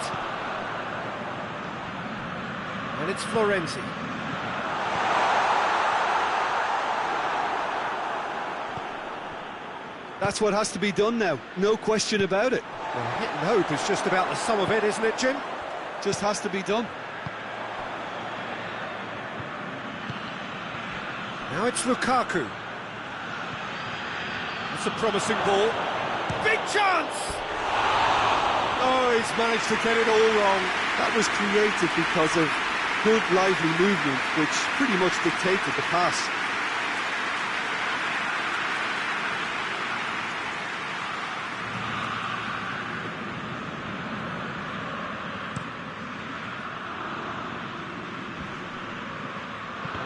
And it's Florenzi. That's what has to be done now, no question about it. Well, hit and hope is just about the sum of it, isn't it, Jim? Just has to be done. Now it's Lukaku. It's a promising ball. Big chance! Oh, he's managed to get it all wrong. That was created because of good, lively movement, which pretty much dictated the pass.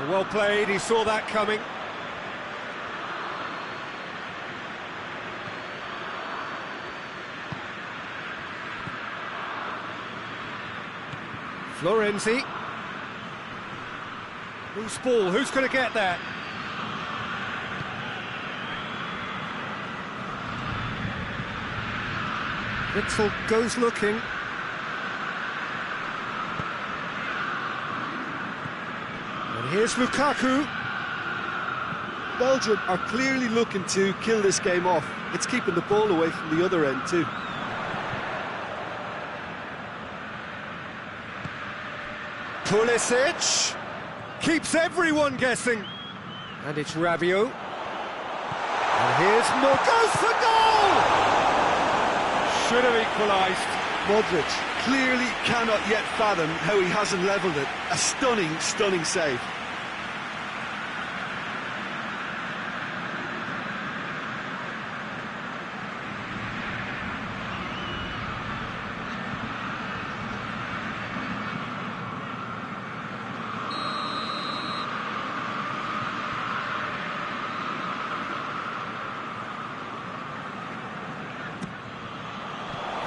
Well played, he saw that coming. Florenzi. Loose ball, who's going to get that? Witzel goes looking. And here's Lukaku. Belgium are clearly looking to kill this game off. It's keeping the ball away from the other end too. Pulisic keeps everyone guessing. And it's Rabiot. And here's Mo, goes for goal! Should have equalised. Modric Clearly cannot yet fathom how he hasn't levelled it. A stunning, stunning save.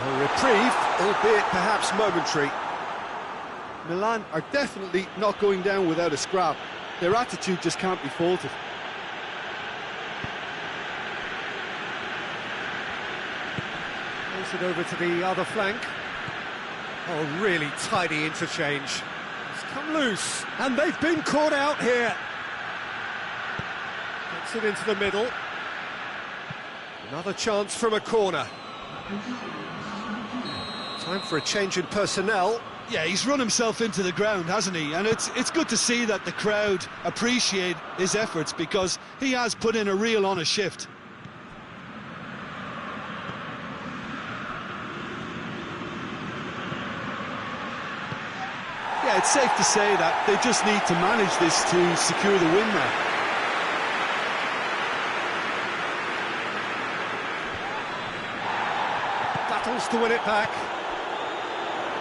a reprieve, albeit perhaps momentary. Milan are definitely not going down without a scrap. Their attitude just can't be faulted. Plays it over to the other flank. Oh, really tidy interchange. It's come loose, and they've been caught out here. Gets it into the middle. Another chance from a corner. Time for a change in personnel. Yeah, he's run himself into the ground, hasn't he? And it's good to see that the crowd appreciate his efforts, because he has put in a real honest shift. Yeah, it's safe to say that they just need to manage this to secure the win now. Battles to win it back.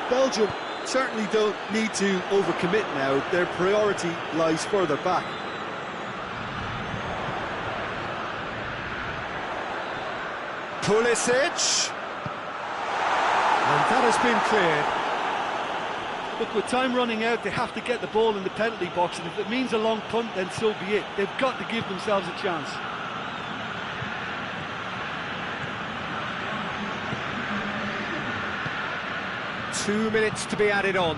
Belgium certainly don't need to overcommit now. Their priority lies further back. Pulisic. And that has been cleared. Look, with time running out, they have to get the ball in the penalty box, and if it means a long punt, then so be it. They've got to give themselves a chance. Two minutes to be added on.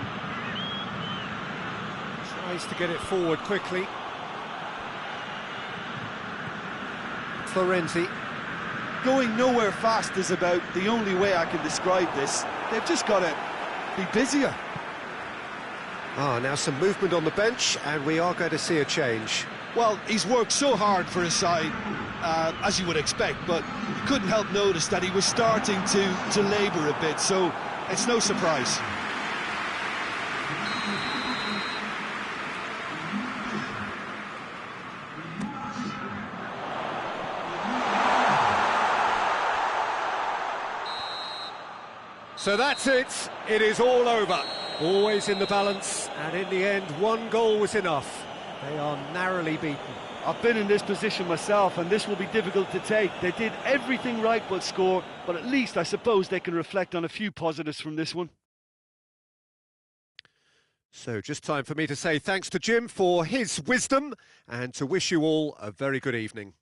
Tries to get it forward quickly. Florenzi. Going nowhere fast is about the only way I can describe this. They've just got to be busier. Now some movement on the bench, and we are going to see a change. Well, he's worked so hard for his side, as you would expect, but you couldn't help notice that he was starting to labour a bit, so it's no surprise. So that's it. It is all over. Always in the balance, and in the end, one goal was enough. They are narrowly beaten. I've been in this position myself, and this will be difficult to take. They did everything right but score, but at least I suppose they can reflect on a few positives from this one. So just time for me to say thanks to Jim for his wisdom, and to wish you all a very good evening.